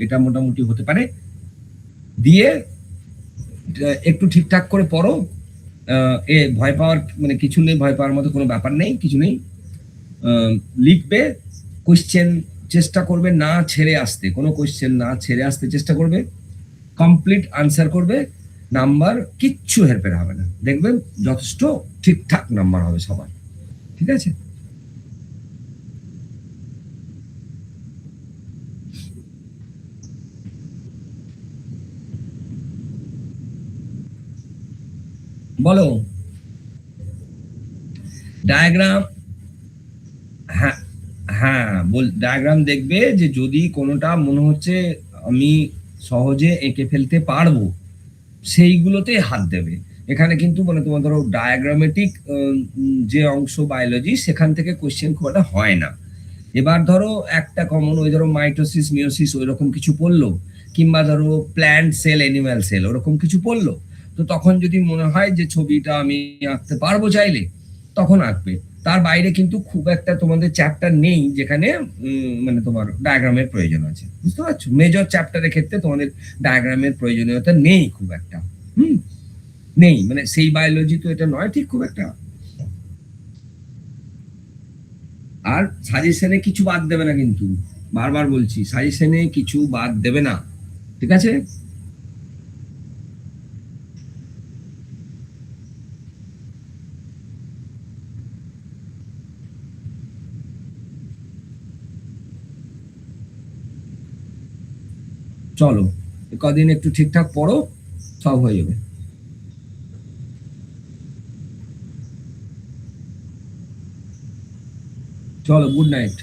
এটা মোটামুটি হতে পারে, দিয়ে একটু ঠিকঠাক করে পড়ো। ভয় পাওয়ার মানে কিছু নেই, ভয় পাওয়ার মতো কোনো ব্যাপার নেই, কিছু নেই। লিখবে, কোশ্চেন চেষ্টা করবে না ছেড়ে আসতে, কোনো কোশ্চেন না ছেড়ে আসতে চেষ্টা করবে, কমপ্লিট আনসার করবে, নাম্বার কিচ্ছু হেরফের হবে না, দেখবেন যথেষ্ট ঠিকঠাক নাম্বার হবে সবার, ঠিক আছে? বলো। ডায়াগ্রাম, হ্যাঁ হ্যাঁ ডায়াগ্রাম দেখবে যে যদি কোনোটা মনে হচ্ছে আমি সহজে এঁকে ফেলতে পারবো, সেইগুলোতে হাত দেবে। এখানে কিন্তু মানে তোমার ধরো ডায়াগ্রামেটিক যে অংশ বায়োলজি, সেখান থেকে কোশ্চেন খুব একটা হয় না। এবার ধরো একটা কমন, ওই ধরো মাইটোসিস, মিওসিস ওই রকম কিছু পড়লো, কিংবা ধরো প্ল্যান্ট সেল, অ্যানিম্যাল সেল ওরকম কিছু পড়লো, তো তখন যদি মনে হয় যে ছবিটা আমি আঁকতে পারবো চাইলে, তখন আঁকবে। তার বাইরে কিন্তু খুব একটা তোমাদের চ্যাপ্টার নেই যেখানে মানে তোমার ডায়াগ্রামের প্রয়োজন আছে, বুঝতে পারছো? মেজর চ্যাপ্টারের ক্ষেত্রে তোমাদের ডায়াগ্রামের প্রয়োজনীয়তা নেই খুব একটা, নেই, মানে সেই বায়োলজি তো এটা নয় ঠিক খুব একটা। আর সাজেশনে কিছু বাদ দেবে না কিন্তু, বারবার বলছি, সাজেশনে কিছু বাদ দেবে না, ঠিক আছে? চলো, কদিন একটু ঠিকঠাক পড়ো, সব হয়ে যাবে। চলো, গুড নাইট।